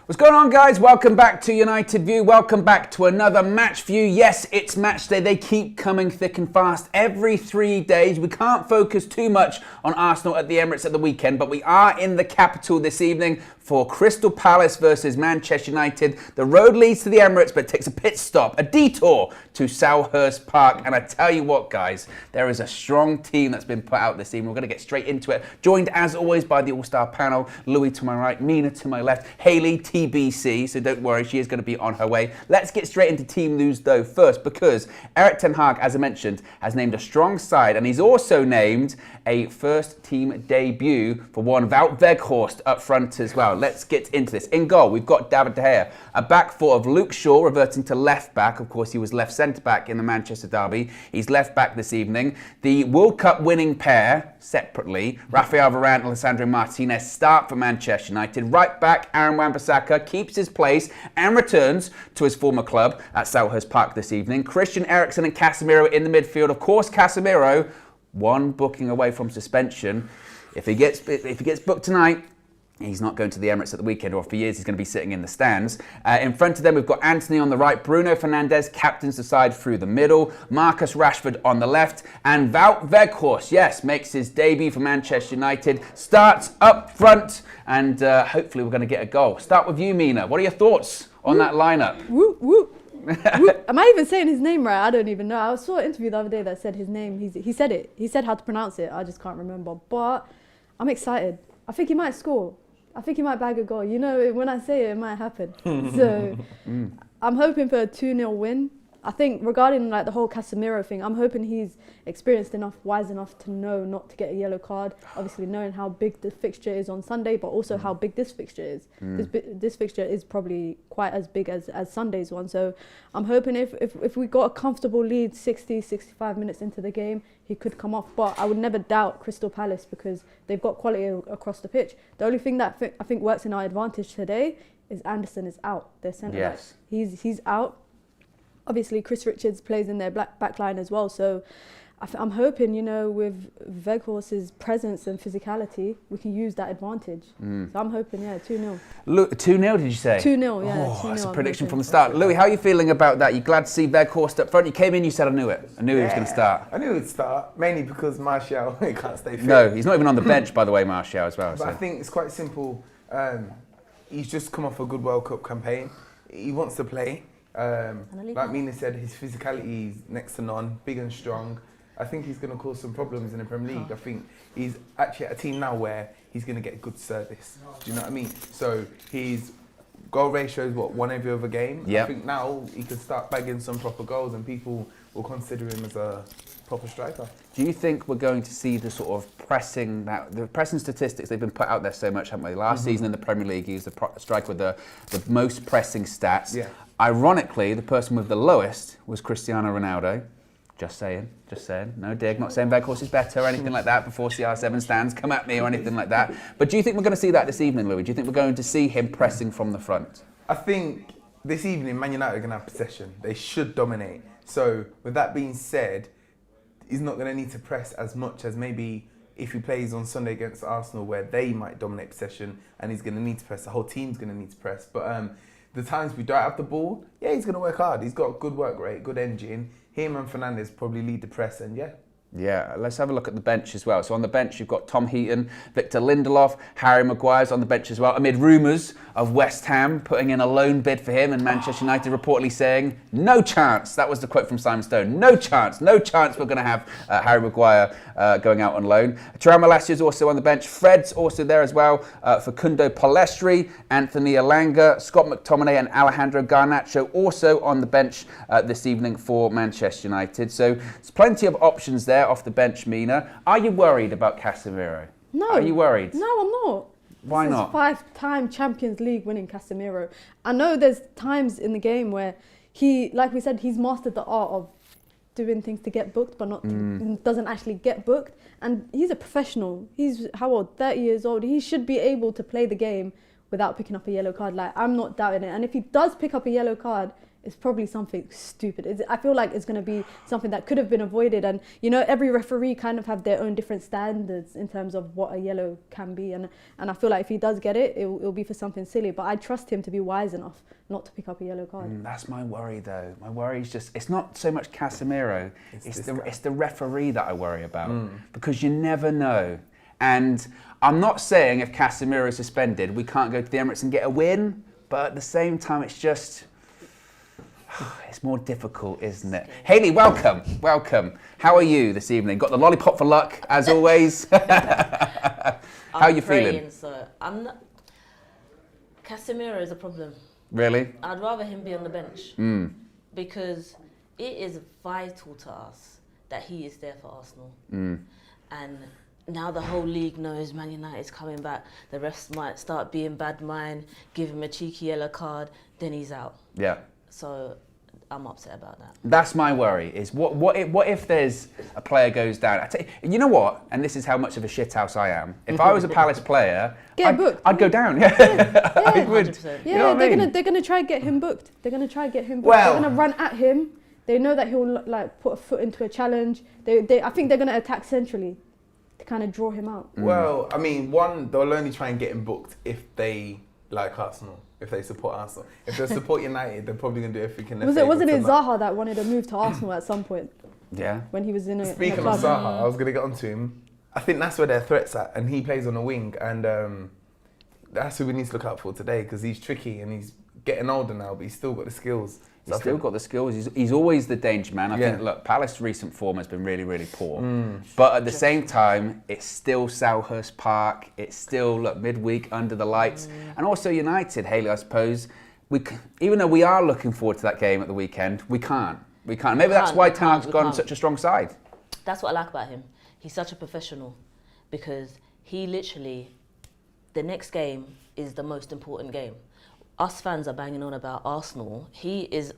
What's going on, guys? Welcome back to United View. Welcome back to another match view. Yes, it's match day. They keep coming thick and fast every 3 days. We can't focus too much on Arsenal at the Emirates at the weekend, but we are in the capital this evening for Crystal Palace versus Manchester United. The road leads to the Emirates, but takes a pit stop, a detour to Selhurst Park. And I tell you what, guys, there is a strong team that's been put out this evening. We're going to get straight into it. Joined, as always, by the all-star panel. Louis to my right, Mina to my left, Hayley, TBC, so don't worry, she is going to be on her way. Let's get straight into team news, though, first, because Erik ten Hag, as I mentioned, has named a strong side, and he's also named a first-team debut for one Wout Weghorst up front as well. Let's get into this. In goal, we've got David De Gea, a back four of Luke Shaw reverting to left back. Of course, he was left centre-back in the Manchester derby. He's left back this evening. The World Cup winning pair, separately, Rafael Varane and Alessandro Martinez, start for Manchester United. Right back, Aaron Wan-Bissaka keeps his place and returns to his former club at Selhurst Park this evening. Christian Eriksen and Casemiro in the midfield. Of course, Casemiro, one booking away from suspension. If he gets booked tonight, he's not going to the Emirates at the weekend, or for years he's going to be sitting in the stands. In front of them, we've got Anthony on the right, Bruno Fernandes captains the side through the middle, Marcus Rashford on the left, and Wout Weghorst, yes, makes his debut for Manchester United, starts up front, and hopefully we're going to get a goal. Start with you, Mina. What are your thoughts on that lineup? Whoop, whoop. Am I even saying his name right? I don't even know. I saw an interview the other day that said his name. He said it. He said how to pronounce it. I just can't remember. But I'm excited. I think he might score. I think he might bag a goal. You know, when I say it, it might happen. So I'm hoping for a 2-0 win. I think regarding like the whole Casemiro thing, I'm hoping he's experienced enough, wise enough to know not to get a yellow card. Obviously knowing how big the fixture is on Sunday, but also how big this fixture is. This fixture is probably quite as big as Sunday's one. So I'm hoping if we got a comfortable lead 60, 65 minutes into the game, he could come off. But I would never doubt Crystal Palace because they've got quality across the pitch. The only thing that I think works in our advantage today is Anderson is out. Their centre back. He's out. Obviously, Chris Richards plays in their back line as well. So I'm hoping, you know, with Weghorst's presence and physicality, we can use that advantage. So I'm hoping, 2-0. 2-0, did you say? 2-0, yeah. Oh, 2-0, that's a prediction from the start. Louis, how are you feeling about that? You glad to see Weghorst up front? You came in, you said, I knew it. I knew he was going to start. I knew he would start, mainly because Martial can't stay fit. No, he's not even on the bench, by the way, Martial, as well. But I think it's quite simple. He's just come off a good World Cup campaign. He wants to play. Like Mina said, his physicality is next to none, big and strong. I think he's going to cause some problems in the Premier League. I think he's actually at a team now where he's going to get good service. Do you know what I mean? So his goal ratio is one every other game. Yep. I think now he could start bagging some proper goals and people will consider him as a proper striker. Do you think we're going to see the sort of the pressing statistics, they've been put out there so much, haven't they? Last season in the Premier League, he was the striker with the most pressing stats. Yeah. Ironically, the person with the lowest was Cristiano Ronaldo. Just saying. No dig, not saying Weghorst is better or anything like that before CR7 stands, come at me or anything like that. But do you think we're going to see that this evening, Louis? Do you think we're going to see him pressing from the front? I think this evening, Man United are going to have possession. They should dominate. So, with that being said, he's not going to need to press as much as maybe if he plays on Sunday against Arsenal where they might dominate possession and he's going to need to press. The whole team's going to need to press. But the times we don't have the ball, he's going to work hard. He's got a good work rate, good engine. Him and Fernandes probably lead the press and Yeah, let's have a look at the bench as well. So on the bench, you've got Tom Heaton, Victor Lindelof, Harry Maguire's on the bench as well, amid rumours of West Ham putting in a loan bid for him and Manchester United reportedly saying, no chance. That was the quote from Simon Stone. No chance we're going to have Harry Maguire going out on loan. Thuram Malacia's also on the bench. Fred's also there as well. Facundo Palestri, Anthony Elanga, Scott McTominay and Alejandro Garnacho also on the bench this evening for Manchester United. So there's plenty of options there off the bench, Mina. Are you worried about Casemiro? No. Are you worried? No, I'm not. Why this not? Is 5-time Champions League winning Casemiro. I know there's times in the game where he, like we said, he's mastered the art of doing things to get booked, but doesn't actually get booked. And he's a professional. He's, how old? 30 years old. He should be able to play the game without picking up a yellow card. Like, I'm not doubting it. And if he does pick up a yellow card, it's probably something stupid. I feel like it's going to be something that could have been avoided. And, you know, every referee kind of have their own different standards in terms of what a yellow can be. And I feel like if he does get it, it'll be for something silly. But I trust him to be wise enough not to pick up a yellow card. That's my worry, though. My worry is just, it's not so much Casemiro, it's the referee that I worry about. Because you never know. And I'm not saying if Casemiro is suspended, we can't go to the Emirates and get a win. But at the same time, it's just... it's more difficult, isn't it? Hayley, welcome. How are you this evening? Got the lollipop for luck, as always. How are you feeling? So I'm not... Casemiro is a problem. Really? I'd rather him be on the bench because it is vital to us that he is there for Arsenal. And now the whole league knows Man United's coming back. The refs might start being bad mind, give him a cheeky yellow card, then he's out. Yeah. So I'm upset about that. That's my worry, is what if there's a player goes down? You know what? And this is how much of a shithouse I am. If I was a Palace player, I'd go down. Yeah. I would. 100%. You know what I mean? They're gonna try and get him booked. They're gonna get Well, run at him. They know that he'll like put a foot into a challenge. I think they're gonna attack centrally to kind of draw him out. Well, I mean, they'll only try and get him booked if they like Arsenal. If they support Arsenal. If they support United, they're probably going to do everything in their favour. Wasn't it Zaha that wanted to move to Arsenal at some point? Yeah. When he was in a Speaking club. of Zaha, I was going to get onto him. I think that's where their threat's at, and he plays on a wing, and that's who we need to look out for today, because he's tricky and he's getting older now, but he's still got the skills. He's still got the skills. He's always the danger man. I think, look, Palace's recent form has been really, really poor. But at the same time, it's still Selhurst Park. It's still, look, midweek under the lights. And also United, Hayley, I suppose, even though we are looking forward to that game at the weekend, we can't. Maybe that's why Ten Hag's got on such a strong side. That's what I like about him. He's such a professional because he literally, the next game is the most important game. Us fans are banging on about Arsenal.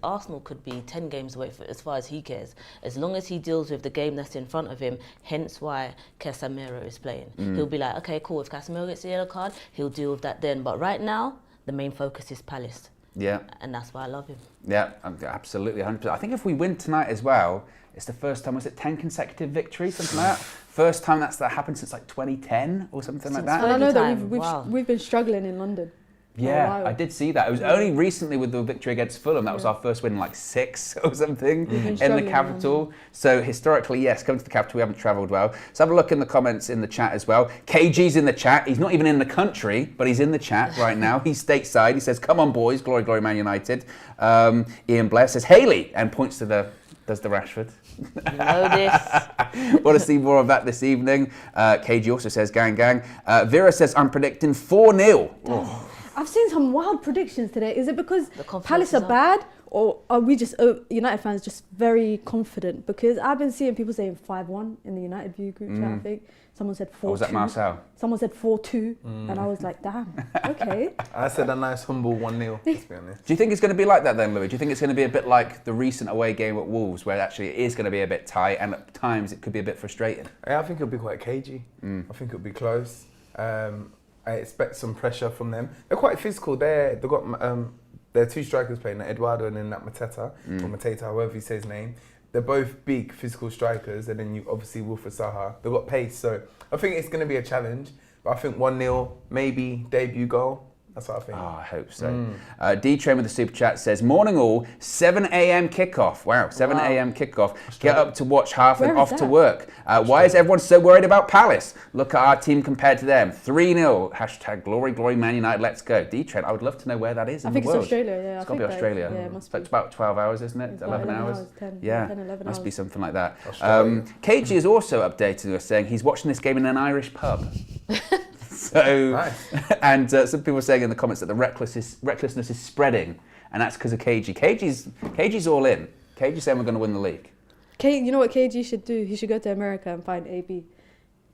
Arsenal could be 10 games away as far as he cares. As long as he deals with the game that's in front of him, hence why Casemiro is playing. He'll be like, okay, cool, if Casemiro gets a yellow card, he'll deal with that then. But right now, the main focus is Palace. Yeah. And that's why I love him. Yeah, absolutely, 100%. I think if we win tonight as well, it's the first time, was it 10 consecutive victories, something like that? First time that happened since like 2010 or something like that. And I know that Wow. we've been struggling in London. Yeah, I did see that. It was only recently with the victory against Fulham. That was our first win in like 6 or something in the capital. So historically, yes, coming to the capital, we haven't travelled well. Let's have a look in the comments in the chat as well. KG's in the chat. He's not even in the country, but he's in the chat right now. He's stateside. He says, come on, boys. Glory, glory, Man United. Ian Blair says, Hayley, and points to the Rashford. You know this. Want to see more of that this evening. KG also says, gang, gang. Vera says, I'm predicting 4-0. Oh. I've seen some wild predictions today. Is it because confidence Palace is are up. bad, or are we just United fans just very confident? Because I've been seeing people saying 5-1 in the United View group chat. I think someone said 4-2. Was that Marcel? Someone said 4-2, and I was like, damn, okay. I said a nice humble 1-0, let's be honest. Do you think it's going to be like that then, Louis? Do you think it's going to be a bit like the recent away game at Wolves, where actually it is going to be a bit tight and at times it could be a bit frustrating? Yeah, I think it'll be quite cagey. I think it'll be close. I expect some pressure from them. They're quite physical. They've got their two strikers playing, Eduardo and then that Mateta, or Mateta, however you say his name. They're both big physical strikers, and then you obviously Wilfried Zaha. They've got pace, so I think it's going to be a challenge. But I think 1-0, maybe debut goal. That's what I think. Oh, I hope so. D-Train with the super chat says, morning all, 7 a.m. kickoff. Wow, 7 a.m. kickoff. Get up to watch half and off to work. Why is everyone so worried about Palace? Look at our team compared to them. 3-0. Hashtag glory, glory, Man United, let's go. D-Train, I would love to know where that is in the world. I think it's Australia, yeah. It's got to be Australia. Yeah, it must be. It's about 12 hours, isn't it? It's 11 about hours? 10, yeah, 10, 11 must hours. be something like that. KG is also updating us saying he's watching this game in an Irish pub. So, nice. And some people are saying in the comments that the recklessness is spreading, and that's because of KG. KG's all in. KG's saying we're going to win the league. You know what KG should do? He should go to America and find AB.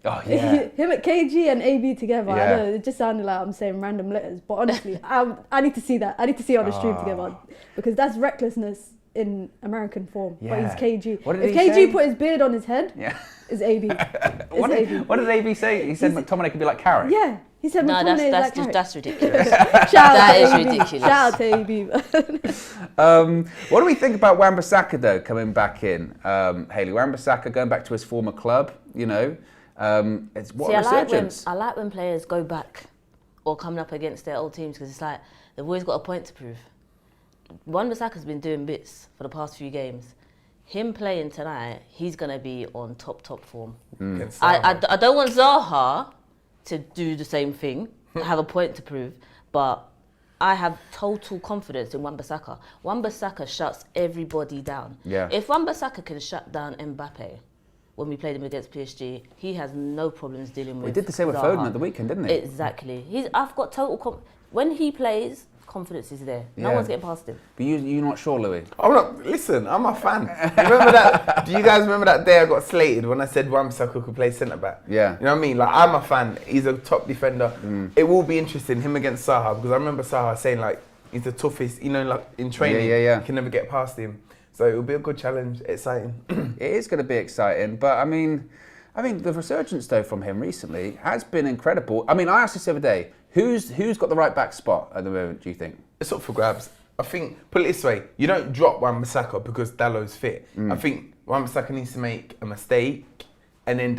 Oh, yeah. Him at KG and AB together. Yeah. I know, it just sounded like I'm saying random letters, but honestly, I need to see that. I need to see it on the stream together, because that's recklessness in American form. Yeah. But he's KG. What did if he KG say? put his beard on his head, Yeah. it's AB. What did AB say? He said McTominay could be like Carrick. Yeah. He said No, McTominay is like Carrick. that's ridiculous. That is ridiculous. Shout out to AB. What do we think about Wan-Bissaka though coming back in? Hayley, Wan-Bissaka going back to his former club. You know, it's what a resurgence. I like when players go back or coming up against their old teams because it's like they've always got a point to prove. Wan-Bissaka's been doing bits for the past few games. Him playing tonight, he's going to be on top form. I don't want Zaha to do the same thing, have a point to prove, but I have total confidence in Wan-Bissaka. Wan-Bissaka shuts everybody down. Yeah. If Wan-Bissaka can shut down Mbappe when we played him against PSG, he has no problems dealing with He did the same with Zaha. Foden at the weekend, didn't he? Exactly. I've got total when he plays, confidence is there. No one's getting past him. But you're not sure, Louis? I'm not. Listen, I'm a fan. Remember that? Do you guys remember that day I got slated when I said Wan-Bissaka could play centre back? Yeah. You know what I mean? Like, I'm a fan. He's a top defender. It will be interesting him against Zaha because I remember Zaha saying like he's the toughest. You know, like in training, Yeah. you can never get past him. So it will be a good challenge. Exciting. It is going to be exciting, but I mean, the resurgence though from him recently has been incredible. I mean, I asked this the other day, who's got the right back spot at the moment? Do you think? It's up for grabs. I think, put it this way, you don't drop Wan-Bissaka because Dallow's fit. I think Wan-Bissaka needs to make a mistake and then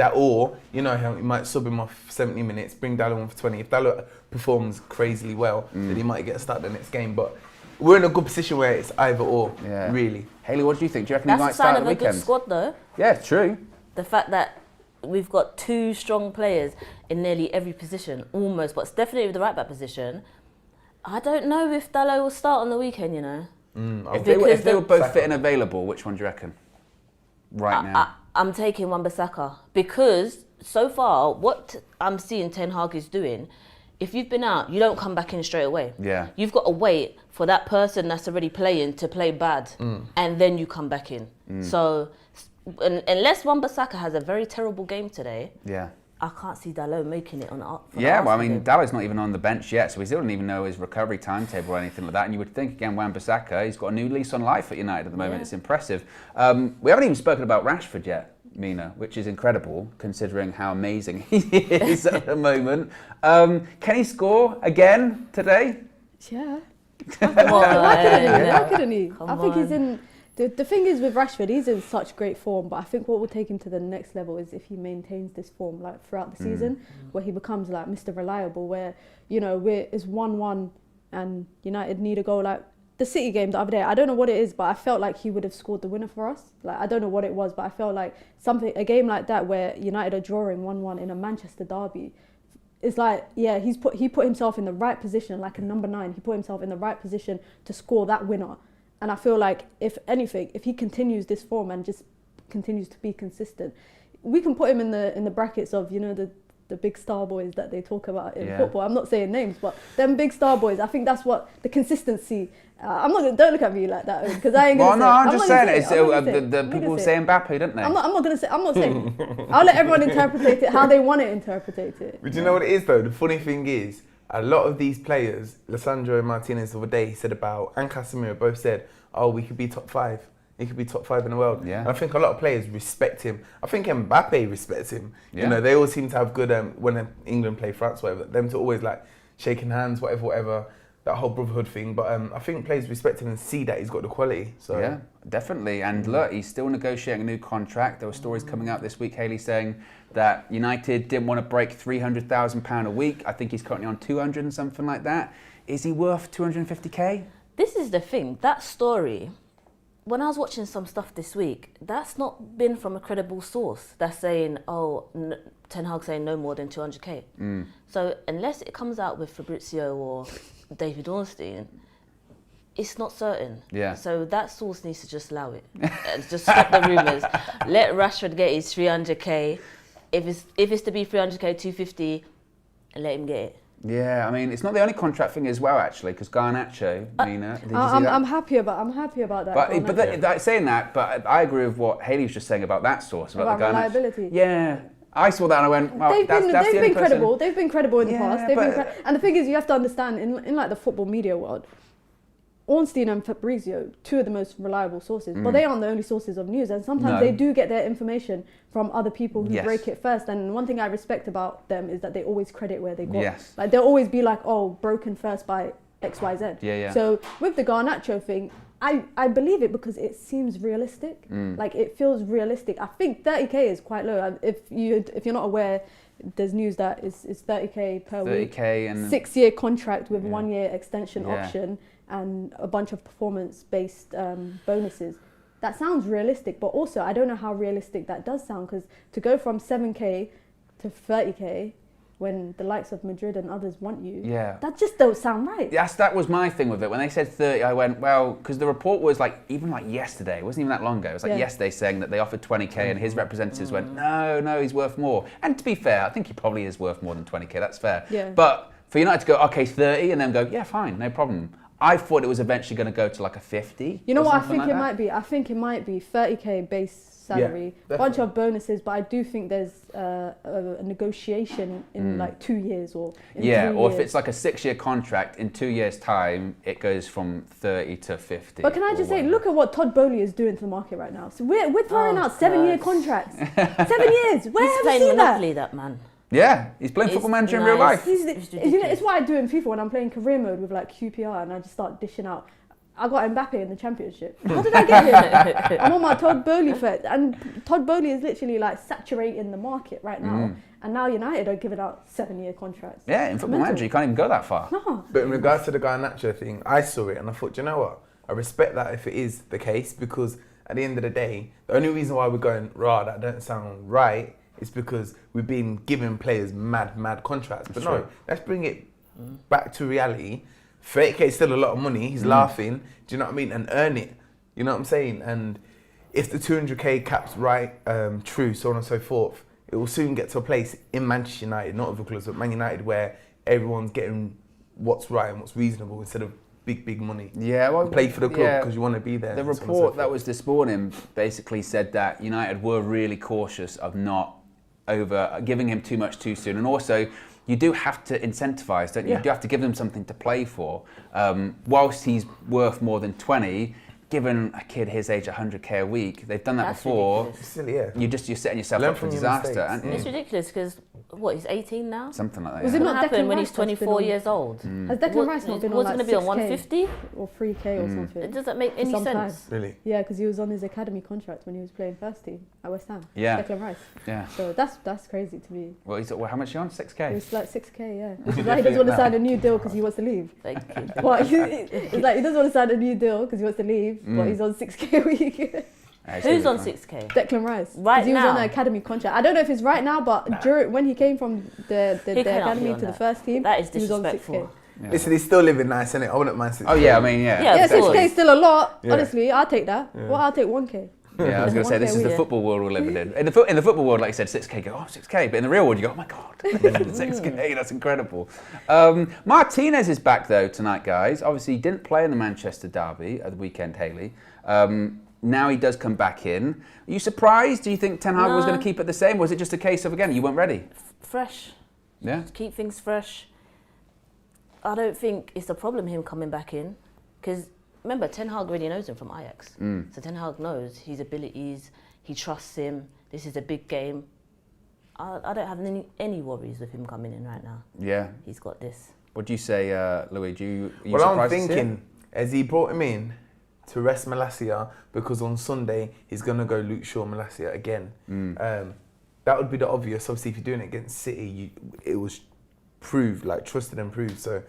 you know how you might sub him off 70 minutes, bring Dallow on for 20. If Dallow performs crazily well, then he might get a start the next game. But we're in a good position where it's either or, really. Hayley, what do you think? Do you reckon That's he might a sign start at of the a weekend? good squad, though. Yeah, true. The fact that we've got two strong players in nearly every position, almost, but it's definitely the right back position. I don't know if Dallow will start on the weekend, you know. If they were both fit and available, which one do you reckon? Right now. I'm taking Wan-Bissaka because so far what I'm seeing Ten Hag is doing, if you've been out, you don't come back in straight away. Yeah. You've got to wait for that person that's already playing to play bad, and then you come back in. So unless Wan-Bissaka has a very terrible game today, I can't see Dallow making it on up. Yeah, well, I mean, Dallow's not even on the bench yet, so we still don't even know his recovery timetable or anything like that. And you would think, again, Wan-Bissaka, he's got a new lease on life at United at the moment. Yeah. It's impressive. We haven't even spoken about Rashford yet, Mina, which is incredible considering how amazing he is at the moment. Can he score again today? Yeah. Why couldn't he? I think he's in. The thing is with Rashford, he's in such great form, but I think what will take him to the next level is if he maintains this form like throughout the season, where he becomes like Mr. Reliable, where, you know, it's 1-1 and United need a goal. Like the City game the other day, I don't know what it is, but I felt like he would have scored the winner for us. Like, I don't know what it was, but I felt like a game like that where United are drawing 1-1 in a Manchester derby, it's like, yeah, he put himself in the right position, like a number 9. He put himself in the right position to score that winner. And I feel like, if anything, if he continues this form and just continues to be consistent, we can put him in the brackets of, you know, the big star boys that they talk about in football. I'm not saying names, but them big star boys, I think that's what the consistency. Don't look at me like that, because I ain't gonna say. I'm just saying it. The people say Mbappe, don't they? I'm not saying it. I'll let everyone interpret it how they want to interpret it. But do you know what it is though? The funny thing is, a lot of these players, Lissandro Martinez the other day said about, and Casemiro both said, oh, we could be top 5. He could be top 5 in the world. Yeah. And I think a lot of players respect him. I think Mbappe respects him. Yeah. You know, they all seem to have good, when England play France, whatever, them to always like shaking hands, whatever, that whole brotherhood thing. But I think players respect him and see that he's got the quality. So yeah, definitely. And look, he's still negotiating a new contract. There were stories coming out this week, Hayley, saying that United didn't want to break £300,000 a week. I think he's currently on 200 and something like that. Is he worth 250k? This is the thing, that story, when I was watching some stuff this week, that's not been from a credible source. That's saying, Ten Hag saying no more than 200k. So unless it comes out with Fabrizio or David Ornstein, it's not certain. Yeah. So that source needs to just allow it. Just stop the rumours. Let Rashford get his 300k. If it's to be 300k, 250, and let him get it. Yeah, I mean, it's not the only contract thing as well, actually, because Garnacho, Mina, did you see that? I'm happy about that. But saying that, but I agree with what Hayley was just saying about that source, about the Garnacho. Reliability. Yeah, I saw that and I went, well, they've been credible. They've been credible in the Yeah, past. And the thing is, you have to understand, in like the football media world, Ornstein and Fabrizio, two of the most reliable sources, but they aren't the only sources of news. And sometimes they do get their information from other people who break it first. And one thing I respect about them is that they always credit where they got. Yes. Like they'll always be like, oh, broken first by XYZ. Yeah. So with the Garnacho thing, I believe it because it seems realistic. Like it feels realistic. I think 30k is quite low. If you're not aware, there's news that it's 30k per week. 30k and 6-year contract with 1 year extension option and a bunch of performance-based bonuses. That sounds realistic, but also I don't know how realistic that does sound, because to go from 7k to 30k when the likes of Madrid and others want you, that just don't sound right. Yes, that was my thing with it. When they said 30, I went, well, because the report was like, even like yesterday, it wasn't even that long ago, it was like yesterday saying that they offered 20k and his representatives went, no, he's worth more. And to be fair, I think he probably is worth more than 20k, that's fair. Yeah. But for United to go, okay, 30, and then go, yeah, fine, no problem. I thought it was eventually going to go to like a 50. You know what I think it might be? I think it might be 30k base salary, bunch of bonuses, but I do think there's a negotiation in like 2 years or in 3 years. Or if it's like a 6-year contract, in 2 years' time, it goes from 30 to 50. But can I just say, look at what Todd Bowley is doing to the market right now. So we're throwing out 7-year contracts. 7 years. Where have you seen Monopoly, that man. Yeah, he's playing Football Manager in real life. It's what I do in FIFA when I'm playing career mode with like QPR and I just start dishing out. I got Mbappe in the championship. How did I get here? I'm on my Todd Bowley foot, and Todd Bowley is literally like saturating the market right now. And now United are giving out 7-year contracts. Yeah, in Football Manager you can't even go that far. No. But in regards to the Garnacho thing, I saw it and I thought, do you know what? I respect that if it is the case, because at the end of the day, the only reason why we're going, that don't sound right, is because we've been giving players mad contracts. But no, let's bring it back to reality. 30k is still a lot of money. He's laughing. Do you know what I mean? And earn it. You know what I'm saying? And if the 200k cap's right, true, so on and so forth, it will soon get to a place in Manchester United, not other clubs, but Man United, where everyone's getting what's right and what's reasonable instead of big money. Yeah, well, play for the club because you want to be there. The report that was this morning basically said that United were really cautious of not over giving him too much too soon, and also you do have to incentivise, don't you? You do have to give them something to play for. Whilst he's worth more than 20, given a kid his age 100k a week, they've done that before. Silly, you're setting yourself up for disaster. It's ridiculous because he's 18 now? Something like that. Was it not happen when he's 24 years old? Has Declan Rice not been on like 6K? Was it going to be on 150? Or 3k or something? It doesn't make any sense. Really? Yeah, because he was on his academy contract when he was playing first team at West Ham. Yeah. Declan Rice. Yeah. So that's crazy to me. Well, how much are you on? 6k? It's like 6k, yeah. Which is why he doesn't want to sign a new deal because he wants to leave. Thank you. But it's like he doesn't want to sign a new deal because he wants to leave, but he's on 6k a week. Who's on 6k? Declan Rice. Right now? He was on an academy contract. I don't know if it's right now, but when he came from the academy to the first team, that is he was on 6k. disrespectful. Yeah. Listen, he's still living nice, innit? I wouldn't mind 6k. Oh yeah, I mean Yeah, 6k is still a lot. Yeah. Honestly, I'll take that. Well, I'll take 1k. Yeah, I was going to say, this is the football world we're living in. In the football world, like you said, 6k, go, 6k. But in the real world, you go, oh my God, 6k, that's incredible. Martinez is back, though, tonight, guys. Obviously, he didn't play in the Manchester derby at the weekend, Hayley. Now he does come back in. Are you surprised? Do you think Ten Hag was going to keep it the same? Or was it just a case of, again, you weren't ready? Fresh. Yeah? Keep things fresh. I don't think it's a problem him coming back in. Because remember, Ten Hag already knows him from Ajax. So Ten Hag knows his abilities, he trusts him, this is a big game. I don't have any worries with him coming in right now. Yeah. He's got this. What do you say, Louis? Are you Well, surprised I'm to see it? thinking, as he brought him in to rest Malacia, because on Sunday he's going to go Luke Shaw Malacia again. That would be the obvious. Obviously, if you're doing it against City, it was proved, like trusted and proved. So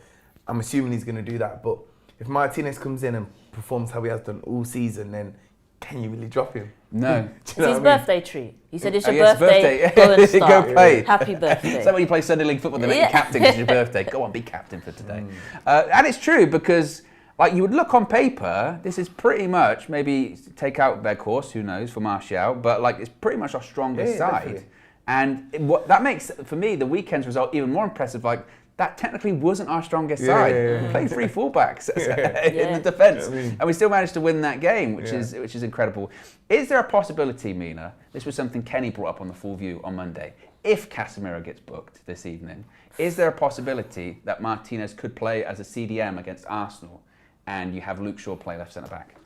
I'm assuming he's going to do that. But if Martinez comes in and performs how he has done all season, then can you really drop him? No. It's his birthday treat. He said, it's your Yes, birthday, go and start. Go play. Happy birthday. Is that when you play Sunday League football? They make you captain because it's your birthday. Go on, be captain for today. And it's true because, like, you would look on paper, this is pretty much, maybe take out Weghorst, who knows, for Martial, but like it's pretty much our strongest side. Definitely. And what that makes, for me, the weekend's result even more impressive. Like, that technically wasn't our strongest side. We played 3 fullbacks in the defence, and we still managed to win that game, which is incredible. Is there a possibility, Mina? This was something Kenny brought up on the Full View on Monday. If Casemiro gets booked this evening, is there a possibility that Martinez could play as a CDM against Arsenal, and you have Luke Shaw play left centre back?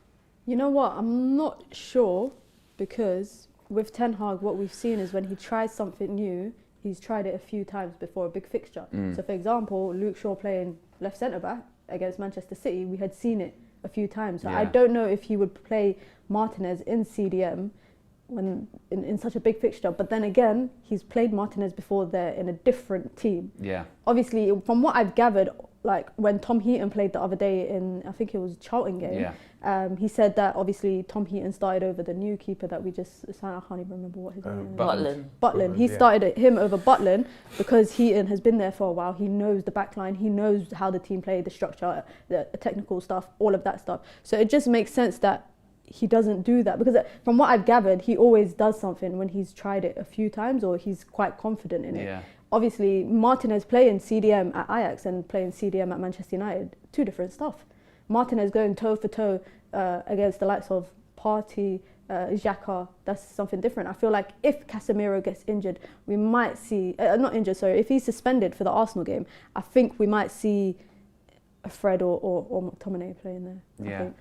You know what? I'm not sure, because with Ten Hag, what we've seen is when he tries something new, he's tried it a few times before a big fixture. So, for example, Luke Shaw playing left centre back against Manchester City, we had seen it a few times. So I don't know if he would play Martinez in CDM when in such a big fixture. But then again, he's played Martinez before there in a different team. Yeah. Obviously, from what I've gathered, like when Tom Heaton played the other day in, I think it was Charlton game, he said that obviously Tom Heaton started over the new keeper that we just signed. I can't even remember what his name is. Butland. He started him over Butland because Heaton has been there for a while. He knows the backline. He knows how the team play, the structure, the technical stuff, all of that stuff. So it just makes sense that he doesn't do that, because from what I've gathered, he always does something when he's tried it a few times or he's quite confident in it. Obviously, Martinez playing CDM at Ajax and playing CDM at Manchester United, two different stuff. Martinez going toe for toe against the likes of Partey, Xhaka, that's something different. I feel like if Casemiro gets injured, we might see, not injured, sorry, if he's suspended for the Arsenal game, I think we might see Fred or McTominay playing there. I think.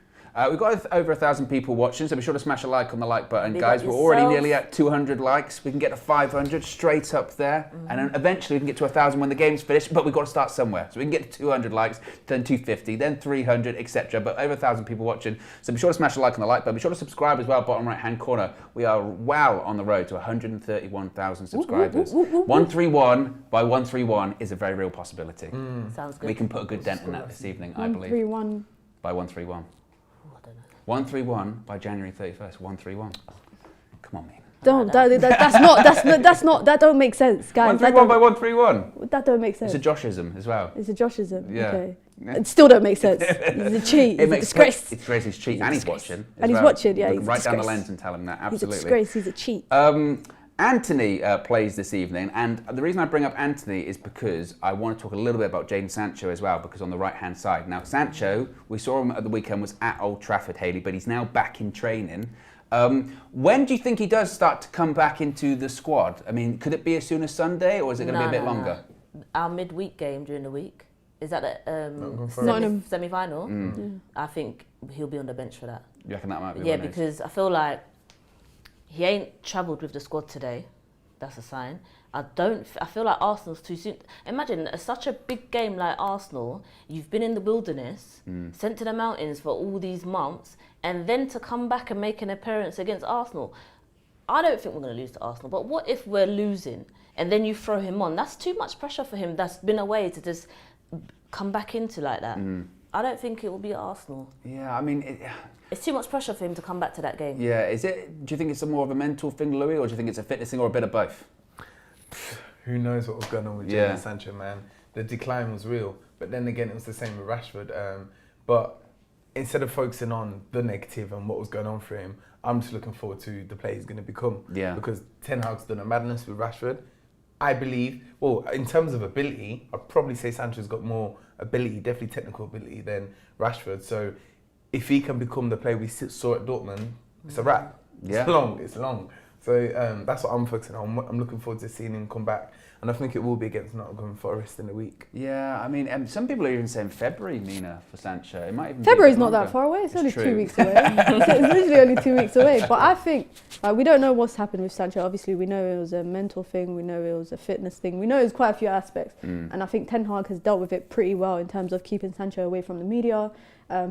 We've got over 1,000 people watching, so be sure to smash a like on the like button, Big guys. up We're already yourself. nearly at 200 likes. We can get to 500 straight up there, and then eventually we can get to 1,000 when the game's finished. But we've got to start somewhere, so we can get to 200 likes, then 250, then 300, etc. But over 1,000 people watching, so be sure to smash a like on the like button. Be sure to subscribe as well. Bottom right-hand corner, we are well on the road to 131,000 subscribers. 131 by 131 is a very real possibility. Sounds good. We can put a good dent in that this evening, I believe. 131 By 131. 131 by January 31st. 131. Come on, Mina. That's not. That don't make sense, guys. 131 by 131. That don't make sense. It's a Joshism as well. It's a Joshism. Yeah. Okay. It still don't make sense. He's a cheat. He's a disgrace. It's great. He's cheat, and he's watching. And he's watching. Yeah, Look he's right down the disgrace. lens and tell him that. He's a Absolutely. disgrace. He's a cheat. Anthony plays this evening, and the reason I bring up Anthony is because I want to talk a little bit about Jadon Sancho as well, because on the right-hand side. Now, Sancho, we saw him at the weekend, was at Old Trafford, Hayley, but he's now back in training. When do you think he does start to come back into the squad? I mean, could it be as soon as Sunday, or is it going to be a bit longer? Our midweek game during the week, is that the Nottingham. semi-final? I think he'll be on the bench for that. You reckon that might be Yeah, what it is? because I feel like he ain't travelled with the squad today. That's a sign. I feel like Arsenal's too soon. Imagine such a big game like Arsenal. You've been in the wilderness, sent to the mountains for all these months, and then to come back and make an appearance against Arsenal. I don't think we're going to lose to Arsenal. But what if we're losing and then you throw him on? That's too much pressure for him. That's been away to just come back into like that. I don't think it will be Arsenal. Yeah, I mean... It's too much pressure for him to come back to that game. Yeah, is it? Do you think it's more of a mental thing, Louis, or do you think it's a fitness thing, or a bit of both? Who knows what was going on with Jadon Sancho, man? The decline was real, but then again, it was the same with Rashford. But instead of focusing on the negative and what was going on for him, I'm just looking forward to the player he's going to become. Yeah. Because Ten Hag's done a madness with Rashford. I believe, well, in terms of ability, I'd probably say Sancho's got more ability, definitely technical ability than Rashford. So if he can become the player we saw at Dortmund, it's a wrap. Yeah. It's long. So that's what I'm focusing on. I'm looking forward to seeing him come back. And I think it will be against Nottingham Forest in a week. Yeah, I mean, some people are even saying February, Mina, for Sancho. It might even February's be not longer. that far away. It's only true. 2 weeks away. It's literally only 2 weeks away. But I think we don't know what's happened with Sancho. Obviously, we know it was a mental thing. We know it was a fitness thing. We know it was quite a few aspects. And I think Ten Hag has dealt with it pretty well in terms of keeping Sancho away from the media.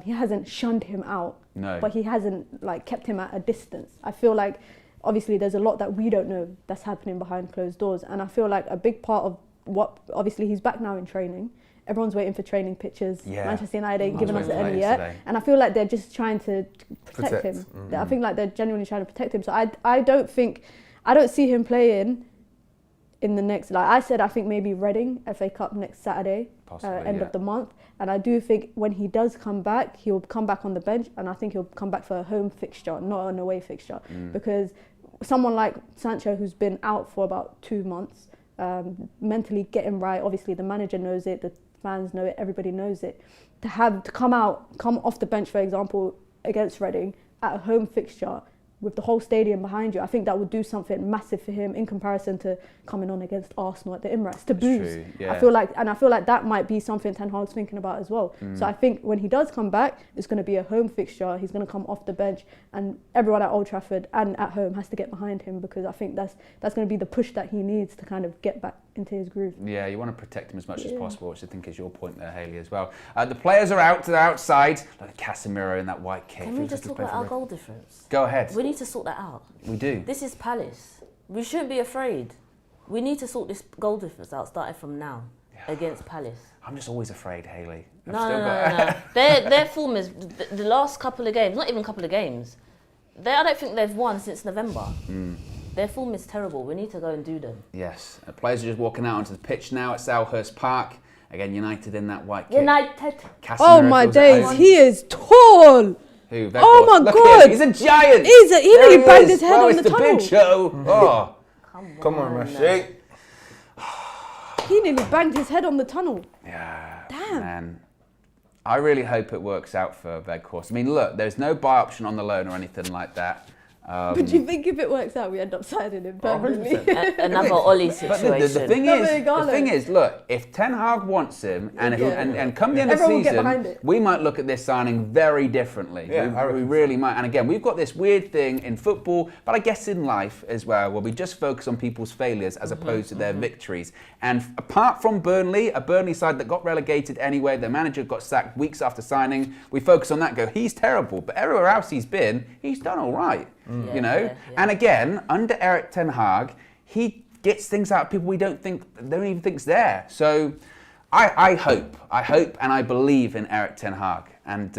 He hasn't shunned him out, but he hasn't kept him at a distance. I feel like obviously there's a lot that we don't know that's happening behind closed doors. And I feel like a big part of what, obviously he's back now in training. Everyone's waiting for training pictures. Yeah. Manchester United ain't giving us waiting for any latest yet. today. And I feel like they're just trying to protect him. I think like they're genuinely trying to protect him. So I don't see him playing in the next, like I said, I think maybe Reading, FA Cup next Saturday, end of the month. And I do think when he does come back, he'll come back on the bench, and I think he'll come back for a home fixture, not an away fixture. Because someone like Sancho, who's been out for about 2 months, mentally getting right, obviously the manager knows it, the fans know it, everybody knows it. To come off the bench, for example, against Reading at a home fixture, with the whole stadium behind you, I think that would do something massive for him in comparison to coming on against Arsenal at the Emirates to booze. True, yeah. I feel like that might be something Ten Hag's thinking about as well. So I think when he does come back, it's going to be a home fixture. He's going to come off the bench, and everyone at Old Trafford and at home has to get behind him, because I think that's going to be the push that he needs to kind of get back into his groove. Yeah, you want to protect him as much as possible, which I think is your point there, Hayley, as well. The players are out to the outside. Look at Casemiro in that white kit. Can we just talk about our goal difference? Go ahead. We need to sort that out. We do. This is Palace. We shouldn't be afraid. We need to sort this goal difference out, starting from now, against Palace. I'm just always afraid, Hayley. No. Their form is the last couple of games, not even a couple of games. I don't think they've won since November. Their form is terrible. We need to go and do them. Yes. The players are just walking out onto the pitch now at Selhurst Park. Again, United in that white kit. United. Casemiro Oh my feels at days, home. he is tall. Who? Oh Weghorst. my Look God. at him. He's a giant. He There nearly he banged is. his head on it's the tunnel. big show. Oh. Come on, Rashi. He nearly banged his head on the tunnel. Yeah. Damn. Man. I really hope it works out for Weghorst. I mean, look, there's no buy option on the loan or anything like that. But do you think if it works out, we end up signing him permanently? 100%. Another Ollie But situation. the thing is, look, if Ten Hag wants him, and come the end of the Everyone will get behind season, it. we might look at this signing very differently. Yeah, I we reckon really might. And again, we've got this weird thing in football, but I guess in life as well, where we just focus on people's failures as opposed to their victories. And apart from Burnley, a Burnley side that got relegated anyway, their manager got sacked weeks after signing, we focus on that, go, he's terrible. But everywhere else he's been, he's done all right. You know? Yeah. And again, under Erik Ten Hag, he gets things out of people we don't even think's there. So I hope and I believe in Erik Ten Hag. And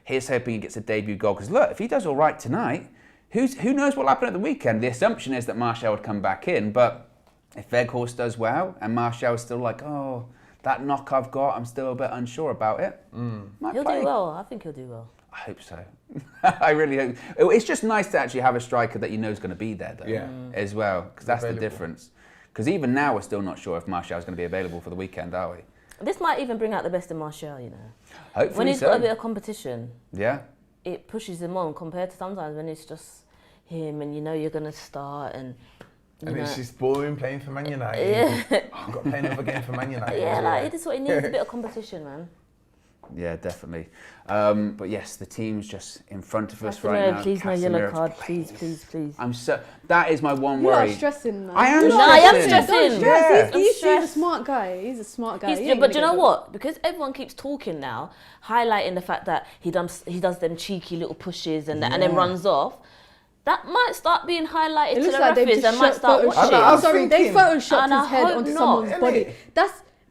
here's hoping he gets a debut goal. Because look, if he does all right tonight, who knows what will happen at the weekend? The assumption is that Martial would come back in, but if Weghorst does well and Martial's still like, oh, that knock I've got, I'm still a bit unsure about it. He'll do well. I think he'll do well. I hope so. I really hope. It's just nice to actually have a striker that you know is going to be there, though, as well, because that's the difference. Because even now, we're still not sure if Martial's going to be available for the weekend, are we? This might even bring out the best in Martial, you know. Hopefully When he's so. got a bit of competition, Yeah. it pushes him on compared to sometimes when it's just him and you know you're going to start and... And it's just boring playing for Man United. Yeah. I've got to play another game for Man United. Yeah, like, this is what he needs, a bit of competition, man. Yeah, definitely. But yes, the team's just in front of us right now. Please, no yellow Casemiro, card. Please. That is my one You worry. are stressing, man. I am No, I am stressing. stressing. Don't stress. Yeah. He's a stressed. smart guy. He's a smart guy. He ain't But gonna do you know get what? Because everyone keeps talking now, highlighting the fact that he does them cheeky little pushes and then runs off. That might start being highlighted It to looks the like they've referees just and might start photoshopped. watching. I I'm was sorry, they thinking- photoshopped And I his head hope onto not, someone's innit? body.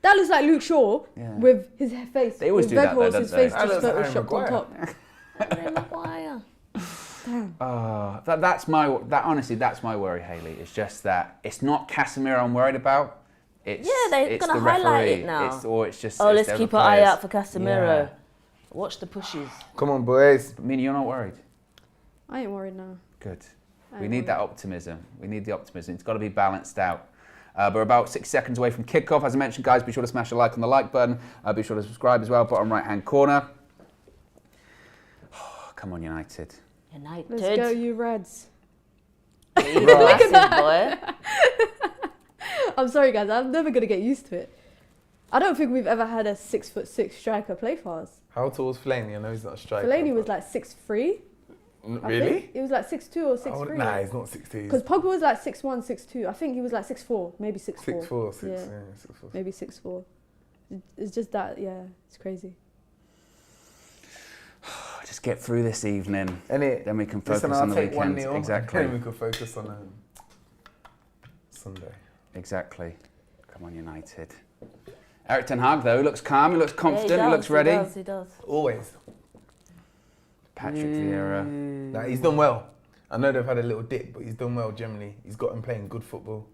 That looks like Luke Shaw with his face. They always with do that though, Weghorst, don't his they? face That just looks like Harry photoshopped on Maguire. top. Harry Maguire. Honestly, that's my worry, Hayley. It's just that it's not Casemiro I'm worried about. It's, They're it's gonna the highlight referee. it now. It's just. Oh, it's let's the keep other an eye players. out for Casemiro. Yeah. Watch the pushes. Come on, boys. I mean, you're not worried. I ain't worried now. Good. I We ain't need that optimism. We need the optimism. It's got to be balanced out. But we're about 6 seconds away from kickoff. As I mentioned, guys, be sure to smash a like on the like button. Be sure to subscribe as well, bottom right-hand corner. Oh, come on, United. United. Let's go, you Reds. Massive, boy. I'm sorry, guys. I'm never gonna get used to it. I don't think we've ever had a 6'6" striker play for us. How tall is Fellaini? I know he's not a striker. Fellaini was but- like 6'3". Really? He was like 6'2" or 6'3". Nah, he's not 6'2". Because Pogba was like 6'1", 6'2". I think he was like 6'4", maybe 6'4". 6'4", 6'4". Yeah. Yeah, 6'4". Maybe 6'4". It's just that, yeah, it's crazy. Just get through this evening. Any, Then we can focus listen, on I'll the take weekend. 1-0. Exactly. Then we can focus on Sunday. Exactly. Come on, United. Erik Ten Hag, though, he looks calm, he looks confident, he looks ready. He does. Always. Patrick Vieira. Nah, he's done well. I know they've had a little dip, but he's done well generally. He's got him playing good football.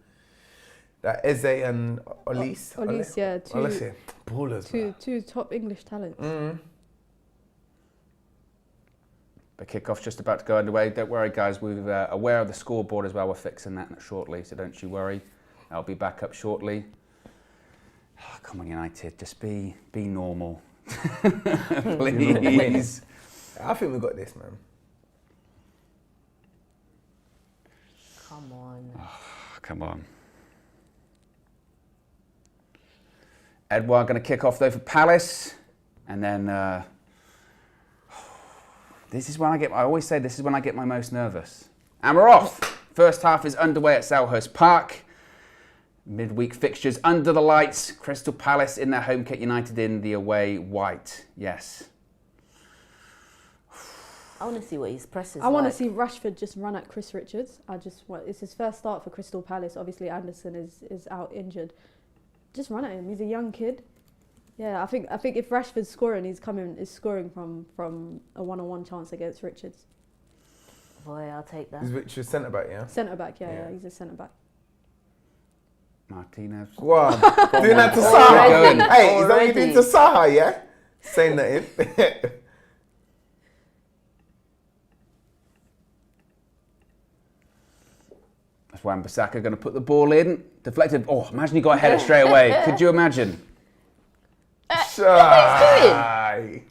That Eze and Olise. Olise, yeah, Olise. Ballers, man. two top English talents. The kickoff's just about to go underway. Don't worry, guys. We're aware of the scoreboard as well. We're fixing that shortly, so don't you worry. I'll be back up shortly. Oh, come on, United. Just be normal. Please. I think we got this, man. Come on. Come on. Edouard going to kick off though for Palace, and then this is when I always say this is when I get my most nervous. And we're off. First half is underway at Selhurst Park. Midweek fixtures under the lights. Crystal Palace in their home kit, United in the away white. Yes. I want to see what his press is I want to like. see Rashford just run at Chris Richards. It's his first start for Crystal Palace. Obviously, Anderson is out injured. Just run at him. He's a young kid. Yeah, I think if Rashford's scoring, he's scoring from a one-on-one chance against Richards. Boy, I'll take that. Is Richard centre back? Yeah. Centre back, yeah, he's a centre back. Martinez. Go on. Doing that to Saha. Going. Hey, is that what you Already. doing to Saha? Yeah. Saying that in. That's Wan-Bissaka going to put the ball in. Deflected. Oh, imagine he got a header straight away. Could you imagine? Shy.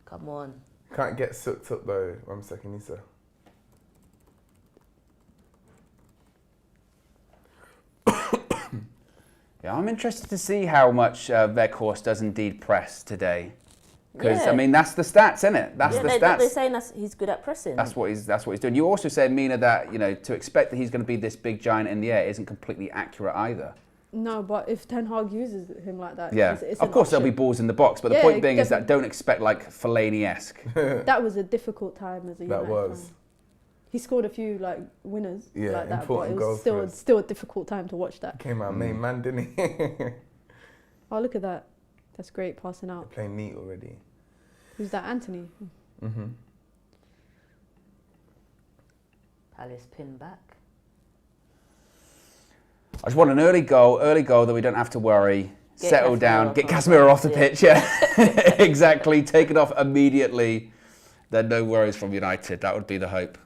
Come on. Can't get sucked up though. 1 second, Nisa. Yeah, I'm interested to see how much Weghorst does indeed press today. Because Yeah. I mean, that's the stats, isn't it? That's Yeah, the they're stats. saying he's good at pressing. That's what he's doing. You also said, Mina, that to expect that he's going to be this big giant in the air isn't completely accurate either. No, but if Ten Hag uses him like that, Yeah, it's of an course there'll be option. balls in the box, but the Yeah, point being is that definitely. don't expect like Fellaini-esque. That was a difficult time as a That United was. fan. He scored a few winners Yeah, like that, but important it goals was for us. still a difficult time to watch that. Came out main man, didn't he? Oh, look at that! That's great passing out. Playing neat already. Who's that? Anthony. Mm-hmm. Palace pin back. I just want an early goal that we don't have to worry. Get Settle Casemiro down, off get on Casemiro off the yeah. pitch, yeah. Exactly, take it off immediately. Then no worries from United. That would be the hope.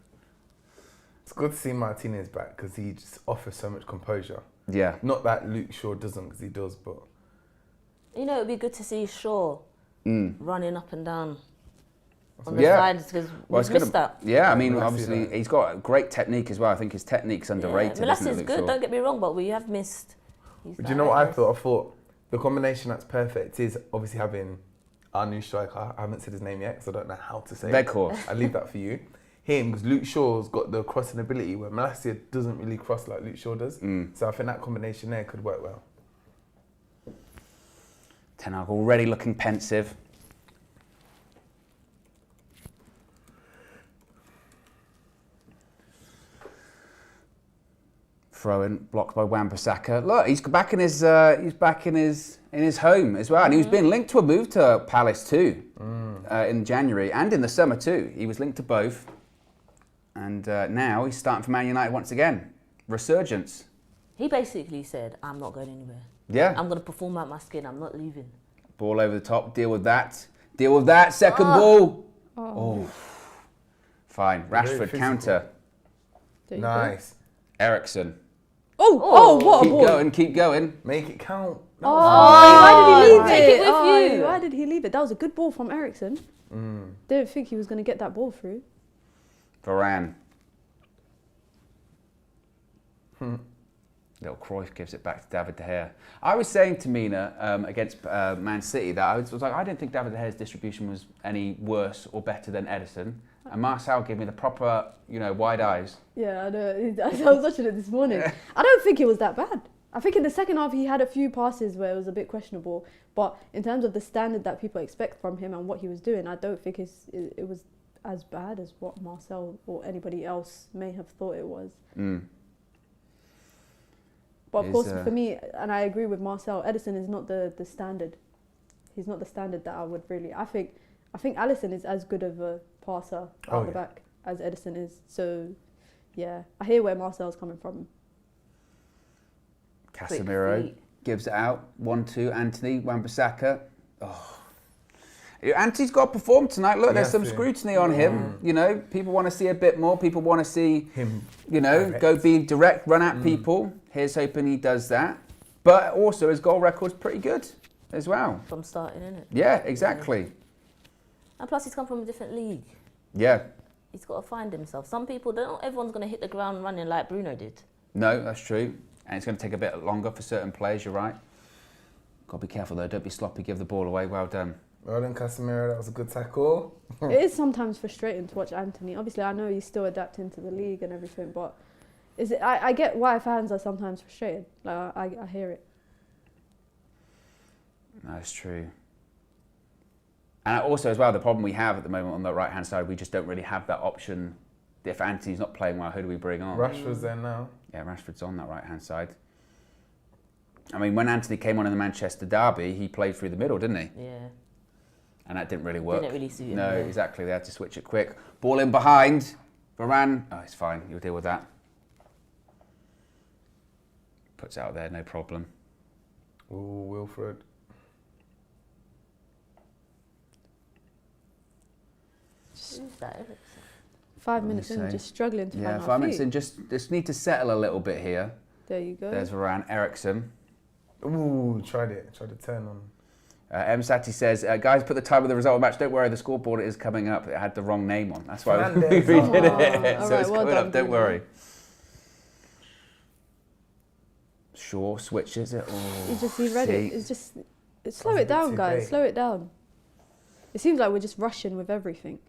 It's good to see Martinez back because he just offers so much composure. Yeah. Not that Luke Shaw doesn't, because he does, but You know, it'd be good to see Shaw running up and down on the Yeah. sides because Well, we've missed that. Yeah, I mean, Well, I see obviously, that. he's got a great technique as well. I think his technique's underrated, Milas isn't it, is Luke good, Shaw? don't get me wrong, but we have missed. do you know what I thought? I thought the combination that's perfect is obviously having our new striker. I haven't said his name yet because I don't know how to say it. Weghorst. I leave that for you. Him, because Luke Shaw's got the crossing ability where Malacia doesn't really cross like Luke Shaw does. So I think that combination there could work well. Ten Hag already looking pensive. Throw in blocked by Wan-Bissaka. Look, he's back in his home as well, and he was being linked to a move to Palace too in January and in the summer too. He was linked to both, and now he's starting for Man United once again. Resurgence. He basically said, I'm not going anywhere. Yeah. I'm going to perform out my skin. I'm not leaving. Ball over the top. Deal with that. Deal with that. Second ball. Oh. Fine. Very Rashford physical. counter. There you go. Nice. Ericsson. Oh, what a Keep ball! going. Keep going. Make it count. Why did he leave take it? it with you. Why did he leave it? That was a good ball from Ericsson. Didn't think he was going to get that ball through. Varane. Little Cruyff gives it back to David De Gea. I was saying to Mina against Man City that I was like, I didn't think David De Gea's distribution was any worse or better than Ederson. And Marcel gave me the proper, wide eyes. Yeah, I know. I was watching it this morning. I don't think it was that bad. I think in the second half he had a few passes where it was a bit questionable. But in terms of the standard that people expect from him and what he was doing, I don't think it was as bad as what Marcel or anybody else may have thought it was. But of course, for me, and I agree with Marcel, Ederson is not the standard. He's not the standard that I would really. I think Alisson is as good of a passer out the back as Ederson is. So, yeah, I hear where Marcel's coming from. Casemiro feet. gives it out. 1-2. Anthony, Wan-Bissaka. Oh. Anthony's got to perform tonight. Look, He there's has some to. scrutiny on him. People want to see a bit more. People want to see Him. go be direct, run at people. Here's hoping he does that. But also his goal record's pretty good as well. From starting, innit? Yeah, exactly. And plus, he's come from a different league. Yeah. He's got to find himself. Some people, not everyone's going to hit the ground running like Bruno did. No, that's true. And it's going to take a bit longer for certain players, you're right. Got to be careful though, don't be sloppy, give the ball away, well done. Well done, Casemiro, that was a good tackle. It is sometimes frustrating to watch Anthony. Obviously, I know he's still adapting to the league and everything, but I get why fans are sometimes frustrated. Like, I hear it. That's true. And also as well, the problem we have at the moment on the right-hand side, we just don't really have that option. If Anthony's not playing well, who do we bring on? Rashford's there now. Yeah, Rashford's on that right-hand side. I mean, when Anthony came on in the Manchester derby, he played through the middle, didn't he? Yeah. And that didn't really work. Didn't really suit him. No, exactly. They had to switch it quick. Ball in behind. Varane. Oh, it's fine. You'll deal with that. Puts it out there, no problem. Ooh, Wilfred. Who's that, Ericsson? 5 minutes in, say? just struggling to Yeah, find 5 our minutes feet. in. Just need to settle a little bit here. There you go. There's Varane. Ericsson. Ooh, tried to turn on. M. Sati says, guys, put the time of the result of the match. Don't worry, the scoreboard is coming up. It had the wrong name on. That's why we Fernandez. redid it. All So right, it's well coming done, up, don't Bruno. worry. Shaw switches it. Oh, He read it. It's just, slow it down, guys. Slow it down. It seems like we're just rushing with everything.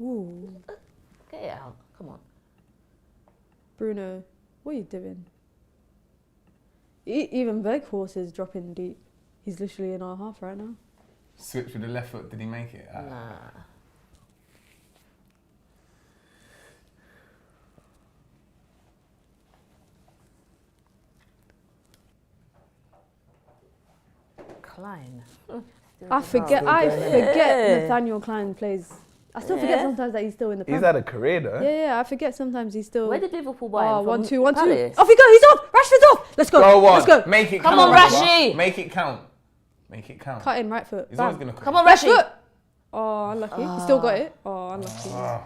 Ooh, Get it out. Come on. Bruno, what are you doing? Even Weghorst is dropping deep. He's literally in our half right now. Switch with the left foot, did he make it? Nah. Klein. I forget Nathaniel Klein plays. I still forget sometimes that he's still in the Prem. He's had a career though. Yeah, I forget sometimes he's still. Where did Liverpool buy him? Oh, From 1-2, 1-2. Palace? Off he goes, he's off! Rashford's off! Let's go! Go on, Let's go! make it Come count. on, Rashi. Make it count. Make it count. Cut in, right foot. He's Bam. always gonna cut. Come on, Left Rashi. foot! Oh, unlucky. He still got it. Oh, unlucky. Ah.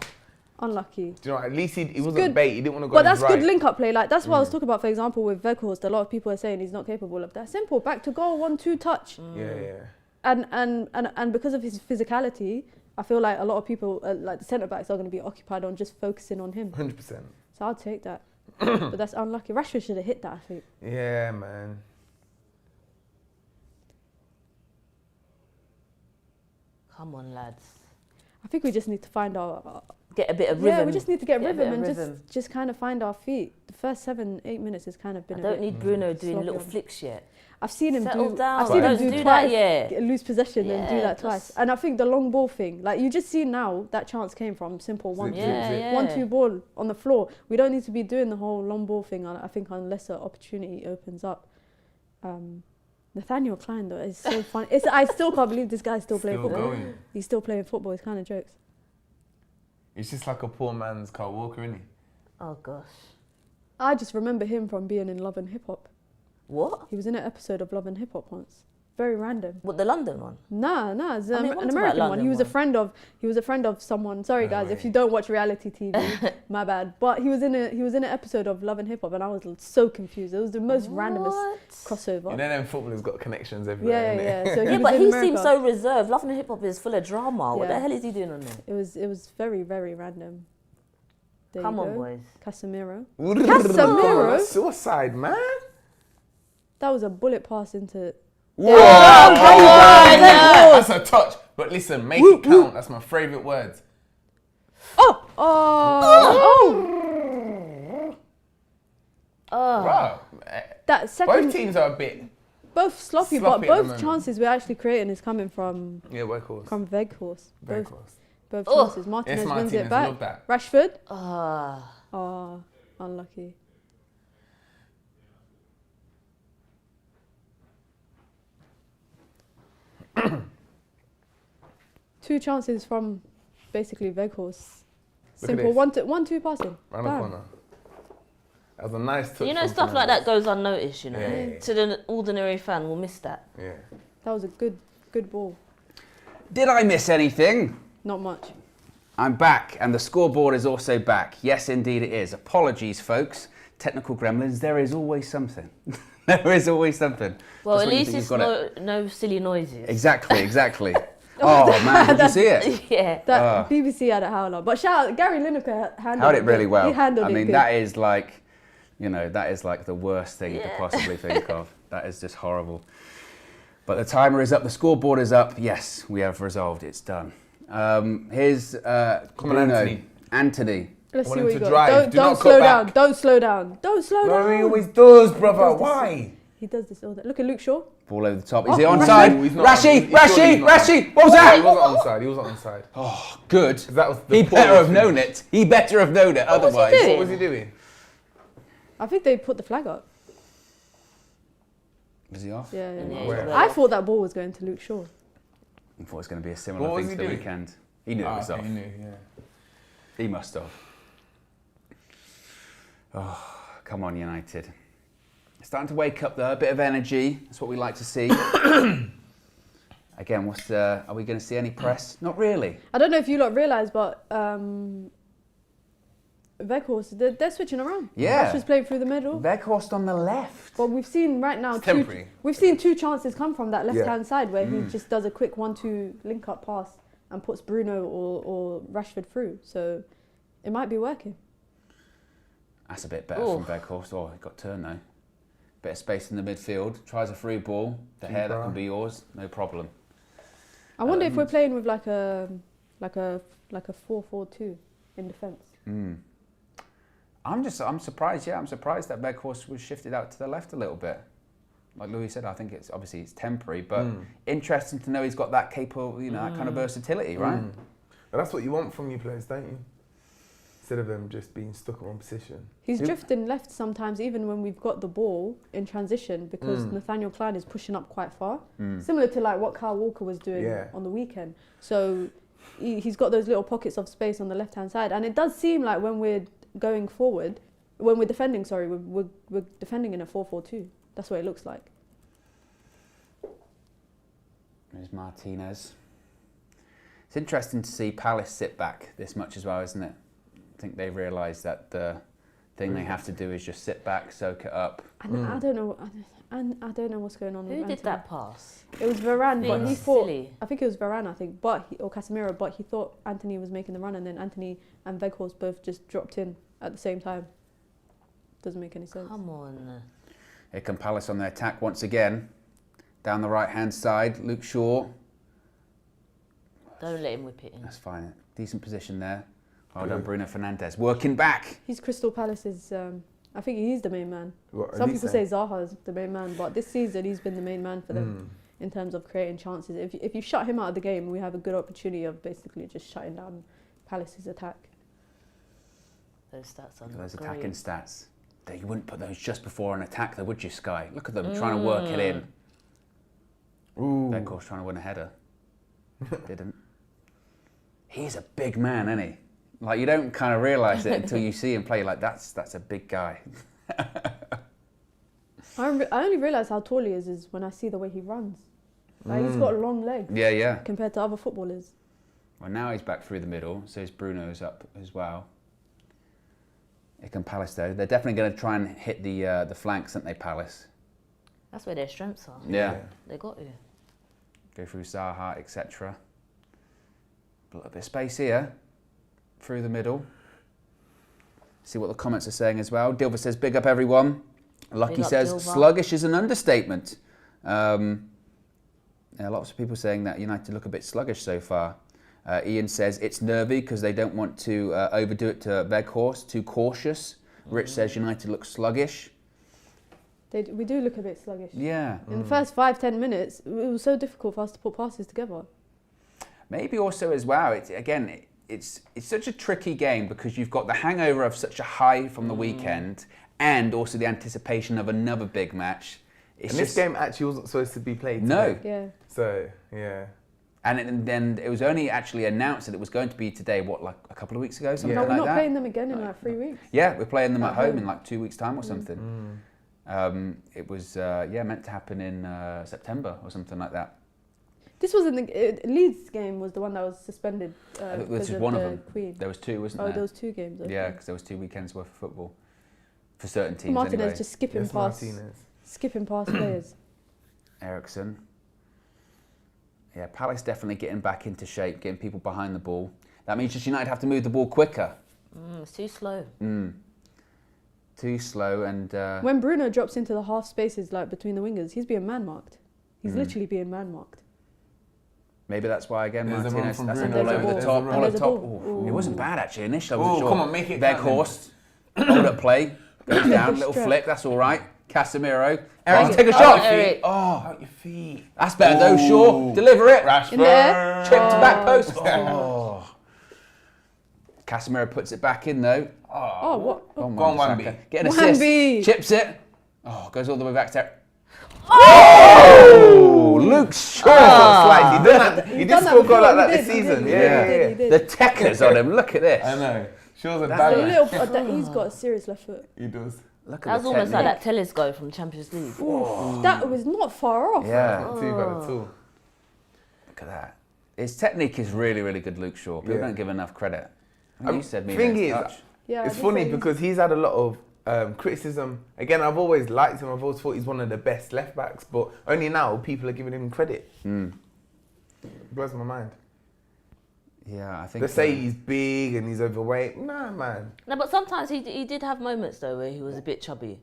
Unlucky. Do you know what? At least he wasn't good. bait. He didn't want to go. But on his that's good right. link-up play. Like, that's what I was talking about, for example, with Weghorst. A lot of people are saying he's not capable of that. Simple. Back to goal, 1-2 touch. Yeah. And because of his physicality, I feel like a lot of people, like the centre-backs, are going to be occupied on just focusing on him. 100%. So I'll take that. But that's unlucky. Rashford should have hit that, I think. Yeah, man. Come on, lads. I think we just need to find our... Get a bit of rhythm. Yeah, we just need to get a rhythm bit of and rhythm. just kind of find our feet. The first 7-8 minutes has kind of been I a don't bit need Bruno doing sloppy little on. flicks yet. I've seen him Settle do. down. I've seen him Don't do do twice. that yet. Lose possession and do Yeah, that twice. just- And I think the long ball thing, like you just see now, that chance came from simple Zip, 1-2. zip. 1-2 ball on the floor. We don't need to be doing the whole long ball thing. I think unless an opportunity opens up. Nathaniel Klein though is so fun. I still can't believe this guy's still playing Still football. going. He's still playing football. It's kind of jokes. It's just like a poor man's Carl Walker, isn't he? Oh gosh. I just remember him from being in Love and Hip Hop. What? He was in an episode of Love and Hip Hop once. Very random. What, the London one? Nah, it's I mean, an what about American one. London He was one? a friend of someone. Sorry No guys, way. if you don't watch reality TV, my bad. But he was in an episode of Love and Hip Hop, and I was so confused. It was the most randomest What? crossover. You know them footballers got connections everywhere. Yeah. innit? So Yeah, was but in he America. seems so reserved. Love and Hip Hop is full of drama. What Yeah. the hell is he doing on there? It was very, very random. There Come you on, go. boys. Casemiro. Casemiro. That's suicide, man. That was a bullet pass into. Whoa! That's a touch. But listen, make it count. That's my favourite words. Oh! Wow. That second. Both teams are a bit. Both sloppy, sloppy but at the both moment. chances we're actually creating is coming from Weghorst. Weghorst. Very Both close. chances. Martinez Yes, wins Martinez, it back. love that. Rashford. Ah. Oh, unlucky. Two chances from basically Weghorst. Look at Simple this. 1-2 passing. Round the Bam. corner. That was a nice touch. You know, from stuff like that Fernandes. goes unnoticed, you know. Yeah. To the ordinary fan, will miss that. Yeah. That was a good ball. Did I miss anything? Not much. I'm back, and the scoreboard is also back. Yes, indeed it is. Apologies, folks. Technical gremlins, there is always something. There is always something. Well, Just at when you least think it's you've got it. no silly noises. Exactly. Oh man, did you see it? Yeah. That BBC had a howler. But shout out, Gary Lineker Held it really well. He handled I it mean, good. that is like, that is like the worst thing you could possibly think of. That is just horrible. But the timer is up, the scoreboard is up. Yes, we have resolved. It's done. Here's Bruno. Anthony. Let's I see want what him you to got. drive. Do Don't not slow cut down. back. Don't slow down. Don't slow No, down. he always does, brother. does this. Why? He does this all day. Look at Luke Shaw. Ball over the top. Is Oh, he Rashi. onside? He's not. Rashi! He's not. What was He that? wasn't onside. He wasn't onside. Oh, good. That was the He better ball have known it. He better have known it. was he Otherwise, doing? What was he doing? I think they put the flag up. was he off? Yeah. Yeah, Where? yeah. I thought that ball was going to Luke Shaw. I thought it was going to be a similar What was thing he to the doing? weekend. He knew it was off. He knew, yeah. He must have. Oh, come on, United. Starting to wake up though, a bit of energy. That's what we like to see. Again, are we going to see any press? Not really. I don't know if you lot realise, but Weghorst, they're switching around. Yeah. Rashford's playing through the middle. Weghorst on the left. But we've seen right now It's temporary. we've seen two chances come from that left-hand side where Mm. he just does a quick 1-2 link-up pass and puts Bruno or Rashford through. So it might be working. That's a bit better Ooh. from Weghorst. Oh, he got turned though. Bit of space in the midfield. Tries a free ball. The hair that Keeper. can be yours. No problem. I wonder if we're playing with like a 4-4-2 in defence. I'm surprised. Yeah, I'm surprised that Weghorst was shifted out to the left a little bit. Like Louis said, I think it's temporary, but interesting to know he's got that capable, that kind of versatility, right? But that's what you want from your players, don't you? Instead of them just being stuck in one position. He's drifting left sometimes, even when we've got the ball in transition, because Nathaniel Klein is pushing up quite far. Similar to like what Kyle Walker was doing on the weekend. So he's got those little pockets of space on the left-hand side. And it does seem like when we're going forward, when we're defending, we're defending in a 4-4-2. That's what it looks like. There's Martinez. It's interesting to see Palace sit back this much as well, isn't it? I think they realise that the thing they have to do is just sit back, soak it up. And I don't know. I don't know what's going on. Who with did Anthony. that pass? It was Varane, but he thought. Silly. I think it was Varane. or Casemiro, but he thought Anthony was making the run, and then Anthony and Weghorst both just dropped in at the same time. Doesn't make any sense. Come on. Here come Palace on the attack once again. Down the right-hand side, Luke Shaw. Don't let him whip it in. That's fine. Decent position there. Well done, Bruno Fernandes. Working back. He's Crystal Palace's. I think he's the main man. What, Some Elise people then? say Zaha's the main man, but this season he's been the main man for them in terms of creating chances. If you shut him out of the game, we have a good opportunity of basically just shutting down Palace's attack. Those stats are Look at not those great. attacking stats. You wouldn't put those just before an attack, though, would you, Sky? Look at them trying to work it in. Ooh. Weghorst trying to win a header. Didn't. He's a big man, isn't he? Like, you don't kind of realise it until you see him play. Like, that's a big guy. I only realise how tall he is when I see the way he runs. Like, he's got long legs Yeah. compared to other footballers. Well, now he's back through the middle, so his Bruno's up as well. Here come Palace, though. They're definitely going to try and hit the flanks, aren't they, Palace? That's where their strengths are. Yeah. They got you. Go through Zaha, etc. A little bit of space here. Through the middle. See what the comments are saying as well. Dilver says, big up everyone. Lucky Big up, says, Dilver. sluggish is an understatement. Lots of people saying that United look a bit sluggish so far. Ian says, it's nervy because they don't want to overdo it to Weghorst, too cautious. Rich says, United looks sluggish. We do look a bit sluggish. Yeah. In the first 5-10 minutes, it was so difficult for us to put passes together. Maybe also as well, it's such a tricky game because you've got the hangover of such a high from the weekend and also the anticipation of another big match. This game actually wasn't supposed to be played No. today. Yeah. So, yeah. And then it was only actually announced that it was going to be today, like a couple of weeks ago, something Yeah. No, we're like not that? playing them again in like 3 weeks. Yeah, we're playing them at home home. in like 2 weeks' time or something. It was meant to happen in September or something like that. This wasn't the Leeds game. Was the one that was suspended I think because this is of one the of them. Queen. There was two, wasn't Oh, there? there was 2 games. Okay. Yeah, because there was 2 weekends worth of football for certain teams. Martinez anyway. just skipping Yes, past. Martinez. skipping past players. Ericsson. Yeah, Palace definitely getting back into shape, getting people behind the ball. That means just United have to move the ball quicker. It's too slow. Too slow and... When Bruno drops into the half spaces like between the wingers, he's being man-marked. He's literally being man-marked. Maybe that's why, again, There's a run Martinez, from that's Bruno. all over the There's top, a run. all There's the a top. ball. It wasn't bad, actually, initially. I Oh, wasn't sure. come on, make it count then. Weghorst, hold up play, goes down, little Stretch. flick, that's all right. Casemiro. Eric, Oh, take a oh, shot. Eric. Oh, Out your feet. that's better though, Shaw. Deliver it. Rashford. In the air. Chip to back post. Oh. Casemiro puts it back in though. Oh, what? Oh, Go on, Wan-Bissaka. Wan-B. Get an assist. Wan-B. Chips it. Oh, goes all the way back to... Oh! Luke Shaw. He did He's score done a goal before, like that he this did, he season. did, Yeah, he yeah, did, yeah. he The did. techers on him. Look at this. I know. Shaw's a A banger. little, he's got a serious left foot. He does. Look That at was the almost like technique. that Telescope from Champions League. That was not far off. Yeah. Not too bad at all. Look at that. His technique is really, really good, Luke Shaw. People Yeah. don't give enough credit. I think you said me. Thing is, Yeah, I it's did funny say he's- because he's had a lot of criticism. Again, I've always liked him. I've always thought he's one of the best left backs, but only now people are giving him credit. It blows my mind. Yeah, I think. They say he's big and he's overweight. Nah, man. No, but sometimes he did have moments though where he was a bit chubby.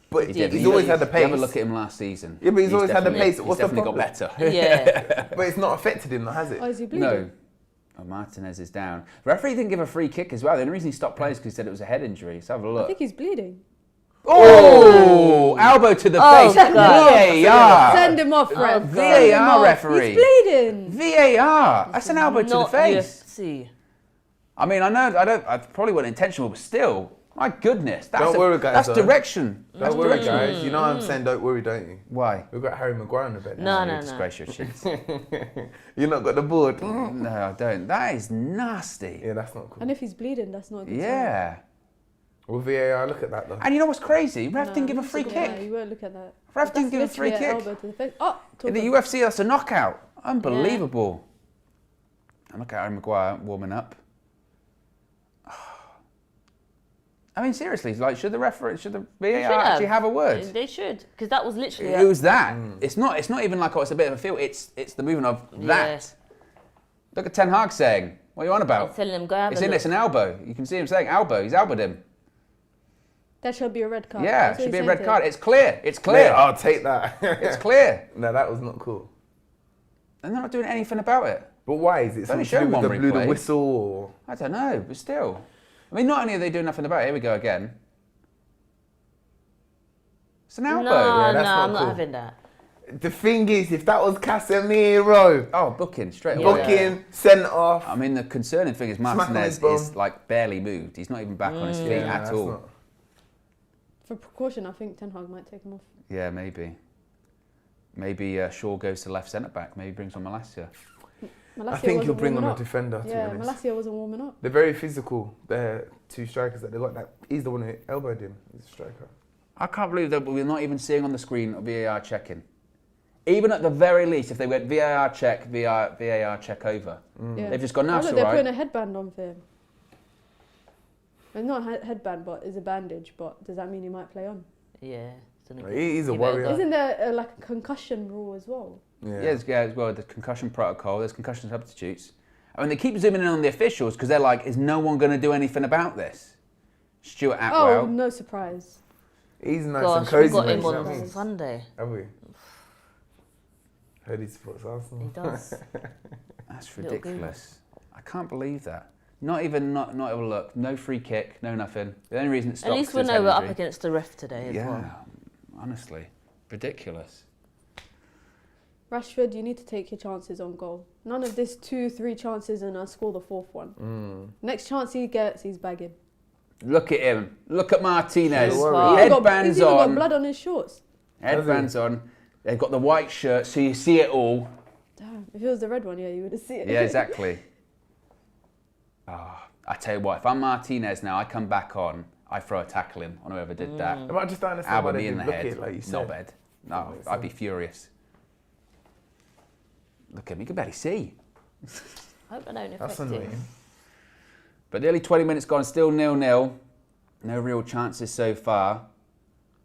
But He did. he's always had the You pace. have a look at him last season. Yeah, but he's always had the definitely- pace. What's the He's definitely got problem? better. Yeah. But it's not affected him, though, has it? Oh, is he bleeding? No. Oh, Martinez is down. The referee didn't give a free kick as well. The only reason he stopped playing is because he said it was a head injury. Let's have a I look. think he's bleeding. Oh! Elbow to the Oh, face. God. VAR. Send him off, Fred. Send him VAR off. referee. He's bleeding. VAR. That's an elbow to the Not face. UFC. I mean, I probably wasn't intentional, but still. My goodness. That's Don't worry, guys, That's though. direction. Don't worry, guys. You know what I'm saying? Don't worry, don't you? Why? We've got Harry Maguire in the bed. No, no, no. Disgrace your cheeks. You not got the board. No, I don't. That is nasty. Yeah, that's not cool. And if he's bleeding, that's not a good sign. Yeah. Well, VAR, look at that though. And you know what's crazy? Ref No, didn't give a free yeah, kick. you won't look at that. Ref didn't give a That's free literally an kick. elbow to the face. Oh, In the UFC, that's a knockout. Unbelievable. And look at Harry Maguire warming up. I mean, seriously, like, should the VAR actually have a word? They should, because that was literally. It was that. It's not even like, oh, it's a bit of a feel. It's the movement of that. Look at Ten Hag saying, what are you on about? He's telling him, go have It's a in look. it's an elbow. You can see him saying elbow. He's elbowed him. That should be a red card. Yeah, That's it what should be he's a red saying card. to It's clear. It's clear. Yeah, I'll take that. It's clear. No, that was not cool. And they're not doing anything about it. But why? Is it only something to shown do with one the blew the replay. whistle or? I don't know, but still. I mean, not only are they doing nothing about it, here we go again. It's an elbow. No, Yeah, that's no, not I'm cool. not having that. The thing is, if that was Casemiro, Oh, booking, straight away. booking, sent off. I mean, the concerning thing is Smack on Martinez his bum. is like barely moved. He's not even back on his feet at that's all. not- For precaution, I think Ten Hag might take him off. Yeah, maybe. Maybe Shaw goes to left centre back. Maybe brings on Malacia. Malacia I think wasn't he'll bring on warming a up. defender. To Yeah, be honest, Malacia wasn't warming up. they're very physical. They're two strikers that they got. That he's the one who elbowed him. He's a striker. I can't believe that we're not even seeing on the screen VAR checking. Even at the very least, if they went VAR check, VAR check over. Yeah. They've just gone, no, Oh, it's look, all they're right. putting a headband on for him. It's not a headband, but it's a bandage. But does that mean he might play on? Yeah. He's a He better warrior. go. Isn't there like a concussion rule as well? Yeah, as well, the concussion protocol, there's concussion substitutes. I mean, they keep zooming in on the officials because they're like, is no one going to do anything about this? Stuart Atwell. Oh, no surprise. He's nice and Gosh, we cozy. got mate, him you know what I on mean? Sunday. Have we? Heard he supports He Arsenal. does. That's Little ridiculous. I can't believe that. Not even a look, no free kick, no nothing. The only reason it stopped At least we is know head we're up injury. against the ref today as Yeah, well. honestly, ridiculous. Rashford, you need to take your chances on goal. None of this 2-3 chances and I score the fourth one. Next chance he gets, he's bagging. Look at him. Look at Martinez. He's worried. Headbands He's even got on. blood on his shorts. Headbands on. They've got the white shirt, so you see it all. Damn, if it was the red one, yeah, you would have seen it. Yeah, exactly. I tell you what, if I'm Martinez now, I come back on, I throw a tackle in on whoever did that. I just don't understand why Albert they me in didn't the look head, it like you said. not bad. No, I'd be furious. Look at him, you can barely see. I hope I don't That's affect annoying. him. But nearly 20 minutes gone, still 0-0. No real chances so far.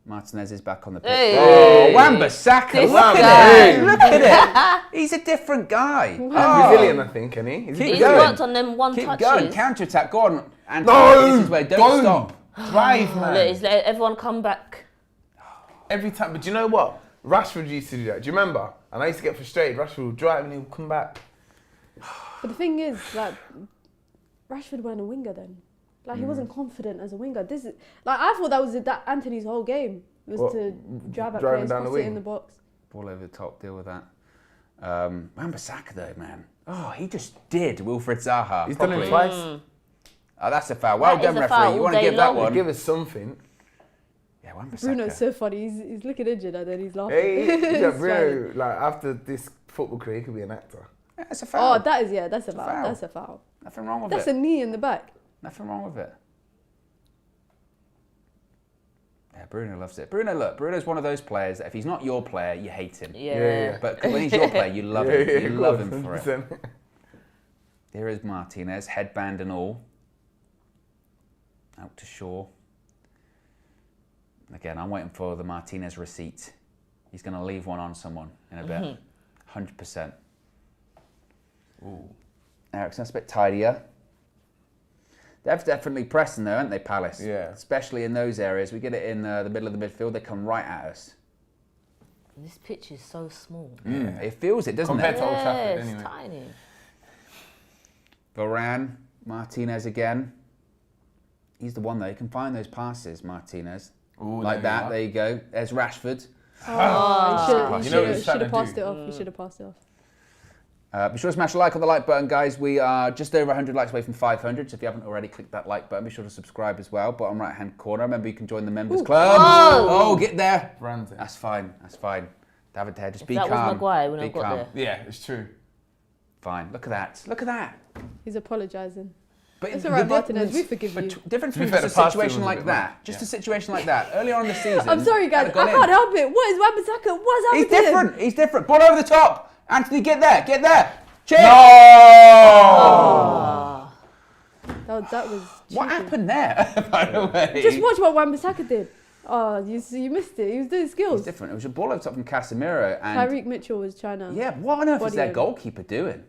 Martinez is back on the pitch. Hey. Oh, Wan-Bissaka, This look guy. at it. Look at it. He's a different guy. Brazilian, I think, isn't he? Is he Keep He's going. worked on them one Keep touches. going. Counter-attack. Go on. And No! this is where, don't Go. stop. Drive, man. Look, he's let everyone come back. Every time. But do you know what? Rashford used to do that. Do you remember? And I used to get frustrated. Rashford would drive and he would come back. But the thing is, like, Rashford weren't a winger then. Like, he wasn't confident as a winger. This is like, I thought that was Anthony's whole game was What? to drive at Driving players, down the cross it wing? in the box. Ball over the top, deal with that. Wan-Bissaka though, man. Oh, he just did Wilfried Zaha. He's done it properly. twice. Oh, that's a foul. Well That done, is a referee. foul You all want to day give that long. one? Give us something. Yeah, Wan-Bissaka. Bruno's so funny. He's looking injured and then he's laughing. Hey, yeah, He's bro. Like, after this football career, he could be an actor. Yeah, that's a foul. Oh, that's a foul. foul. That's a foul. Nothing wrong with That's it. a knee in the back. Nothing wrong with it. Yeah, Bruno loves it. Bruno's one of those players that if he's not your player, you hate him. Yeah. But when he's your player, you love him. You of love course, him for it. 100%. There is Martinez, headband and all. Out to Shaw. Again, I'm waiting for the Martinez receipt. He's going to leave one on someone in a bit. 100%. Ooh. Eriksen's a bit tidier. They're definitely pressing though, aren't they, Palace? Yeah. Especially in those areas. We get it in the middle of the midfield, they come right at us. This pitch is so small. It feels it, doesn't Compared it? to Old Yeah, Trafford, it's anyway. tiny. Varane, Martinez again. He's the one though, he can find those passes, Martinez. Ooh, Like there you that, are. there you go. There's Rashford. Oh, You know what he's should trying have to passed do? it off. He should have passed it off. Be sure to smash a like on the like button, guys. We are just over 100 likes away from 500, so if you haven't already, click that like button. Be sure to subscribe as well. Bottom right-hand corner. Remember, you can join the members club. Oh, get there. Brandon. That's fine. That's fine. David there, just If be that calm. was Maguire, we be would have got calm. there. Yeah, it's true. Fine. Look at that. Look at that. He's apologising. But It's the all right, Martinez. difference- We forgive you. Difference To be between fair, just the a pass situation was a like bit that, much. just Yeah. a situation like that, earlier on in the season. I'm sorry, guys. had I gone can't in. help it. What is Wan-Bissaka? What's happening? He's different. He's different. Ball over the top. Anthony, get there. Get there. Cheers. No! That was. What cheeky. happened there, by the way? Just watch what Wan-Bissaka did. Oh, you missed it. He was doing It's skills. different. It was a ball over top from Casemiro. And Tyreek Mitchell was trying to. yeah, what on earth is Body their him. goalkeeper doing?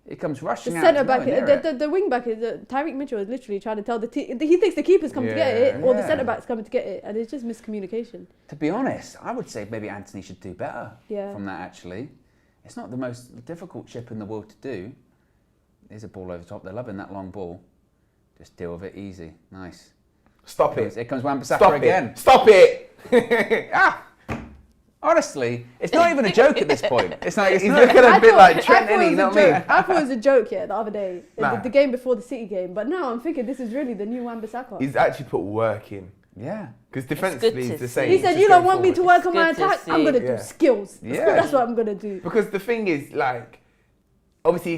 He comes The rushing out. centre he's back, nowhere near it. the wing back, Tyreek Mitchell is literally trying to tell the team. He thinks the keeper's coming to get it, or the Yeah. centre back's coming to get it, and it's just miscommunication. To be honest, I would say maybe Anthony should do better Yeah. from that, actually. It's not the most difficult chip in the world to do. There's a ball over the top. They're loving that long ball. Just deal with it easy. Nice. Stop it. Here comes Wan-Bissaka Stop again. it. Stop it. Ah! Honestly, it's not even a joke at this point. It's like it's He's not, looking a bit like Trent, I thought innit? it You know was what a I joke. mean? I thought it was a joke, yeah, the other day, Nah. the game before the City game. But now I'm thinking this is really the new Wan-Bissaka. He's actually put work in. yeah. Because good defensively, to he's the see. same. He He's said, just "You don't going want me to forward." work on my It's good to attack. I'm gonna see. do Yeah. skills. Yeah. That's what I'm gonna do." Because the thing is, like, obviously he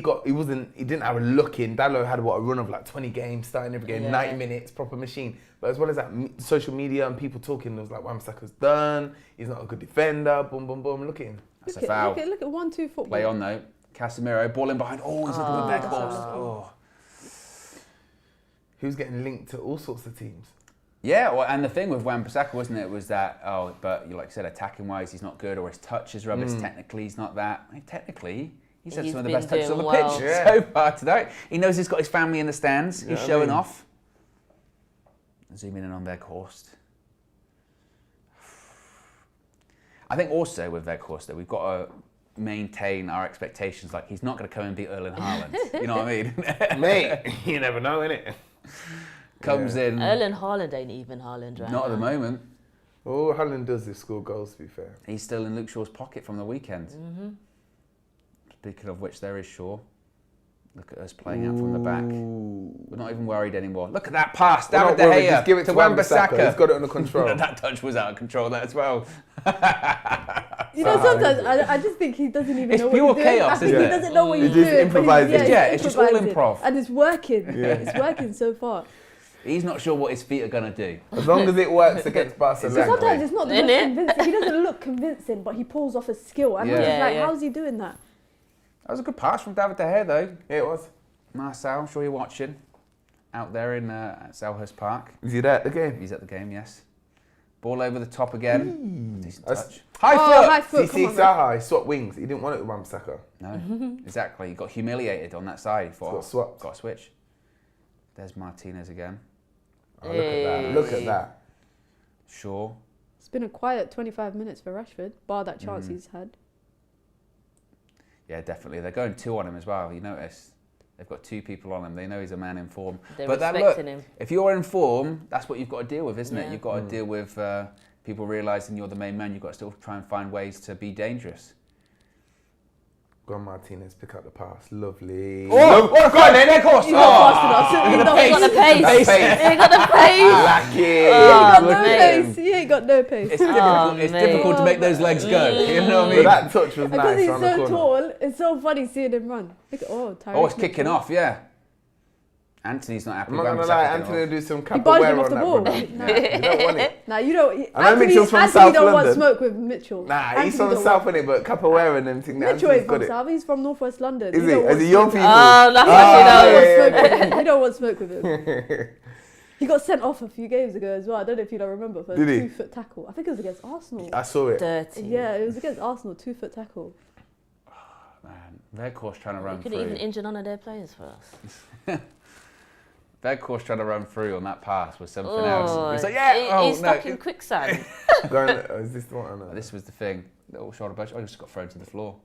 didn't have a look in. Dallo had a run of like 20 games, starting every game, Yeah. 90 minutes, proper machine. But as well as that, social media and people talking, it was like, Wan-Bissaka's done. He's not a good defender. Boom, boom, boom. Look at him. That's Look a foul. at 1-2 football. Play on though. Casemiro, ball in behind. Oh, he's looking with that's Weghorst. unlucky. Oh. Who's getting linked to all sorts of teams? Yeah, well, and the thing with Wan-Bissaka, wasn't it, was that, but like you said, attacking-wise, he's not good, or his touch is rubbish. Technically, he's not that. I mean, technically, he's had He's some of the been best touches on the doing well. pitch Yeah. so far tonight. He knows he's got his family in the stands. You He's know what I showing mean? off. Zooming in on Weghorst. I think also with Weghorst, that we've got to maintain our expectations. Like, he's not going to come and beat Erling Haaland. You know what I mean? Mate, you never know, innit? Comes in. Erling Haaland ain't even Haaland right Not at the now. moment. All Haaland does is score goals, to be fair. He's still in Luke Shaw's pocket from the weekend. Speaking of which, there is Shaw. Look at us playing out from the back. We're not even worried anymore. Look at that pass. We're David not De worried, Gea just give it to Wan-Bissaka. Wan-Bissaka. He's got it under control. That touch was out of control there as well. You know, sometimes I just think he doesn't even It's know pure what he's doing. chaos, I think isn't he it? doesn't know what He he's just doing. but improvises. he's Yeah, it's just all improvising. improv. And it's working. Yeah. It's working so far. He's not sure what his feet are going to do. As long as it works against Barcelona. So sometimes it's not the most Innit? convincing. He doesn't look convincing, but he pulls off a skill. And Yeah. I'm just like, Yeah. how's he doing that? That was a good pass from David De Gea, though. Yeah, it was. Marcel, I'm sure you're watching. Out there in at Selhurst Park. Is he there at the game? He's at the game, yes. Ball over the top again. Decent That's- touch. High foot. High foot. See, Come on, Zaha, he swapped wings. He didn't want it with Wan-Bissaka. No, exactly. He got humiliated on that side. He thought, Got swapped. got to switch. There's Martinez again. Oh, look at that. Look at that. Shaw. It's been a quiet 25 minutes for Rashford, bar that chance he's had. Yeah, definitely. They're going 2 on him as well. You notice they've got 2 people on him. They know he's a man in form. They're but that, respecting look, him. if you're in form, that's what you've got to deal with, isn't it? Yeah. You've got to deal with people realising you're the main man. You've got to still try and find ways to be dangerous. Go on, Martinez, pick up the pass. Lovely. Oh, go on then, Weghorst. He's not fast enough. He's not He got the pace. He got the pace. Like it. got no Look at pace. him. He ain't got no pace. It's difficult. It's mate. difficult to make those legs go. You know what I But mean? that touch was Because nice he's on the so corner. tall, it's so funny seeing him run. Look at Tyreek Oh, it's kicking Mitchell. off. Yeah. Anthony's not happy. I'm not about gonna himself lie, kicking Anthony off. will do some He barged him capoeira off on the that ball. brother. You don't want it. Nah, you don't. I know Mitchell's from Anthony South don't want London. smoke with Mitchell. Nah, Anthony he's from the don't south, want- innit? But capoeira and them things. Mitchell Anthony's ain't from got it. South. He's from Northwest London. Is He he? don't As want a young smoke. people. Oh, that's yeah. He don't want smoke with him. He got sent off a few games ago as well. I don't know if you don't remember for a Did he? 2-foot tackle. I think it was against Arsenal. I saw it. dirty. Yeah, it was against Arsenal. 2-foot tackle. Man, Weghorst trying to run You could even through. injure none of their players for us. Weghorst trying to run through on that pass was something Oh, else. It's like, yeah, he's oh no. stuck in quicksand. Is this the one? No. This was the thing. Little shoulder budge. I just got thrown to the floor.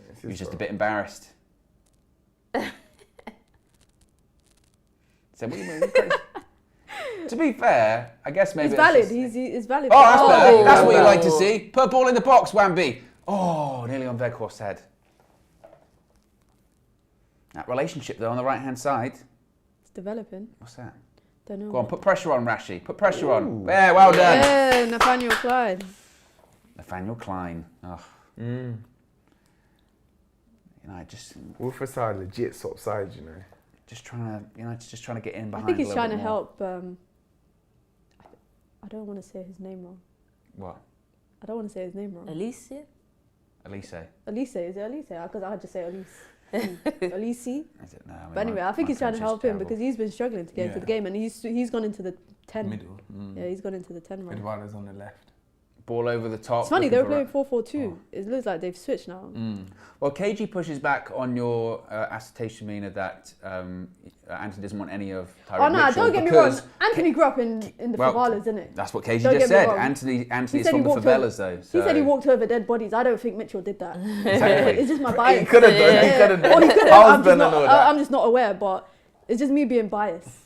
This He was is just a what- bit embarrassed. So what do you mean? To be fair, I guess maybe It's it's valid. just- He's valid. Oh, that's better. That's what you well like to done. see. Put ball in the box, Wamby. Oh, nearly on Weghorst's head. That relationship though on the right hand side. It's developing. What's that? Don't know. Go on, put pressure on Rashi. Put pressure on. Yeah, well done. Yeah, Nathaniel Clyde. Nathaniel Klein. Oh, Mm. you know, just Wolford side legit swap sides, you know. trying to, just trying to get in I behind. think a he's little trying bit to more. help. I don't want to say his name wrong. What? I don't want to say his name wrong. Alicia? Elise? Elise, is it Elise? Because I just say Elise. Elise. Is it? No. I mean, But anyway, I think my he's trying to French is help him terrible. because he's been struggling to get into the game, and he's gone into the 10. Middle. Yeah, he's gone into the 10 run. Eduardo's on the left. Ball over the top. It's funny, they were looking playing for 4-4-2. It looks like they've switched now. Well, KG pushes back on your assertion, Mina, that Anthony doesn't want any of Tyreek Oh, no, Mitchell don't get me wrong. because Anthony grew up in the well, favelas, isn't it? that's what KG Don't just get me said. wrong. Anthony He is said from he the walked favelas, though. He said he so- walked over dead bodies. I don't think Mitchell did that. Exactly. It's just my bias. He could have done. He could have Or he done. could have. Husband and all that. I'm just not aware, but it's just me being biased.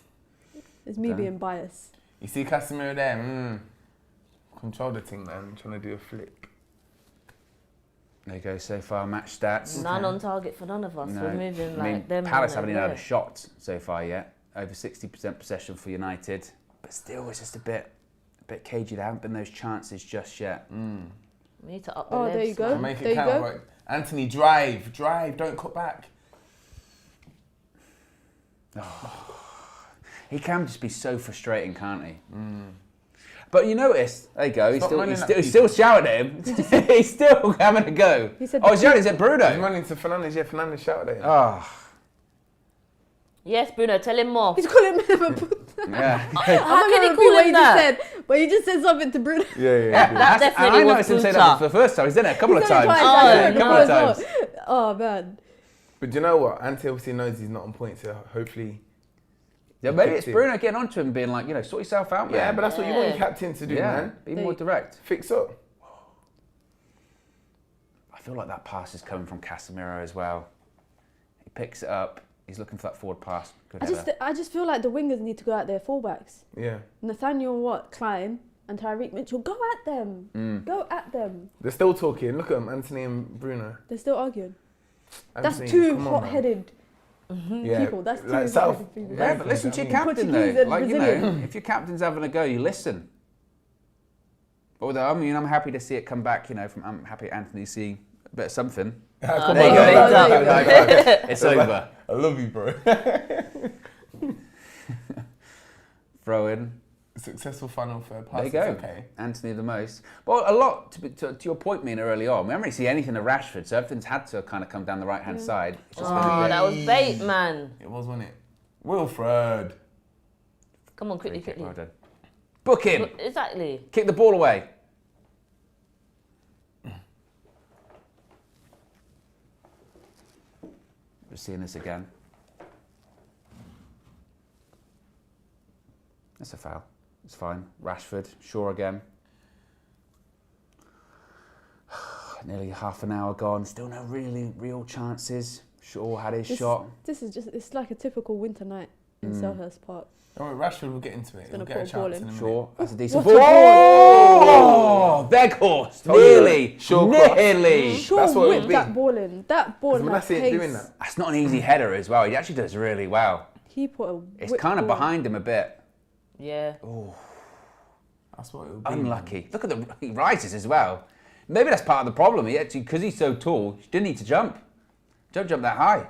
It's me Okay. being biased. You see Casemiro there? Control the thing, man. Trying to do a flip. There you go. So far, match stats. None on target for none of us. No. We're moving I mean, like them. Palace man haven't even over had a there. shot so far yet. Over 60% possession for United, but still, it's just a bit cagey. There haven't been those chances just yet. We need to up the Oh, legs, there you go. man. Make There it you count. go. Right. Anthony, drive. Don't cut back. He can just be so frustrating, can't he? But you notice, there you go. Stop running at He's still shouting at him. He's still having a go. He said Oh, he's shouting. Is it He's Bruno? running to Fernandes. Yeah, Fernandes shouted at him. Oh, Yes, Bruno, tell him more. He's calling him a puta. yeah. How I'm can gonna he repeat call what him you that? just said, but you just said something to Bruno. Yeah. That definitely I was noticed him say Bruta. that for the first time. He's done it a couple of He said it times. twice, Oh, I said it a couple of before as times. well. Oh man. But do you know what? Ante obviously knows he's not on point, so hopefully. Yeah, maybe it's Fix him. Bruno getting onto him, being like, sort yourself out, man. Yeah, but that's what you want your Yeah. captain to do, yeah, man. be more direct. Fix up. I feel like that pass is coming from Casemiro as well. He picks it up. He's looking for that forward pass. Good header. I just feel like the wingers need to go at their fullbacks. Yeah. Nathaniel Klein and Tyreek Mitchell, go at them. Go at them. They're still talking. Look at them, Anthony and Bruno. They're still arguing. Anthony, That's two come on, man. hot-headed Yeah, people. That's two like South. hot-headed people. Yeah, but listen to your captain Portuguese though. and Like, Brazilian. if your captain's having a go, you listen. But I'm happy to see it come back, I'm happy Anthony seeing a bit of something. Come There you on, go. man. High five. It's over. I love you, bro. Throw in. Successful final third pass. There you go. It's okay. Anthony the most. Well, a lot, to your point, Mina, early on, we haven't really seen anything of Rashford, so everything's had to kind of come down the right-hand side. It's just been a Oh, bit- that was bait, man. It was, wasn't it? Wilfred. Come on, Free quickly, kick, quickly. well done. Book him. Exactly. Kick the ball away. We're seeing this again. That's a foul. It's fine. Rashford, Shaw again. Nearly half an hour gone. Still no really real chances. Shaw had his shot. This is just, it's like a typical winter night in Selhurst Park. Don't worry, Rashford will get into it. He'll get a chance in a minute. Shaw, that's a decent What a ball. Oh, Weghorst. Nearly. Nearly. Shaw That's what it would whipped be. that ball in. That ball had Manassi ain't doing pace. that. That's not an easy header as well. He actually does really well. He put a It's whip kind of ball. behind him a bit. Yeah. That's what it would be. Unlucky. Look at he rises as well. Maybe that's part of the problem. He actually, because he's so tall, he didn't need to jump. Don't jump that high.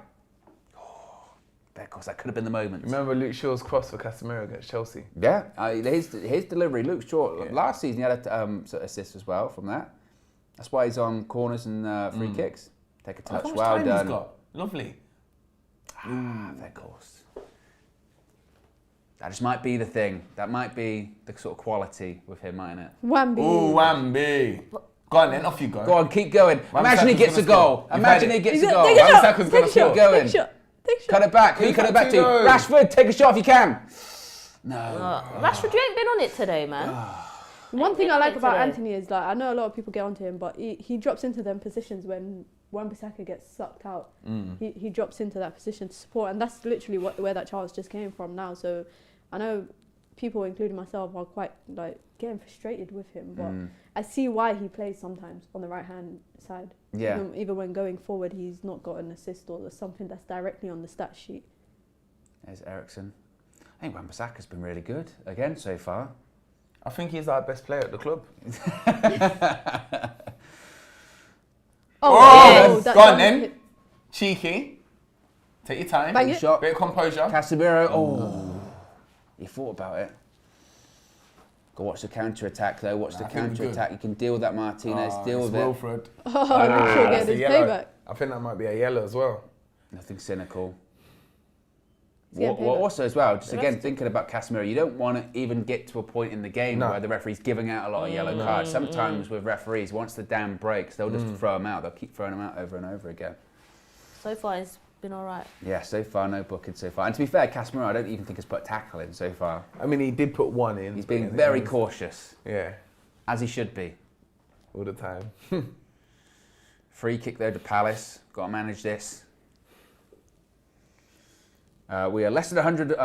Oh, Weghorst, that could have been the moment. Remember Luke Shaw's cross for Casemiro against Chelsea? Yeah, his delivery. Luke Shaw last season he had an assist as well from that. That's why he's on corners and free kicks. Take a touch. How much Well time done. he's got? Lovely. Weghorst. That just might be the thing. That might be the sort of quality with him, mightn't it? Wambi. Ooh, Wambi. Go on then, off you go. Go on, keep going. Imagine he gets a goal. Imagine he gets a Take goal. a shot. Wan-Bissaka's gonna Take a score. shot. Going. Take a shot. Take a shot. Cut it back. Who you cut it back to? go. Rashford, take a shot if you can. No. Rashford, you ain't been on it today, man. One thing I like about today. Anthony is, like, I know a lot of people get onto him, but he drops into them positions when Wan-Bissaka gets sucked out. He drops into that position to support, and that's literally where that chance just came from now. So I know people, including myself, are quite like getting frustrated with him, but I see why he plays sometimes on the right-hand side. Yeah. Even when going forward, he's not got an assist or something that's directly on the stat sheet. There's Ericsson. I think Wan-Bissaka's been really good again so far. I think he's our best player at the club. Oh, Go on then. Cheeky. Take your time. Bang it. Shot. Bit of composure. Casemiro. Oh. He thought about it. Go watch the counter-attack though. Watch the I think we're counter-attack. You can deal with that, Martinez. Deal with it. Wilfred. Oh, Luke Shaw That's getting his a yellow. payback. I think that might be a yellow as well. Nothing cynical. He's getting What payback. also as well, just again thinking about Casemiro, you don't want to even get to a point in the game where the referee's giving out a lot of yellow cards. Sometimes with referees, once the dam breaks, they'll just throw them out. They'll keep throwing them out over and over again. So far, it's been all right. Yeah, so far no booking so far. And to be fair, Casemiro, I don't even think has put a tackle in so far. I mean, he did put one in. He's but being it very was- cautious, Yeah, as he should be. all the time. Free kick there to Palace. Got to manage this. We are less than 100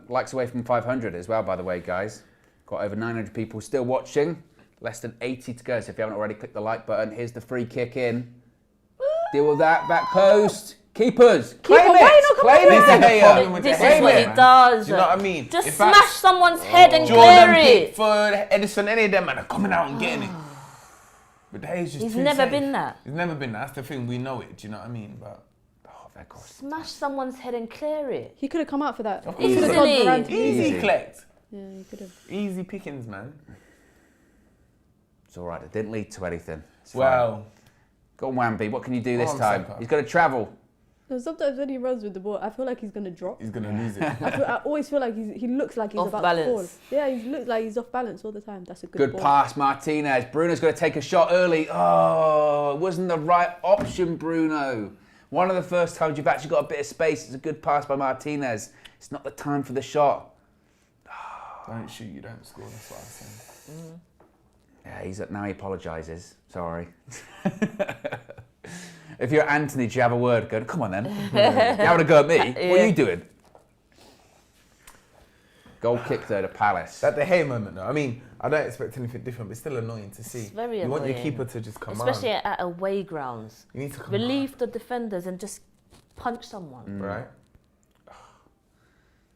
likes away from 500 as well, by the way, guys. Got over 900 people still watching. Less than 80 to go. So if you haven't already clicked the like button, here's the free kick in. Deal with that. Back post. Keepers. Claim why it. not Claim come it, on? De Gea. with This the is head, what man. he does. Do you know what I mean? Just If smash that's someone's head and Jordan clear it. Pickford, Edison, any of them, man, are coming out and getting it. But He's just He's too never safe. been that. He's never been that. That's the thing. We know it. Do you know what I mean? But Oh, Weghorst. Smash someone's head and clear it. He could have come out for that. Of He could have course. told Varane to easy leave. Easy. collect, Yeah, he could have. easy pickings, man. It's all right. It didn't lead to anything. It's fine. Well, Go on, Wamby. What can you do this Go on, time? Saka. He's got to travel. No, sometimes when he runs with the ball, I feel like he's gonna drop. he's gonna lose it. I always feel like he looks like he's Off about balance. to fall. Yeah, he looks like he's off balance all the time. That's a good Good ball. pass, Martinez. Bruno's going to take a shot early. Oh, it wasn't the right option, Bruno. One of the first times you've actually got a bit of space. It's a good pass by Martinez. It's not the time for the shot. Don't shoot, you don't score. That's what I'm saying. Yeah, now he apologises. Sorry. If you're Anthony, do you have a word? Go, come on then. You having a go at me? What are you doing? Goal kick there to Palace. That De Gea moment, though. I mean, I don't expect anything different, but it's still annoying to see. It's very you want your annoying. keeper to just come Especially on. at away grounds. You need to come Relieve the defenders and just punch someone. on, right? Deal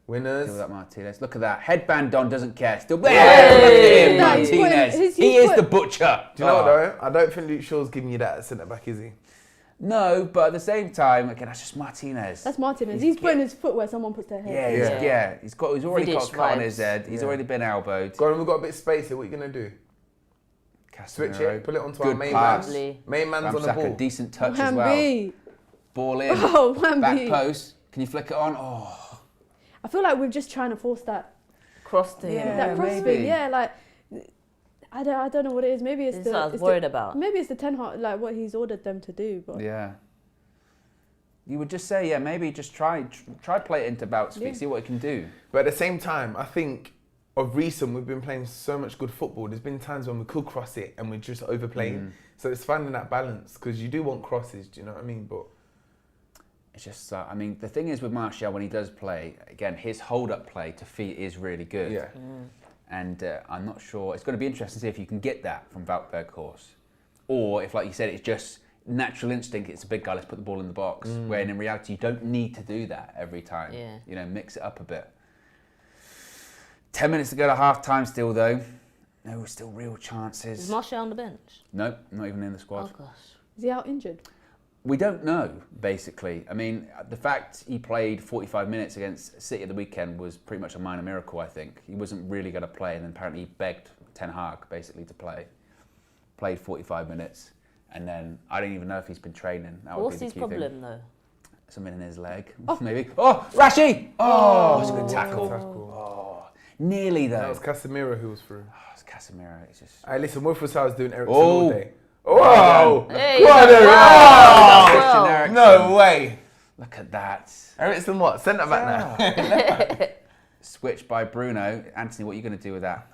Winners. with that Martinez. Look at that. Headband on, doesn't care. Still there. Look at him, No, he's putting- Martinez. he's He is put- the butcher. Do you know what, though? I don't think Luke Shaw's giving you that at centre back, is he? No, but at the same time, again, that's just Martinez. That's Martinez. He's putting his foot where someone puts their head. Yeah. He's already got Vidic a cut on vibes. his head. He's Yeah. already been elbowed. Go on, we've got a bit of space here. What are you going to do? Switch Casemiro. it, pull it onto our Good main pass. man. Main man's on the Wan-Bissaka, ball. decent touch as well. Wambi. Ball in. Oh, Back Wambi. post. Can you flick it on? Oh. I feel like we're just trying to force that. cross to him. Yeah, that cross maybe. thing, yeah, like I don't know what it is. Maybe it's This is the what I was it's worried the, about. Maybe it's the Ten Hag, like what he's ordered them to do. But Yeah. You would just say, yeah, maybe just try play it into bout speed, see what it can do. But at the same time, I think of recent we've been playing so much good football. There's been times when we could cross it and we're just overplaying. So it's finding that balance because you do want crosses. Do you know what I mean? But It's just, I mean, the thing is with Martial, when he does play, again, his hold-up play to feet is really good. yeah, And I'm not sure, it's going to be interesting to see if you can get that from Wout Weghorst. Or if, like you said, it's just natural instinct, it's a big guy, let's put the ball in the box. When in reality, you don't need to do that every time. Yeah. You know, mix it up a bit. 10 minutes to go to half-time still, though. No, still real chances. Is Martial on the bench? Nope, not even in the squad. Oh gosh. is he out injured? We don't know, basically. I mean, the fact he played 45 minutes against City at the weekend was pretty much a minor miracle, I think. He wasn't really going to play, and then apparently he begged Ten Hag, basically, to play. Played 45 minutes, and then I don't even know if he's been training. That would What's be the his key problem thing. though? Something in his leg, maybe. Oh, Rashi! Oh, that's a good tackle. tackle. Oh, nearly, though. That was Casemiro who was through. Oh, it's Casemiro. It's just... Hey, listen, Wilfred was doing Ericsson Oh. all day. Oh! Hey, What he's a- done well. Christian Well. Eriksen. No way! Look at that. Ericsson what? Centre back now. Switch by Bruno. Anthony, what are you going to do with that?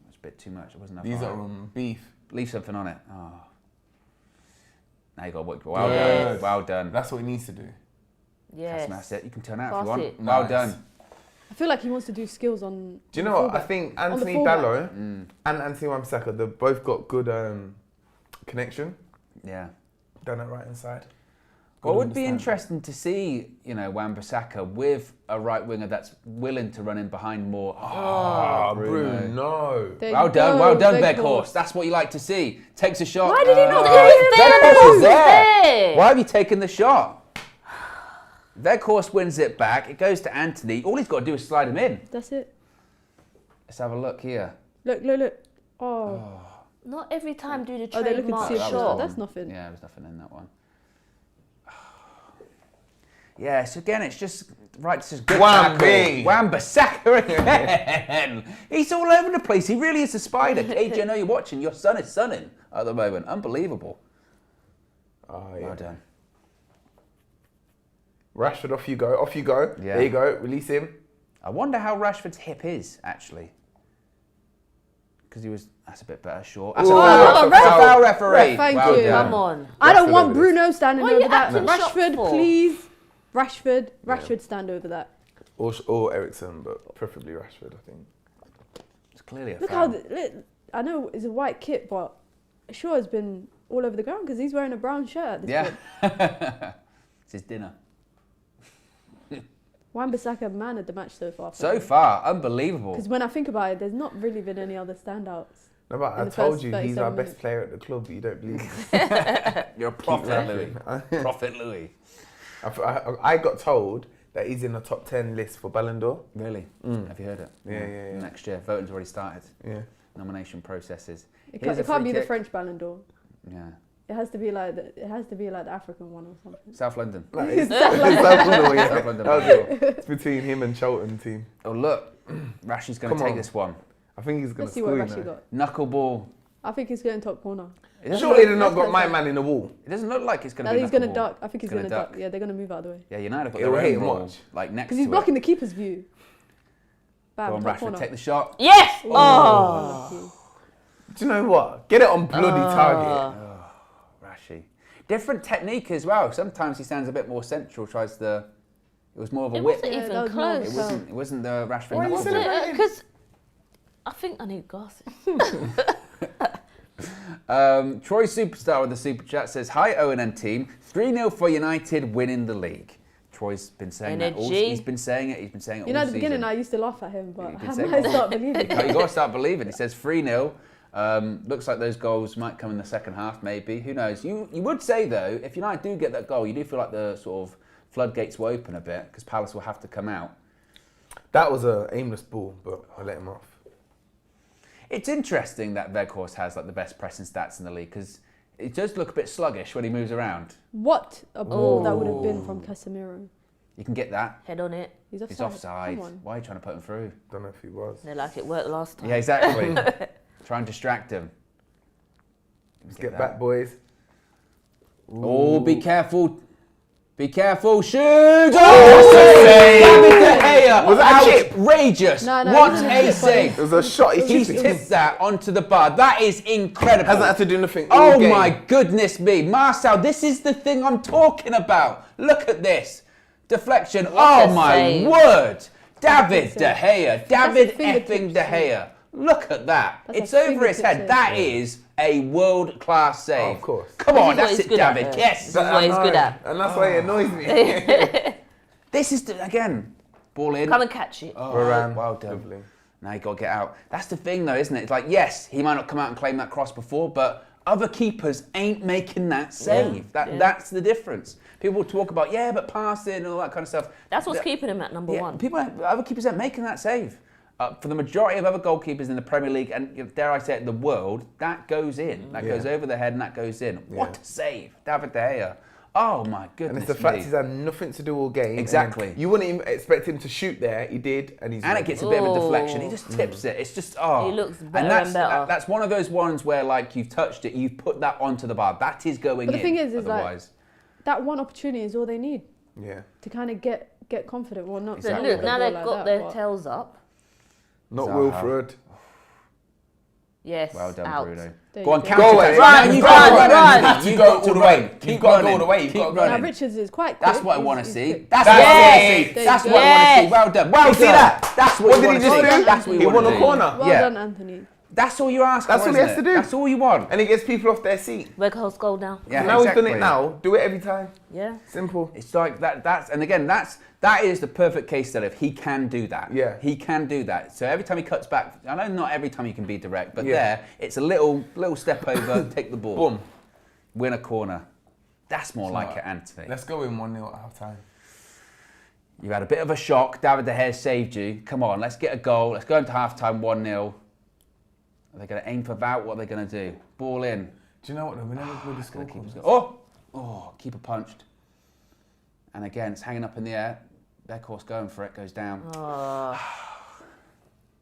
It's a bit too much. It wasn't enough. These iron. are beef. Leave something on it. Oh. Now you got to work. Well Yes. done. Well done. That's what he needs to do. Yes. That's it. You can turn out if Pass you want. it. Well Nice. done. I feel like he wants to do skills on. Do you on know the what? I fullback. think On the Anthony fullback. Dallo and Anthony Wan-Bissaka, they've both got good connection Yeah. down that right hand side. Well, it Good would be understanding. interesting to see, you know, Wan-Bissaka with a right winger that's willing to run in behind more. Ah, Bruno. Bruno. There Well you done, go, well done, Weghorst. Weghorst. That's what you like to see. Takes a shot. Why did he not Weghorst take is there. there. Why have you taken the shot? Weghorst wins it back. It goes to Anthony. All he's got to do is slide him in. That's it. Let's have a look here. Look. Oh, Not every time do the oh, they're looking to trademark see a that was shot. fun. That's nothing. Yeah, there's nothing in that one. Yeah, so again, it's just right. It's just good Wambi. tackle. Wan-Bissaka again. He's all over the place. He really is a spider. KJ, I know you're watching. Your son is sunning at the moment. Unbelievable. Oh, yeah. Well done. Rashford, off you go. Off you go. Yeah. There you go. Release him. I wonder how Rashford's hip is actually. Because he was. That's a bit better. Short. That's a Ooh, foul. that's a That's a foul, referee. Thank well you. done. Come on. I don't Rashford want over Bruno standing What are over you that. acting shocked Rashford, for? please. Rashford stand over that. Or Ericsson, but preferably Rashford, I think. It's clearly a Look foul. how I know it's a white kit, but sure has been all over the ground because he's wearing a brown shirt at this point. Yeah. It's his dinner. Wan-Bissaka man of the match so far. So far, unbelievable. Because when I think about it, there's not really been any other standouts. No, but I In the told first you he's our 37 best minutes. player at the club, but you don't believe me. You're a prophet, Louis. Prophet Louis. I got told that he's in the top 10 list for Ballon d'Or. Really? Have you heard it? Yeah. Next year, voting's already started. Yeah. Nomination processes. It Here's a can't free be the kick. French Ballon d'Or. Yeah. It has to be like the African one or something. South London. No, it's South London, yeah. South London. That was it. It's between him and Charlton team. Oh look, Rashi's going to Come take on. this one. I think he's going Let's to see what score Rashi you got. Knuckleball. I think he's going top corner. It doesn't Surely look- they've not got my That's man in the wall. It doesn't look like it's going to No, be he's going to knuckleball. duck. I think he's going to gonna duck. Yeah, they're going to move out of the way. Yeah, United have got It'll their hit own him, ball, watch. like next Because to he's it. blocking the keeper's view. Bam, Go on, top Rashford, corner. take the shot. Yes. Oh. Oh. Do you know what? Get it on bloody target. Rashi. Different technique as well. Sometimes he stands a bit more central, tries the... It was more of a It whip. wasn't Yeah, even that was more of a close. foul. It wasn't the Rashford Why are you knuckle saying ball. that? Because I think I need glasses. Troy Superstar with the super chat says, "Hi Owen and team, 3-0 for United winning the league." Troy's been saying that all Energy. he's been saying it. He's been saying it You know, all at the beginning, season. I used to laugh at him, but You've been I saying might that. start believing No, you it. got to start believing. He says 3-0. Looks like those goals might come in the second half, maybe. Who knows? You would say though, if United do get that goal, you do feel like the sort of floodgates will open a bit because Palace will have to come out. That was an aimless ball, but I let him off. It's interesting that Weghorst has like the best pressing stats in the league because it does look a bit sluggish when he moves around. What a ball that would have been from Casemiro. You can get that. Head on it. He's offside. He's offside. Come on. Why are you trying to put him through? Don't know if he was. They're like, it worked last time. Yeah, exactly. Try and distract him. Let's get back, boys. Oh, be careful. Be careful. Shoot! Oh, David De Gea. Was that a chip? Outrageous. No, it What wasn't a a chip, save. It was a shot. He's tipped that onto the bar. That is incredible. Hasn't had to do nothing all Oh game. my goodness me. Marcel, this is the thing I'm talking about. Look at this. Deflection. What a Oh my save. word. David De Gea. That's David a fingertip effing De Gea. Look at that. That's It's a over his fingertip head. save. That is a world-class save. Oh, of course. Come This on, is what that's he's it, good at, David. though. Yes. This is what he's good at. And that's why it annoys me. This is, again, ball in. Come and catch it. Oh, Varane. well done. Lovely. Now you got to get out. That's the thing, though, isn't it? It's like, yes, he might not come out and claim that cross before, but other keepers ain't making that save. That's the difference. People talk about, yeah, but passing and all that kind of stuff. That's what's keeping him at number one. Other keepers aren't making that save. For the majority of other goalkeepers in the Premier League and, dare I say it, the world, that goes in. That goes over the head and that goes in. What a save, David De Gea. Oh my goodness. And it's the fact me. he's had nothing to do all game. Exactly. And you wouldn't even expect him to shoot there. He did, and he's. And it gets a bit of a deflection. He just tips it. It's just, oh. He looks better and that's, and better. That's one of those ones where, like, you've touched it, you've put that onto the bar. That is going in. But the thing is otherwise. like, that one opportunity is all they need Yeah. to kind of get confident. Well, not Exactly. Look, now they've like got that, their but- tails up. Not Zaha. Wilfred. Yes, Well done, out. Bruno. There Go on, you counter Go attack. away. Right, Run, you've run, got to run. Anthony. Have to You've go got to all the run. way. Keep You've got to go running. all the way. You've Keep got to go. running. Now Richards is quite That's quick. what I want to He's see. quick. That's That's what I want to it. see. There That's you what I go. want to see. Well done. Well You see done. that? That's what What you did want he to just see. do? That's what you He want won to a do. corner. Well Yeah. done, Anthony. That's all you ask That's for, all he has isn't to it? do. That's all you want. And he gets people off their seat. Weghorst goal now. Yeah, Now he's done exactly. it now. Do it every time. Yeah. Simple. It's like that. And again, that is the perfect case study of he can do that. Yeah. He can do that. So every time he cuts back, I know not every time he can be direct, but Yeah. there it's a little step over, take the ball, Boom. win a corner. That's more like Smart. it, Anthony. Let's go in 1-0 at half time. You had a bit of a shock. David De Gea saved you. Come on, let's get a goal. Let's go into half time 1-0. Are they going to aim for Vout? What are they going to do? Ball in. Do you know what? Though? We never really Gonna score. keep us go- Oh, keeper punched. And again, it's hanging up in the air. Weghorst going for it, goes down. Oh,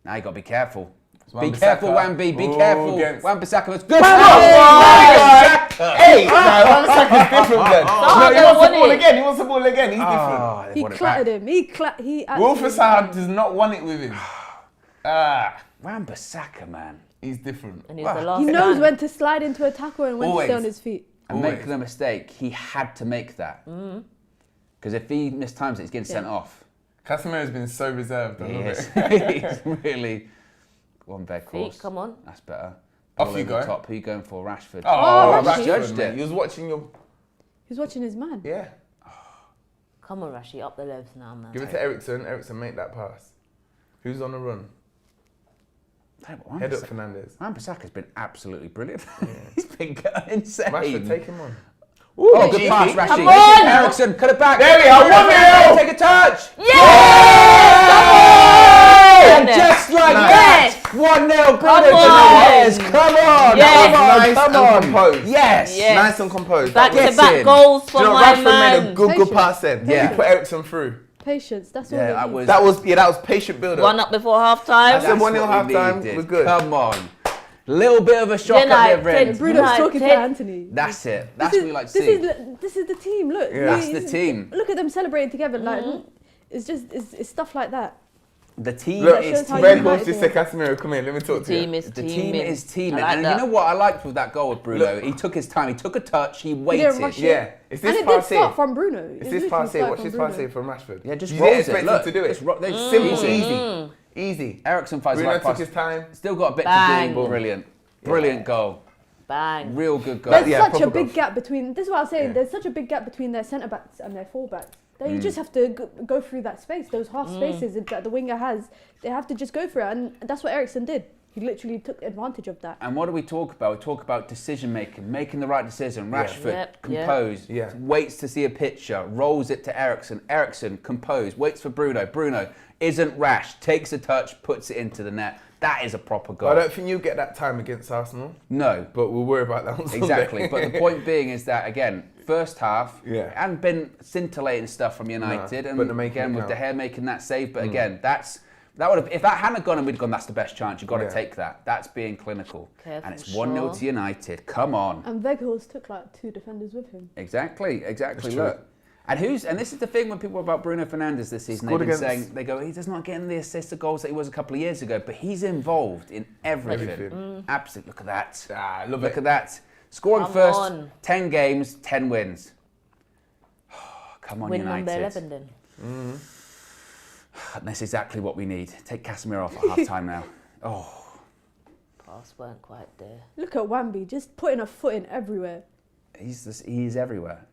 Now you got to be careful. Be Wan-Bissaka. careful, Wambi. Be Oh, careful. against- Wan-Bissaka was good. Hey, no, Wan-Bissaka's different then. No, he they wants the won ball it. again. He wants the ball again. He's different. Oh, they He won it clattered back. him. He Wilfred Zaha does not want it with him. Wan-Bissaka, man. He's different. and he's Wow. the last He knows man. when to slide into a tackle and when to Always. stay on his feet. And Always. make the mistake, he had to make that. Because if he mistimes it, he's getting sent off. Casemiro's been so reserved. I He love is. it. He's really... One Weghorst. Feet, come on. That's better. Off Ball you over go. the top. Who you going for? Rashford. Oh, Rashford. Judged mate. it. He was watching your... He's watching his man. Yeah. Come on, Rashi, up the levels now, man. Give it to Ericsson. Ericsson, make that pass. Who's on the run? Head up Fernandez. Wan-Bissaka's been absolutely brilliant. He's been insane. Rashford, take him on. Oh, good cheeky. pass, Rashi. Come on. Ericsson, cut it back. There we are, 1-0. Take a touch. Yeah! And just like Yes. that, 1-0. Come Bruno on. Fernandes. Come on. Yes. Come on. Nice Come and on. composed. Yes. Yes. Nice and composed. Back That was- Yes. to back in. goals Do for you know, my Rashford man. made a good Patience. pass then. Yeah. He put Ericsson through. Patience. That's all. Yeah, they that need. was. That was patient build-up. One up before half time. I said That's 1-0 what we half-time needed. was good. Come on. Little bit of a shock Then at I the other end. said- Bruno's Right, talking to Ted. Anthony. That's it. That's This what we like to this see. This is the team. Look, Yeah. That's the team. Look at them celebrating together. Like it's just it's stuff like that. The team Look, is shows how Red united Horse they just are. said, Casemiro, come here, let me talk to you. Team is The teaming. team is teaming. I like And that. you know what I liked with that goal with Bruno? Look. He took his time. He took a touch. He He didn't waited. rush it. Yeah, it's And this it did pass start here. from Bruno. It's It this literally pass here. started Watch from this Bruno. pass here from Rashford. Yeah, just you rolls didn't it. expect Look, him to do it. just it's Simple, easy. easy. Ericsson finds the Bruno right took pass. his time. Still got a bit Bang. to do. Brilliant. Brilliant goal. Bang. Real good goal. There's Yeah, such a proper big goal. gap between. This is what I'm saying. Yeah. There's such a big gap between their centre backs and their full backs. That you just have to go through that space, those half spaces that the winger has. They have to just go for it, and that's what Ericsson did. He literally took advantage of that. And what do we talk about? We talk about decision making, making the right decision. Rashford, Yep, yeah. composed, Yeah. waits to see a picture, rolls it to Ericsson. Ericsson, composed, waits for Bruno. Bruno isn't rash, takes a touch, puts it into the net. That is a proper goal. I don't think you'll get that time against Arsenal, No, but we'll worry about that on Sunday. exactly. But the point being is that, again, first half. Yeah. And been scintillating stuff from United. No, and but they're making again, it with De count. Gea making that save. But again, that would have, if that hadn't gone and we'd gone, that's the best chance. You've got to take that. That's being clinical. Careful, and it's 1-0 to United. Come on. And Weghorst took like 2 defenders with him. Exactly. That's true. Look. And this is the thing when people are about Bruno Fernandes this season, they've been saying, they go, he's not getting the assists or goals that he was a couple of years ago, but he's involved in everything. Absolutely. Look at that. Look at that. Scoring Come first, on. 10 games, 10 wins. Come on, Win United. number 11 then. And that's exactly what we need. Take Casemiro off at half time now. Pass weren't quite there. Look at Wamby, just putting a foot in everywhere. He's everywhere.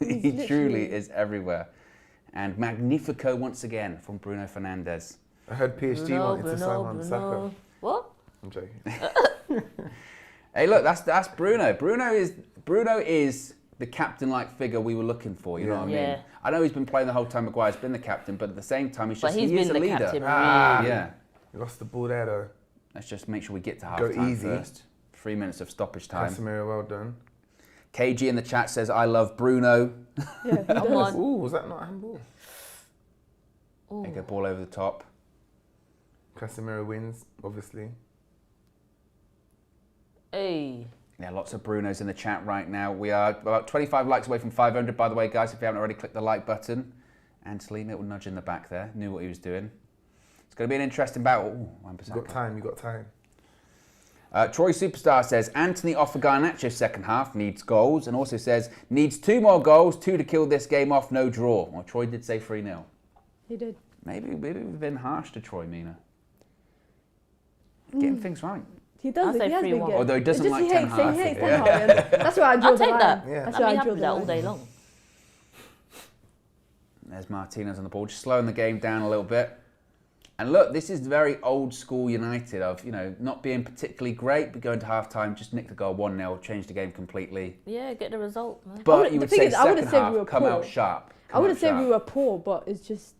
He He's truly literally- is everywhere. And Magnifico once again from Bruno Fernandes. I heard PSG wanted to sign on Saka. What? I'm joking. Hey, look, that's Bruno. Bruno is the captain-like figure we were looking for. You know what I mean? Yeah. I know he's been playing the whole time. Maguire's been the captain, but at the same time, But he's he is been a the leader. captain, Yeah. You lost the ball there though. Let's just make sure we get to half Go time easy. first. 3 minutes of stoppage time. Casemiro, well done. KG in the chat says, "I love Bruno." Yeah, he Come does. on. Ooh, was that not a handball? Ooh. They go ball over the top. Casemiro wins, obviously. Hey. Yeah, lots of Brunos in the chat right now. We are about 25 likes away from 500, by the way, guys. If you haven't already, click the like button. Anthony, little nudge in the back there. Knew what he was doing. It's going to be an interesting battle. Ooh, You got time, you got time. Troy Superstar says, Anthony off for Garnacho second half, needs goals. And also says, needs 2 more goals, 2 to kill this game off, no draw. Well, Troy did say 3-0. He did. Maybe we've been harsh to Troy, Mina. Getting things right. He does. I'll say He has been 3-1. good. Although he doesn't It's just like he Ten hates, Hag. he hates Yeah. Ten Hag, and that's where I draw I'll the take line. that. Yeah. That's I'd where be I happy draw with the that all line. day long. There's Martinez on the ball, just slowing the game down a little bit. And look, this is very old school United of, not being particularly great, but going to half time, just nick the goal 1-0, change the game completely. Yeah, get the result, man. But you the would thing say is, I wouldn't second say half, we were come poor. out sharp. I wouldn't say we were poor, but it's just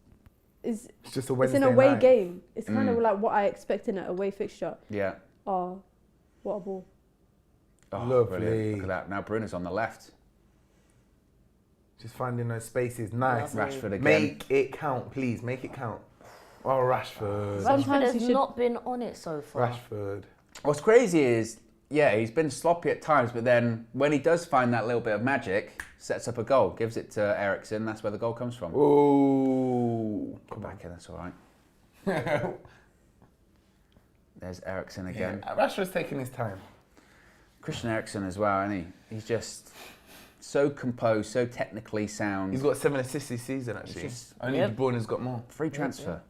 It's just a it's Wednesday an away night. game. It's kind of like what I expect in an away fixture. Yeah. Oh, what a ball! Oh, Lovely. brilliant. Look at that. Now Bruno's on the left. Just finding those spaces. Nice. Rashford again. Make it count, please. Make it count. Oh, Rashford. Sometimes Rashford he has should. not been on it so far. Rashford. What's crazy is, he's been sloppy at times, but then when he does find that little bit of magic, sets up a goal, gives it to Eriksen, that's where the goal comes from. Ooh. Come back in, that's all right. There's Eriksen again. Yeah, Rashford's taking his time. Christian Eriksen as well, isn't he? He's just so composed, so technically sound. He's got 7 assists this season, actually. just- Only Yep. De Bruyne's got more. Free transfer.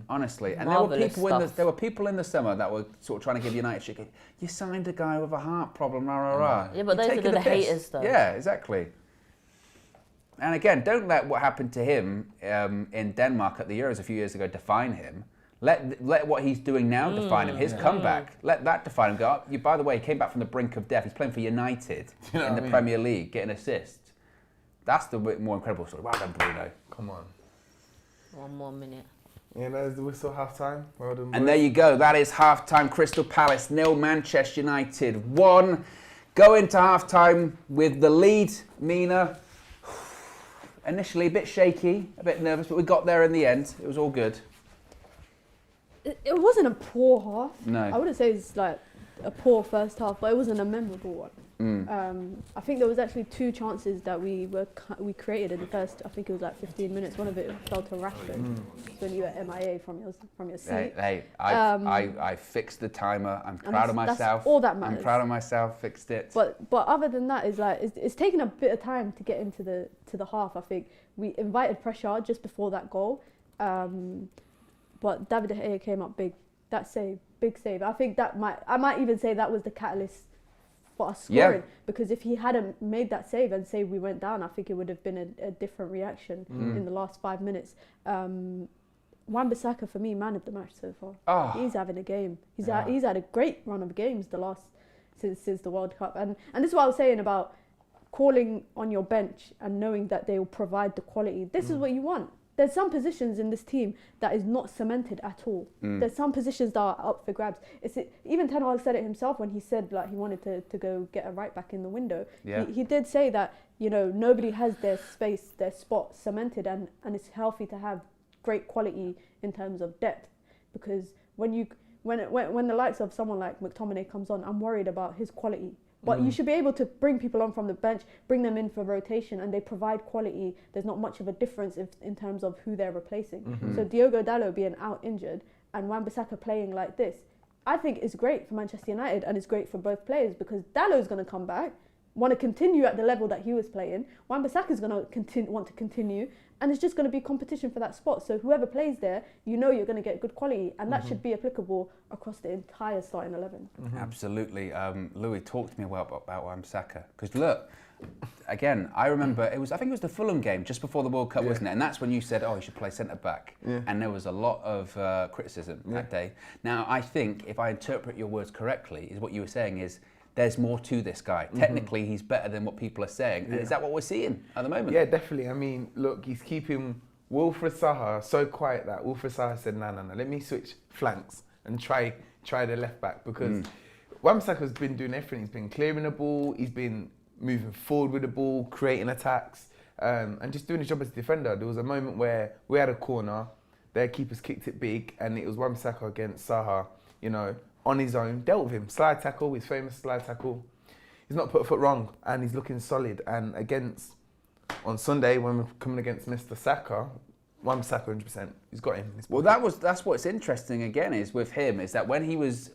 Honestly. And Marvellous there were people in the summer that were sort of trying to give United shit. Going, you signed a guy with a heart problem, rah, rah, rah. Yeah, but You're those are taking the piss. haters, though. Yeah, exactly. And again, don't let what happened to him in Denmark at the Euros a few years ago define him. Let what he's doing now define him. His comeback, let that define him. Go, by the way, he came back from the brink of death. He's playing for United You know in what the I mean? Premier League, getting assists. That's the more incredible story. Well done, Bruno. Come on. 1 more minute. Yeah, there's the whistle, half time. Well done, And boys. there you go. That is half-time. Crystal Palace 0, Manchester United 1. Go into half-time with the lead. Mina, initially a bit shaky, a bit nervous, but we got there in the end. It was all good. It wasn't a poor half. No. I wouldn't say it's like a poor first half, but it wasn't a memorable one. I think there was actually 2 chances that we created in the first. I think it was like 15 minutes. One of it fell to Rashford. So when you were MIA from your seat. Hey, I fixed the timer. I'm proud of that's myself. all that matters. I'm proud of myself. Fixed it. But other than that, it's taken a bit of time to get into the half. I think we invited pressure just before that goal, but David De Gea came up big. That save, big save. I think I might even say that was the catalyst for us scoring. Because if he hadn't made that save and say we went down, I think it would have been a different reaction in the last 5 minutes. Wan-Bissaka for me, man of the match so far. Oh. He's having a game. He's had a great run of games since the World Cup. And this is what I was saying about calling on your bench and knowing that they will provide the quality. This is what you want. there's some positions in this team that is not cemented at all. There's some positions that are up for grabs. Even Ten Hag said it himself when he said like he wanted to go get a right back in the window. Yeah. He did say that, you know, nobody has their space, their spot cemented, and it's healthy to have great quality in terms of depth, because when the likes of someone like McTominay comes on, I'm worried about his quality. But you should be able to bring people on from the bench, bring them in for rotation, and they provide quality. There's not much of a difference in terms of who they're replacing. So Diogo Dalot being out injured and Wan-Bissaka playing like this, I think is great for Manchester United, and it's great for both players, because Dalot's going to come back, want to continue at the level that he was playing. Wan-Bissaka's going to want to continue, and it's just going to be competition for that spot. So whoever plays there, you know you're going to get good quality, and that should be applicable across the entire starting 11. Absolutely. Louis, talk to me about Wan-Bissaka. Because look, again, I remember I think it was the Fulham game just before the World Cup, wasn't it? And that's when you said, oh, he should play centre back. Yeah. And there was a lot of criticism that day. Now, I think if I interpret your words correctly, is what you were saying is, there's more to this guy. Technically, he's better than what people are saying. And is that what we're seeing at the moment? Yeah, definitely. I mean, look, he's keeping Wilfried Zaha so quiet that Wilfried Zaha said, no, let me switch flanks and try the left back, because Wan-Bissaka's been doing everything. He's been clearing the ball, he's been moving forward with the ball, creating attacks, and just doing his job as a defender. There was a moment where we had a corner, their keepers kicked it big, and it was Wan-Bissaka against Zaha, you know, on his own, dealt with him. Slide tackle, his famous slide tackle. He's not put a foot wrong, and he's looking solid. And on Sunday, when we're coming against Mr. Saka, Wan-Bissaka 100%. He's got him. Well, that's what's interesting again is with him is that when he was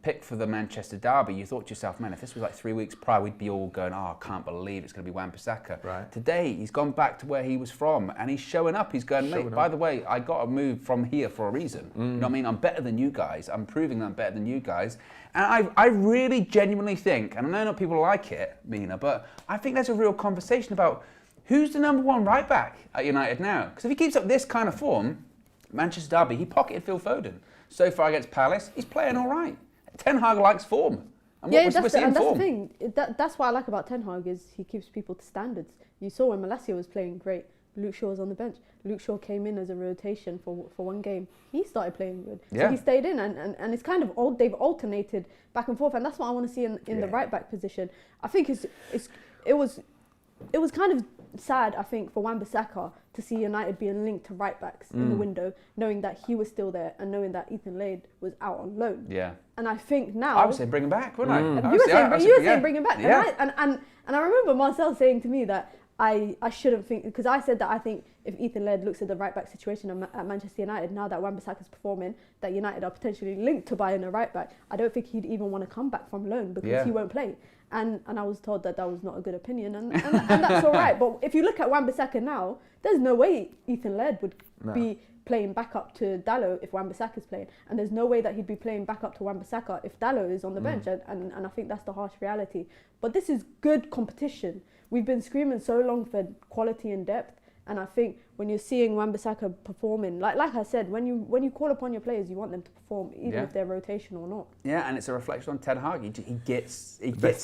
picked for the Manchester derby, you thought to yourself, man, if this was like 3 weeks prior, we'd be all going, oh, I can't believe it's going to be Wan-Bissaka. Right. Today, he's gone back to where he was from, and he's showing up. He's going, mate, by the way, I got to move from here for a reason. You know what I mean? I'm better than you guys. I'm proving that I'm better than you guys. And I really genuinely think, and I know not people like it, Mina, but I think there's a real conversation about who's the number one right back at United now? Because if he keeps up this kind of form, Manchester derby, he pocketed Phil Foden. So far against Palace, he's playing all right. Ten Hag likes form. And Yeah, that's the thing. That's what I like about Ten Hag is he keeps people to standards. You saw when Malacia was playing great, Luke Shaw was on the bench. Luke Shaw came in as a rotation for one game. He started playing good. Yeah. So he stayed in, and it's kind of they've alternated back and forth, and that's what I want to see in the right back position. I think it was kind of sad, I think, for Wan-Bissaka to see United being linked to right backs in the window, knowing that he was still there and knowing that Ethan Laird was out on loan. Yeah. And I think now I was saying bring him back, wouldn't I? you were saying bring him back. Yeah. And I remember Marcel saying to me that I shouldn't think, because I said that I think if Ethan Laird looks at the right back situation at Manchester United, now that Wan-Bissaka's performing, that United are potentially linked to buying a right back, I don't think he'd even want to come back from loan because he won't play. And I was told that was not a good opinion, and that's all right. But if you look at Wan-Bissaka now, there's no way Ethan Laird would be playing back up to Dalot if Wan-Bissaka's playing, and there's no way that he'd be playing back up to Wan-Bissaka if Dalot is on the bench, and I think that's the harsh reality. But this is good competition. We've been screaming so long for quality and depth, and I think when you're seeing Wan-Bissaka performing, like I said, when you call upon your players, you want them to perform, even if they're rotation or not. Yeah, and it's a reflection on Ten Hag. He gets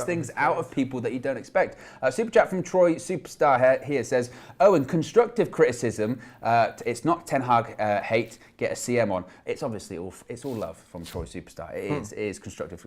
things out of people that you don't expect. Super chat from Troy Superstar here says, Owen, constructive criticism. It's not Ten Hag hate. Get a CM on. It's obviously all love from Troy Superstar. It is constructive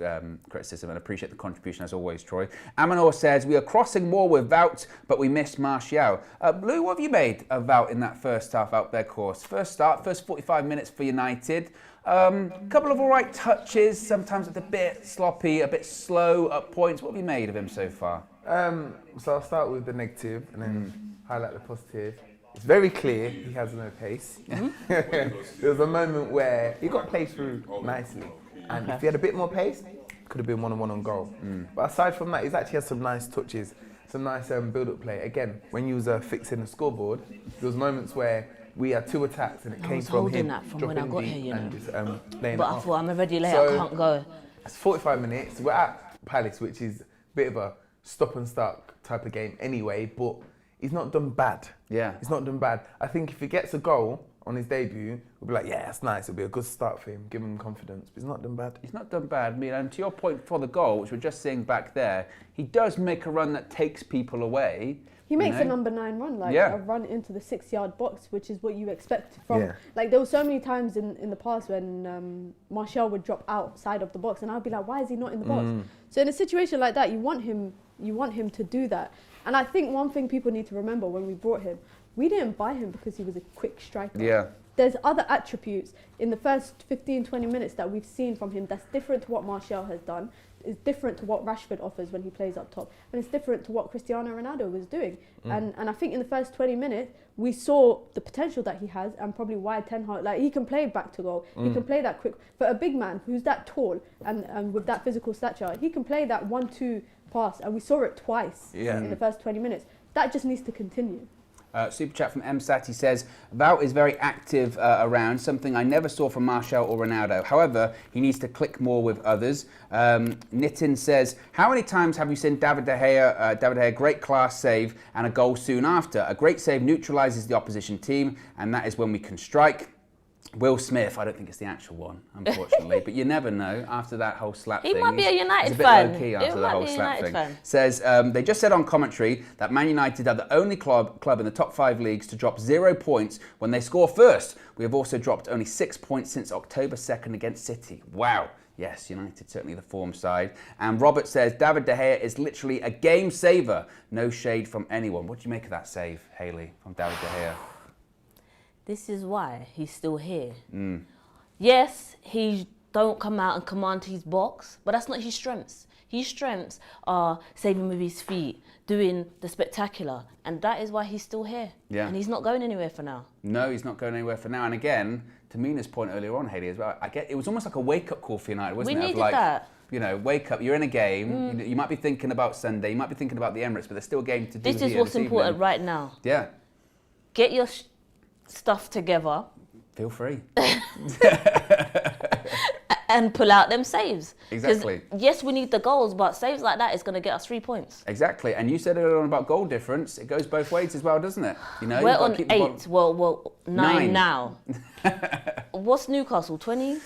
criticism, and appreciate the contribution as always, Troy. Amanor says we are crossing more with Wout, but we miss Martial. Lou, what have you made of Wout in that first half out Weghorst? First 45 minutes for United. Couple of all right touches. Sometimes it's a bit sloppy, a bit slow at points. What have you made of him so far? So I'll start with the negative and then highlight the positive. It's very clear he has no pace. There was a moment where he got played through nicely, and if he had a bit more pace, could have been 1-on-1 on goal. But aside from that, he's actually had some nice touches, some nice build-up play. Again, when you was fixing the scoreboard, there was moments where we had 2 attacks and it came from him when I got here, you know. and just laying But it I off. thought I'm already late, I can't go. It's 45 minutes. We're at Palace, which is a bit of a stop and start type of game anyway, but he's not done bad. Yeah. He's not done bad. I think if he gets a goal, on his debut, we'll be like, yeah, that's nice. It'll be a good start for him. Give him confidence. But he's not done bad. He's not done bad. I mean, and to your point for the goal, which we're just seeing back there, he does make a run that takes people away. He makes a number 9 run, a run into the 6-yard box, which is what you expect from. Yeah. Like, there were so many times in the past when Martial would drop outside of the box, and I'd be like, why is he not in the box? So in a situation like that, you want him to do that. And I think one thing people need to remember when we brought him, we didn't buy him because he was a quick striker. Yeah. There's other attributes in the first 15, 20 minutes that we've seen from him that's different to what Martial has done. It's different to what Rashford offers when he plays up top. And it's different to what Cristiano Ronaldo was doing. And I think in the first 20 minutes, we saw the potential that he has and probably why Ten Hag, like, he can play back to goal. He can play that quick. For a big man who's that tall and with that physical stature, he can play that 1-2 pass. And we saw it twice in the first 20 minutes. That just needs to continue. Super chat from MSAT, he says, Val is very active around, something I never saw from Martial or Ronaldo. However, he needs to click more with others. Nitin says, how many times have you seen David De Gea, great class save and a goal soon after? A great save neutralises the opposition team, and that is when we can strike. Will Smith, I don't think it's the actual one, unfortunately, but you never know after that whole slap thing. He might be a United fan. fan. He's a bit low-key after the whole slap thing. Says, they just said on commentary that Man United are the only club in the top 5 leagues to drop 0 points when they score first. We have also dropped only 6 points since October 2nd against City. Wow. Yes, United certainly the form side. And Robert says, David De Gea is literally a game saver. No shade from anyone. What do you make of that save, Hayley, from David De Gea? This is why he's still here. Yes, he don't come out and command his box, but that's not his strengths. His strengths are saving with his feet, doing the spectacular, and that is why he's still here. Yeah. And he's not going anywhere for now. No, he's not going anywhere for now. And again, to Mina's point earlier on, Hayley, as well, it was almost like a wake-up call for United, wasn't it? We needed like, that. You know, wake up, you're in a game, you might be thinking about Sunday, you might be thinking about the Emirates, but there's still a game to do This is what's important right now. Yeah. Get your stuff together. Feel free. And pull out them saves. Exactly. Yes, we need the goals, but saves like that is going to get us 3 points. Exactly. And you said earlier on about goal difference. It goes both ways as well, doesn't it? You know, we're on 8. Well, 9 now. What's Newcastle? 20?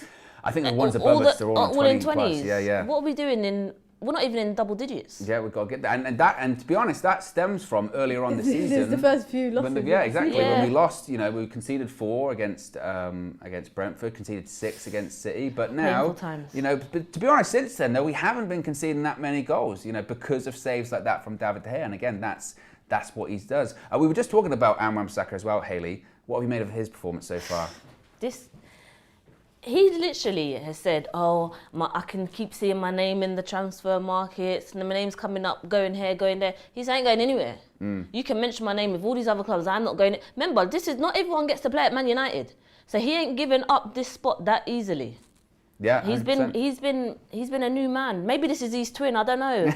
I think the ones above us are all on 20 in 20s. Plus. Yeah. What are we doing in? We're not even in double digits. Yeah, we've got to get that. And to be honest, that stems from earlier on the season. This is the first few losses. Exactly. Yeah. When we lost, you know, we conceded 4 against Brentford, conceded 6 against City. But now, you know, but to be honest, since then, though, we haven't been conceding that many goals, you know, because of saves like that from David De Gea. And again, that's what he does. We were just talking about Amram Saka as well, Hayley. What have you made of his performance so far? He literally has said, I can keep seeing my name in the transfer markets, and my name's coming up, going here, going there. He ain't going anywhere. You can mention my name with all these other clubs, I'm not going. Remember, this is not everyone gets to play at Man United. So he ain't giving up this spot that easily. Yeah, he's been a new man. Maybe this is his twin, I don't know.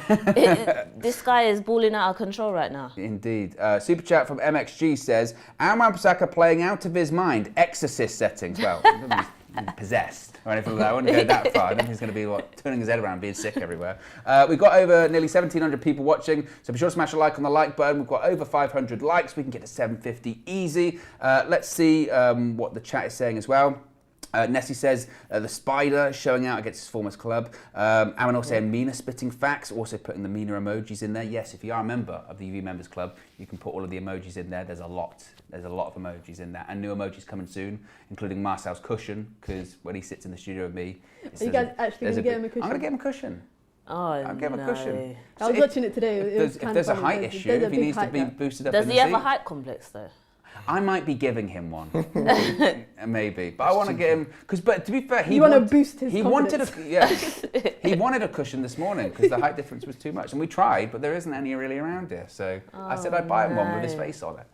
This guy is balling out of control right now. Indeed. Super chat from MXG says, Amram Saka playing out of his mind, exorcist settings. Well, possessed or anything like that. I wouldn't go that far. I don't think he's going to be turning his head around, being sick everywhere. We've got over nearly 1,700 people watching, so be sure to smash a like on the like button. We've got over 500 likes. We can get to 750 easy. Let's see what the chat is saying as well. Nessie says, the spider showing out against his former club. Aaron also saying Mina spitting facts, also putting the Mina emojis in there. Yes, if you are a member of the UV Members Club, you can put all of the emojis in there. There's a lot of emojis in there. And new emojis coming soon, including Marcel's cushion, because when he sits in the studio with me... Are you guys actually going to get him a cushion? I'm going to get him a cushion. I'll give him a cushion. I was watching it today. If there's a height issue, if he needs to be boosted up in the seat... Does he have a height complex, though? I might be giving him one, maybe. But I want to get him but to be fair, he want to boost his confidence. He wanted a cushion this morning because the height difference was too much, and we tried, but there isn't any really around here. So I said I'd buy him one with his face on it.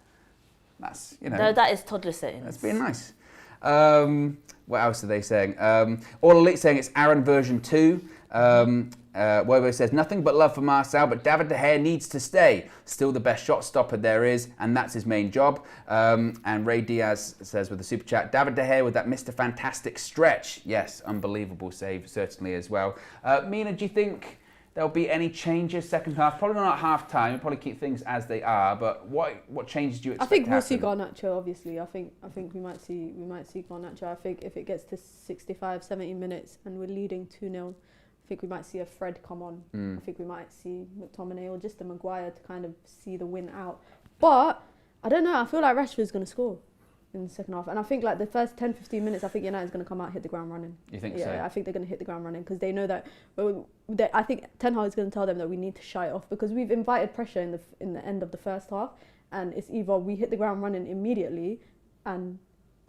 That's No, that is toddler settings. That's being nice. What else are they saying? All Elite saying it's Aaron version 2. Wobo says, nothing but love for Marcel, but David De Gea needs to stay. Still the best shot stopper there is, and that's his main job. And Ray Diaz says with the super chat, David De Gea with that Mr. Fantastic stretch. Yes, unbelievable save, certainly as well. Mina, do you think there'll be any changes second half? Probably not at half time. We'll probably keep things as they are. But what changes do you expect? I think to we'll see happen? Garnacho. Obviously, I think we might see Garnacho. I think if it gets to 65, 70 minutes and we're leading 2-0, I think we might see a Fred come on. I think we might see McTominay or just a Maguire to kind of see the win out. But I don't know. I feel like Rashford's going to score in the second half. And I think like the first 10, 15 minutes, I think United's going to come out, hit the ground running. You think so? Yeah, I think they're going to hit the ground running because they know that. I think Ten Hag's going to tell them that we need to shy it off because we've invited pressure in the end of the first half, and it's either we hit the ground running immediately and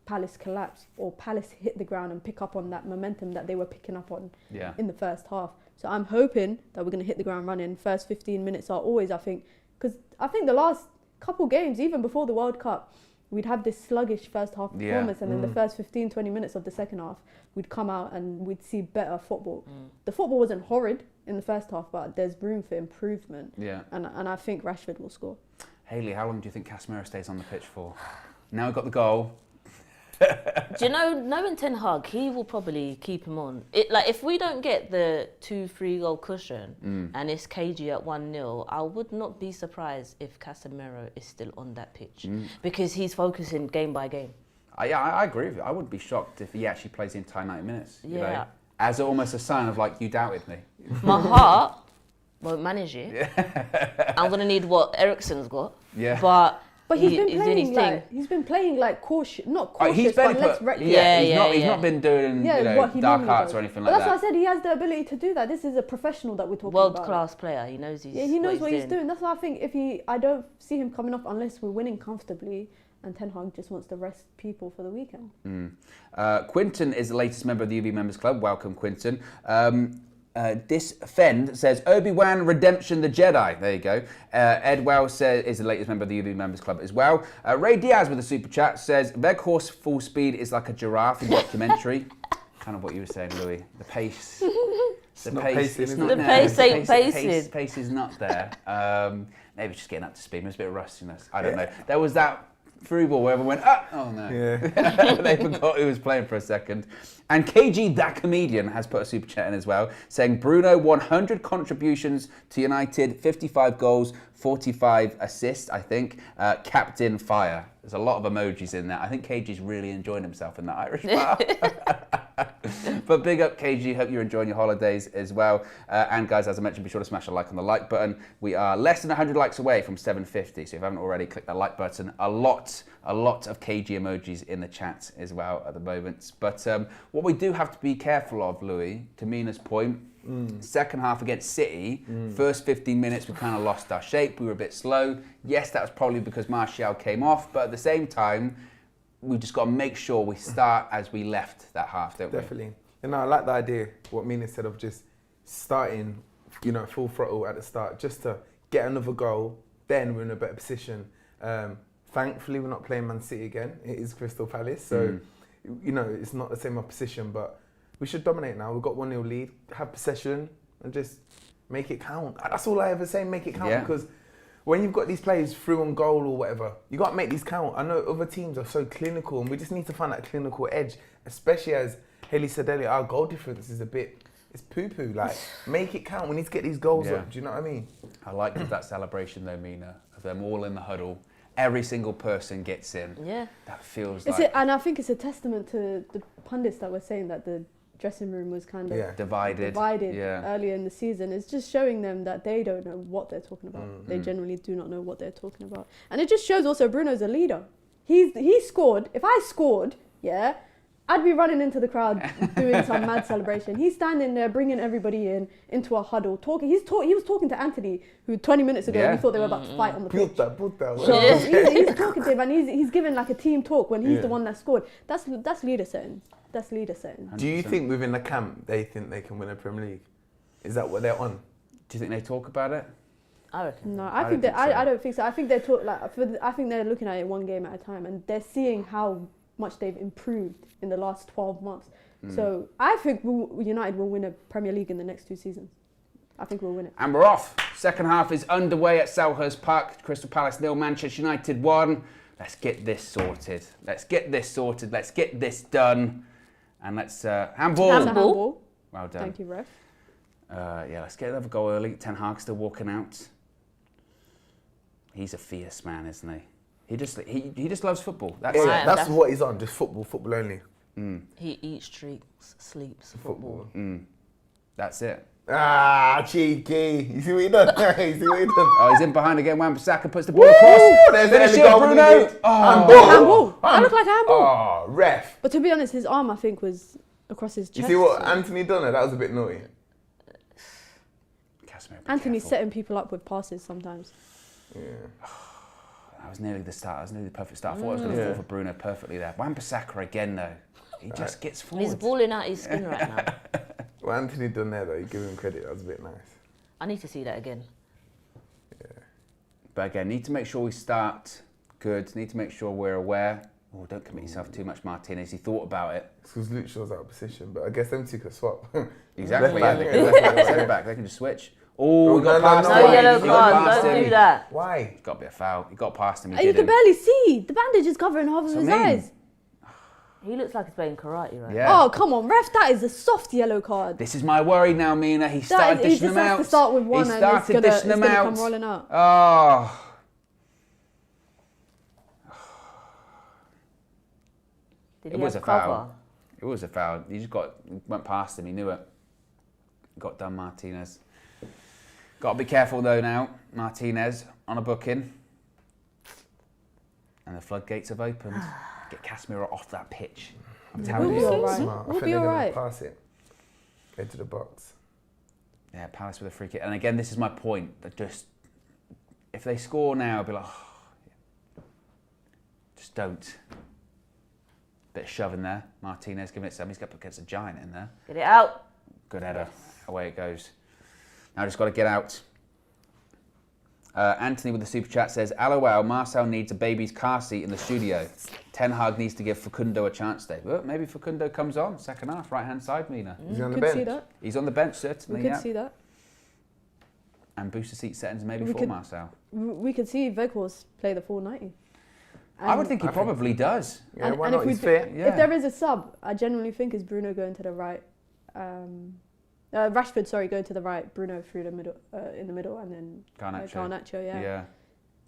Palace collapse, or Palace hit the ground and pick up on that momentum that they were picking up on in the first half. So I'm hoping that we're going to hit the ground running. First 15 minutes are always, I think, because I think the last couple games, even before the World Cup, we'd have this sluggish first half performance, and then the first 15, 20 minutes of the second half, we'd come out and we'd see better football. The football wasn't horrid in the first half, but there's room for improvement. Yeah. And I think Rashford will score. Hayley, how long do you think Casemiro stays on the pitch for? Now we've got the goal. Do you know, knowing Ten Hag, he will probably keep him on. If we don't get the 2-3 goal cushion and it's KG at 1-0, I would not be surprised if Casemiro is still on that pitch because he's focusing game by game. I agree with you. I wouldn't be shocked if he actually plays the entire 90 minutes. Yeah. You know, as almost a sign of like, you doubted me. My heart won't manage it. I'm going to need what Eriksen's got. Yeah. But he's been doing playing his like thing. he's been playing like cautious, not cautious, He's but barely less reckless. He's not been doing what he dark normally arts does. or anything But like that's that. why I said he has the ability to do that. This is a professional that we're talking World about. class player. He knows he knows what he's doing. That's why I think I don't see him coming off unless we're winning comfortably. And Ten Hag just wants to rest people for the weekend. Quinton is the latest member of the UV Members Club. Welcome, Quinton. Disfend says Obi-Wan Redemption the Jedi. There you go. Ed Wells is the latest member of the UV Members Club as well. Ray Diaz with a super chat says Weghorst Full Speed is like a giraffe in documentary. Kind of what you were saying, Louis. The pace. The pace ain't pacing. Pace is not there. Maybe just getting up to speed. There's a bit of rustiness. I don't know. There was that through ball where everyone went, oh no. Yeah. They forgot who was playing for a second. And KG, that comedian, has put a super chat in as well, saying Bruno 100 contributions to United, 55 goals, 45 assists, I think. Captain Fire. There's a lot of emojis in there. I think KG's really enjoying himself in that Irish bar. But big up KG, hope you're enjoying your holidays as well. And guys, as I mentioned, be sure to smash a like on the like button. We are less than 100 likes away from 750, so if you haven't already, click that like button. A lot of KG emojis in the chat as well at the moment. But what we do have to be careful of, Louis, to Mina's point, second half against City, first 15 minutes we kind of lost our shape, we were a bit slow. Yes, that was probably because Martial came off, but at the same time, we've just got to make sure we start as we left that half, don't we? Definitely. And I like the idea, what Mina said, of just starting, full throttle at the start, just to get another goal, then we're in a better position. Thankfully, we're not playing Man City again. It is Crystal Palace, so, it's not the same opposition, but we should dominate now. We've got 1-0 lead, have possession, and just make it count. That's all I ever say, make it count, because when you've got these players through on goal or whatever, you got to make these count. I know other teams are so clinical, and we just need to find that clinical edge, especially as Hayley said earlier, our goal difference is it's poo-poo. Like, make it count. We need to get these goals up. Do you know what I mean? I like that celebration though, Mina, of them all in the huddle. Every single person gets in. Yeah. That feels like... And I think it's a testament to the pundits that were saying that the dressing room was kind of divided earlier in the season. It's just showing them that they don't know what they're talking about. They generally do not know what they're talking about. And it just shows also Bruno's a leader. He scored. If I scored, I'd be running into the crowd doing some mad celebration. He's standing there bringing everybody into a huddle, talking. He was talking to Anthony, who 20 minutes ago we thought they were about to fight on the pitch. He's talking to him, and he's giving like a team talk when he's the one that scored. That's leader setting. That's leader setting. 100%. Do you think within the camp they think they can win a Premier League? Is that what they're on? Do you think they talk about it? I reckon. No, I don't think so. I think they talk I think they're looking at it one game at a time, and they're seeing how much they've improved in the last 12 months. So I think United will win a Premier League in the next 2 seasons. I think we'll win it. And we're off. Second half is underway at Selhurst Park. Crystal Palace 0, Manchester United 1. Let's get this sorted. Let's get this done. And let's handball. Handball. Well done. Thank you, ref. Yeah, let's get another goal early. Ten Hag still walking out. He's a fierce man, isn't he? He just loves football. That's it. That's what he's on. Just football only. He eats, drinks, sleeps, football. That's it. Ah, cheeky. You see what he done? You see what he done? Oh, he's in behind again. Wan-Bissaka puts the ball across. There's Finish the it, goal Bruno. needed. Oh. Handball. That looked like a handball. Oh, ref. But to be honest, his arm, I think, was across his chest. You see what Anthony done there? That was a bit naughty. Anthony's setting people up with passes sometimes. Yeah. That was nearly the start. That was nearly the perfect start. I thought I was going to fall for Bruno perfectly there. Wan-Bissaka again, though. He just gets forward. He's balling out his skin right now. What Anthony done there, though, you give him credit. That was a bit nice. I need to see that again. Yeah. But again, need to make sure we start good. Need to make sure we're aware. Oh, don't commit yourself too much, Martinez. He thought about it. Because Luke Shaw's out of position, but I guess them two could swap. Exactly. Left Yeah, back. they can left back, centre back. They can just switch. Oh, we got past no, him. No yellow He got card, past don't him. do that. Why? It's got to be a foul. He got past him. He You didn't. can barely see. The bandage is covering half of his eyes. He looks like he's playing karate right Yeah. Oh, come on, ref, that is a soft yellow card. This is my worry now, Mina. He started He dishing just them has out. to start with one He and started dishing them out. come rolling out. Oh. Did It he was have a foul. cover? It was a foul. He just went past him. He knew it. Got done, Martinez. Got to be careful though now. Martinez on a booking. And the floodgates have opened. Get Casemiro off that pitch. I'm telling We'll be you. all right. Smart. I We'll think be they're all gonna right. pass it. Go to the box. Yeah, Palace with a free kick. And again, this is my point. That just, if they score now, I'll be like, oh, yeah. Just don't. Bit of shove in there. Martinez giving it some. He's got up against a giant in there. Get it out. Good header. Away it goes. Now just got to get out. Anthony with the super chat says, LOL, Marcel needs a baby's car seat in the studio. Ten Hag needs to give Facundo a chance there. Well, maybe Facundo comes on, second half, right-hand side, Mina. Is he on the Could bench? see that. He's on the bench, certainly, We could yeah. see that. And booster seat settings maybe We for could- Marcel. We could see Weghorst play the full 90. I would think he probably does. Yeah, why and not? if, He's we fit. Yeah. if there is a sub, I genuinely think is Bruno going to the right. Rashford, sorry, going to the right. Bruno through the middle, in the middle, and then Garnacho. Yeah.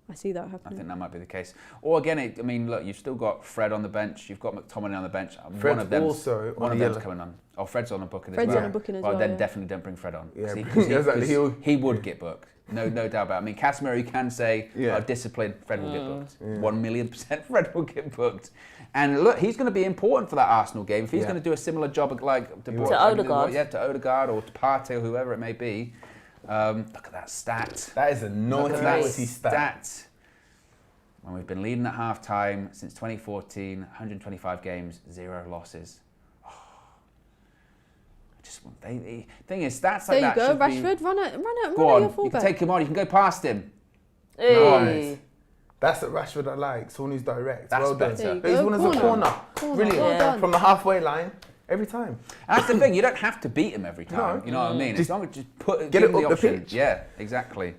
I see that I happening. think that might be the case. Or again, I mean, look, you've still got Fred on the bench. You've got McTominay on the bench. Fred's one of them's, also one on of the them's yellow. coming on. Oh, Fred's on a booking Fred's as well. on a booking as well, well, then yeah. definitely don't bring Fred on. Yeah, because exactly. he would get booked. No doubt about it. I mean, Casemiro, you can say, Yeah. disciplined, Fred will get booked. Yeah. 1,000,000% Fred will get booked. And look, he's going to be important for that Arsenal game. If he's Yeah. going to do a similar job like To Odegaard. Yeah, to Odegaard or to Partey or whoever it may be. Look at that stat. That is a naughty, Look at that naughty stat. When we've been leading at half-time since 2014, 125 games, 0 losses. Oh. The thing is, stats like There you that go, should Rashford. be... Run at Go your on, you fullback. can take him on, you can go past him. Hey. Nice. That's the Rashford I like. Someone who's direct. That's well done. better. There you His go. one is a corner. Brilliant. Well Yeah. done. From the halfway line, every time. And that's the thing, you don't have to beat him every time, No. you know what I mean? Just As long as you just get give it him the up the option. pitch. Yeah, exactly.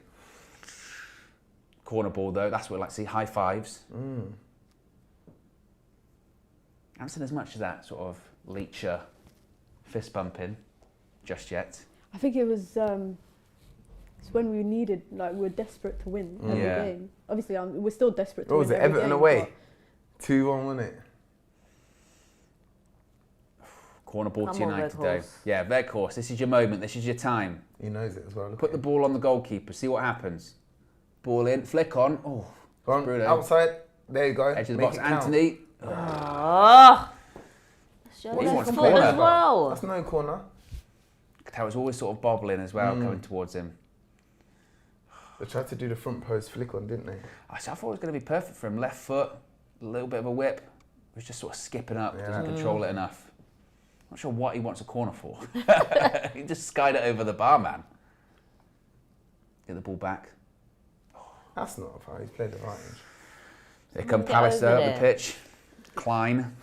Corner ball though, that's what we like to see, high fives. I haven't seen as much of that sort of Leacher fist bumping just yet. I think it was it's when we needed, like, we were desperate to win every Yeah. game. Obviously, we're still desperate to What win was it? every Everton game, away? 2-1, wasn't it? Corner ball to Come on, United today. Weghorst. Yeah, Weghorst, this is your moment, this is your time. He knows it as well. Look Put at the him. ball on the goalkeeper, see what happens. Ball in, flick on. Oh, Go on, Bruno. outside. There you go. Edge of the Make box, it count. Anthony. Oh. Show He left wants foot corner. as well. That's no corner. That was always sort of bobbling as well, coming towards him. They tried to do the front post flick on, didn't they? I thought it was going to be perfect for him. Left foot, a little bit of a whip. He was just sort of skipping up, doesn't control it enough. Not sure what he wants a corner for. He just skied it over the bar, man. Get the ball back. That's not a foul. He's played advantage. Here come Get Palace over there up there. the pitch. Klein.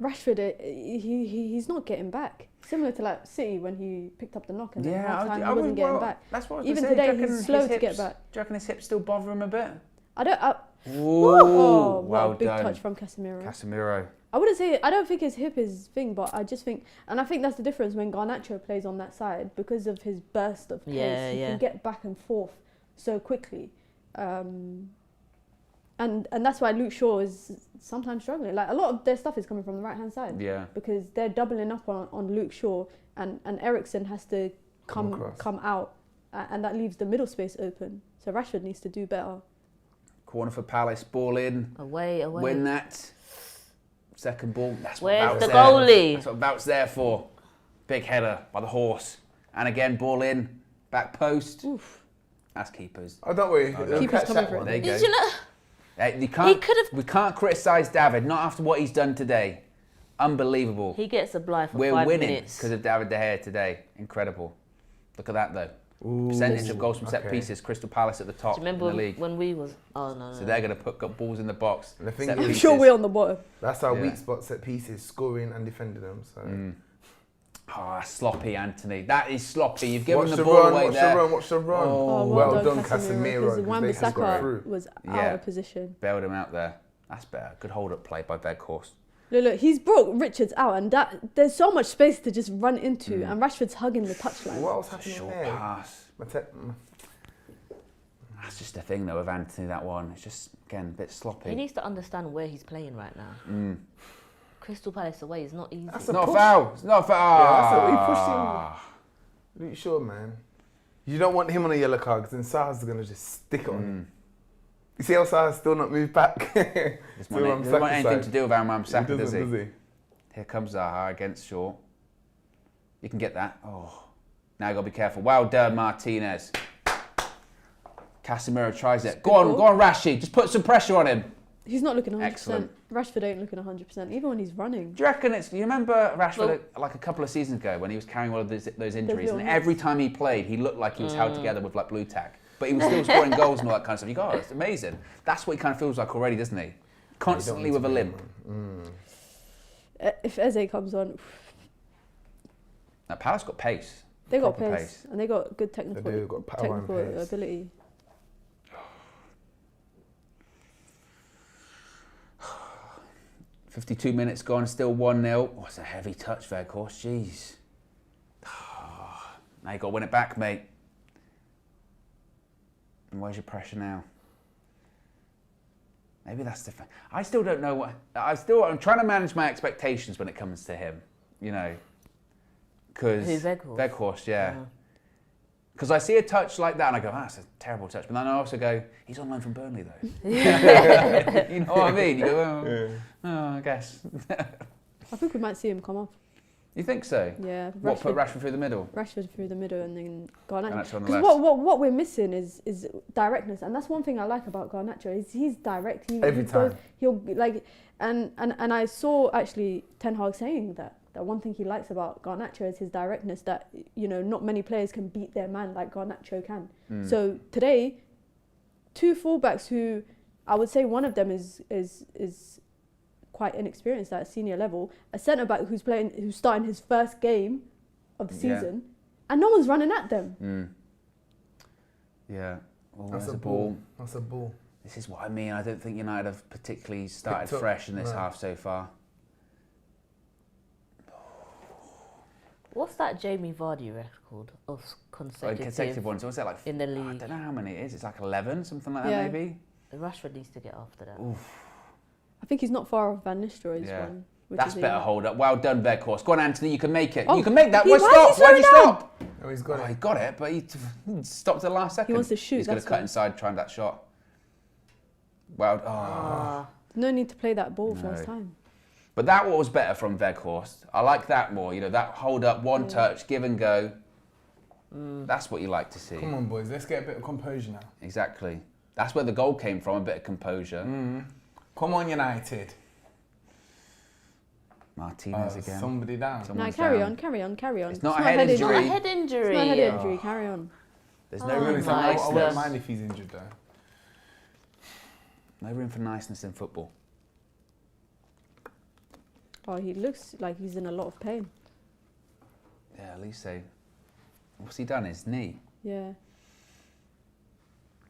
Rashford, he's not getting back. Similar to, like, City when he picked up the knock and then Yeah, half time he wasn't getting back. That's what I was Even gonna say. today, Do you reckon he's slow his to get hips- back. Do you reckon his hips still bother him a bit? I don't. Ooh, Oh, what well a big done. touch from Casemiro. Casemiro. I wouldn't say, I don't think his hip is thing, but I just think, and I think that's the difference when Garnacho plays on that side because of his burst of pace. He can get back and forth so quickly. And that's why Luke Shaw is sometimes struggling. Like a lot of their stuff is coming from the right hand side. Yeah. Because they're doubling up on Luke Shaw, and Eriksen has to come out, and that leaves the middle space open. So Rashford needs to do better. Corner for Palace, ball in. Away. Win that. Second ball. That's what Where's Bout's the there. goalie? That's what Bout's there for. Big header by the horse. And again, ball in. Back post. Oof. That's keepers. Oh, don't worry. Keeper's coming for it. There you go. Did you know? We can't criticise David, not after what he's done today. Unbelievable. He gets a blind for We're 5 winning minutes. because of David De Gea today. Incredible. Look at that though. Percentage of goals from set pieces. Crystal Palace at the top Do you in remember the league. when we was? Oh no. So they're going to put balls in the box. The thing set is- I'm pieces. sure we're on the bottom. That's our Yeah. weak spot, set pieces, scoring and defending them. So. Sloppy, Anthony. That is sloppy. You've given Watch the ball away watch there. watch the run. Oh, well done, Casemiro. Because Wan-Bissaka was out Yeah. of position. Bailed him out there. That's better. Good hold-up play by Weghorst. Look, he's brought Richards out, and there's so much space to just run into, and Rashford's hugging the touchline. What else happened Short there? pass. That's just the thing though with Anthony, that one. It's just, again, a bit sloppy. He needs to understand where he's playing right now. Crystal Palace away is not easy. That's It's not a foul. It's not a foul. Yeah, that's what he pushed him. Luke Shaw, man. You don't want him on a yellow card because then Saha's going to just stick it on him. You see how Saha's still not moved back? Doesn't want anything to do with Wan-Bissaka, does he? Does he? Here comes Zaha against Shaw. You can get that. Oh, now you got to be careful. Well done, Martinez. Casemiro tries it. Go on, Rashi. Just put some pressure on him. He's not looking 100%. Excellent. Rashford ain't looking 100%, even when he's running. Do you reckon you remember Rashford like a couple of seasons ago when he was carrying all of those injuries, and every time he played, he looked like he was held together with like blue tack, but he was still scoring goals and all that kind of stuff. You go, oh, it's amazing. That's what he kind of feels like already, doesn't he? Constantly with a limp. If Eze comes on, Now, Palace got pace. they got Proper pace, and they got good technical, They do, got power and pace. ability. 52 minutes gone, still 1-0. Oh, it's a heavy touch there, of course. Jeez. Now you got to win it back, mate. And where's your pressure now? Maybe that's the thing. I still don't know what... I'm trying to manage my expectations when it comes to him, you know. Because... Who's Weghorst? Weghorst, yeah. Because I see a touch like that and I go, that's a terrible touch. But then I also go, he's on loan from Burnley though. You know what I mean? You go, oh, I guess. I think we might see him come off. You think so? Yeah. What, put Rashford through the middle? Rashford through the middle and then Garnacho. Garnacho on the Because left. what we're missing is directness, and that's one thing I like about Garnacho is he's direct. Every time. He'll like, and I saw actually Ten Hag saying that one thing he likes about Garnacho is his directness. That not many players can beat their man like Garnacho can. So today, two fullbacks who I would say one of them is quite inexperienced at a senior level, a centre back who's starting his first game of the season, and no one's running at them. Yeah. Oh, That's there's a ball. That's a ball. This is what I mean. I don't think United have particularly started fresh in this half so far. What's that Jamie Vardy record of consecutive ones. What's that like? in the I league? don't know how many it is. It's like 11, something like that maybe. Rashford needs to get after that. I think he's not far off Van Nistelrooy's one. That's better hold up. Well done, Weghorst. Go on, Anthony. You can make it. Oh, you can make that. why Why did you stop? Oh, he's got it. He got it, but he stopped at the last second. He wants to shoot, He's going to that's cut why. inside, try that shot. Well, No need to play that ball first time. But that was better from Weghorst. I like that more. That hold up, one touch, give and go. That's what you like to see. Come on, boys. Let's get a bit of composure now. Exactly. That's where the goal came from, a bit of composure. Come on, United. Martinez again. Somebody down. No, Someone's carry down. on, carry on, carry on. It's not a head injury. It's not a head injury. It's not a head injury, carry on. There's no I room for wouldn't niceness. mind if he's injured though. No room for niceness in football. Oh, he looks like he's in a lot of pain. Yeah, at least so. What's he done? His knee. Yeah.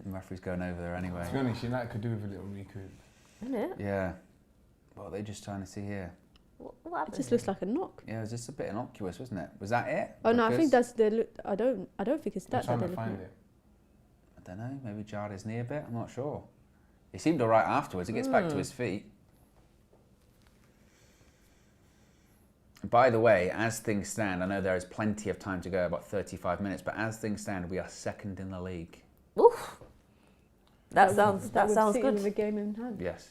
The referee's going over there anyway. To be honest, United could do with a little recoup. Isn't it? Yeah. What are they just trying to see here? What It happened? just looks like a knock. Yeah, it was just a bit innocuous, wasn't it? Was that it? Oh no, I think Because- that's the. I don't think it's I'm that trying they're to looking find at. it. I don't know, maybe jarred his knee a bit, I'm not sure. He seemed all right afterwards, he gets back to his feet. By the way, as things stand, I know there is plenty of time to go, about 35 minutes, but as things stand, we are second in the league. Oof. That sounds With City good. With a game in hand. Yes.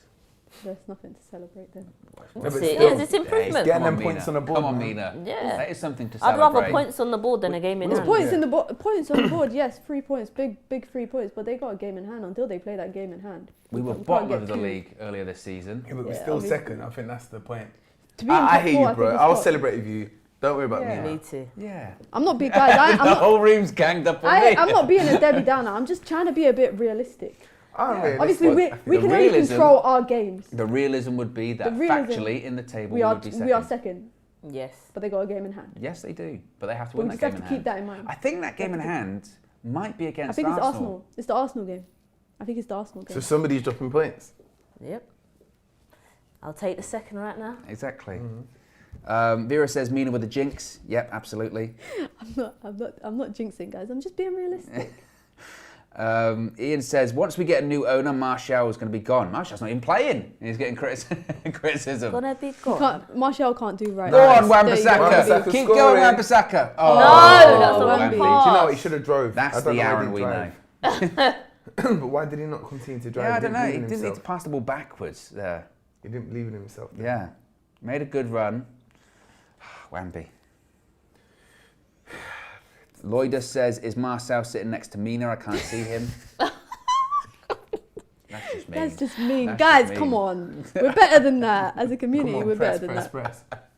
There's nothing to celebrate then. No, but It still, is, it's improvement. getting them Mina. points on the board, Come on, man. Mina. Yeah. That is something to I'd celebrate. rather points on the board than a game in There's hand. points Yeah. in the points on the board. Yes, 3 points, big 3 points. But they got a game in hand until they play that game in hand. We were can't bottom get of the too- league earlier this season. Yeah, but we're Yeah, still obviously. second. I think that's the point. To be in I top hear four, you, I think bro. it's I'll got- celebrate with you. Don't worry about Yeah. me. Me too. Yeah. I'm not big guys. I'm The not. whole room's ganged up on me. I'm not being a Debbie Downer. I'm just trying to be a bit realistic. Realistic. Obviously, we The can only realism- control our games. The realism would be that The realism- factually in the table We are would be second. we are second, Yes. but they got a game in hand. Yes, they do, but they have to But win we that just game have in to hand. keep that in mind. I think that game in hand might be I against think it's Arsenal. Arsenal. It's the Arsenal game. I think it's the Arsenal game. So somebody's dropping points. Yep. I'll take the second right now. Exactly. Vera says Mina with the jinx. Yep, absolutely. I'm not jinxing, guys. I'm just being realistic. Ian says once we get a new owner, Martial is going to be gone. Martial's not even playing. He's getting criticism. Gonna be gone. Martial can't do right. Go on, There you go. Wan-Bissaka. Wan-Bissaka Keep scoring. going, Wan-Bissaka. Oh, No, that's the wrong Wembley. Do you know pass. what? He should have drove. That's I don't the know why he Aaron didn't we drive. know. But why did he not continue to drive? Yeah, I He don't know. believe He in didn't need to himself. pass the ball backwards there. He didn't believe in himself. then. Yeah. Made a good run. Wamby. Lloydus says, is Marcel sitting next to Mina? I can't see him. That's just mean. That's just mean. That's Guys, just come mean. on. We're better than that. As a community, Come on, we're press, better than press, that.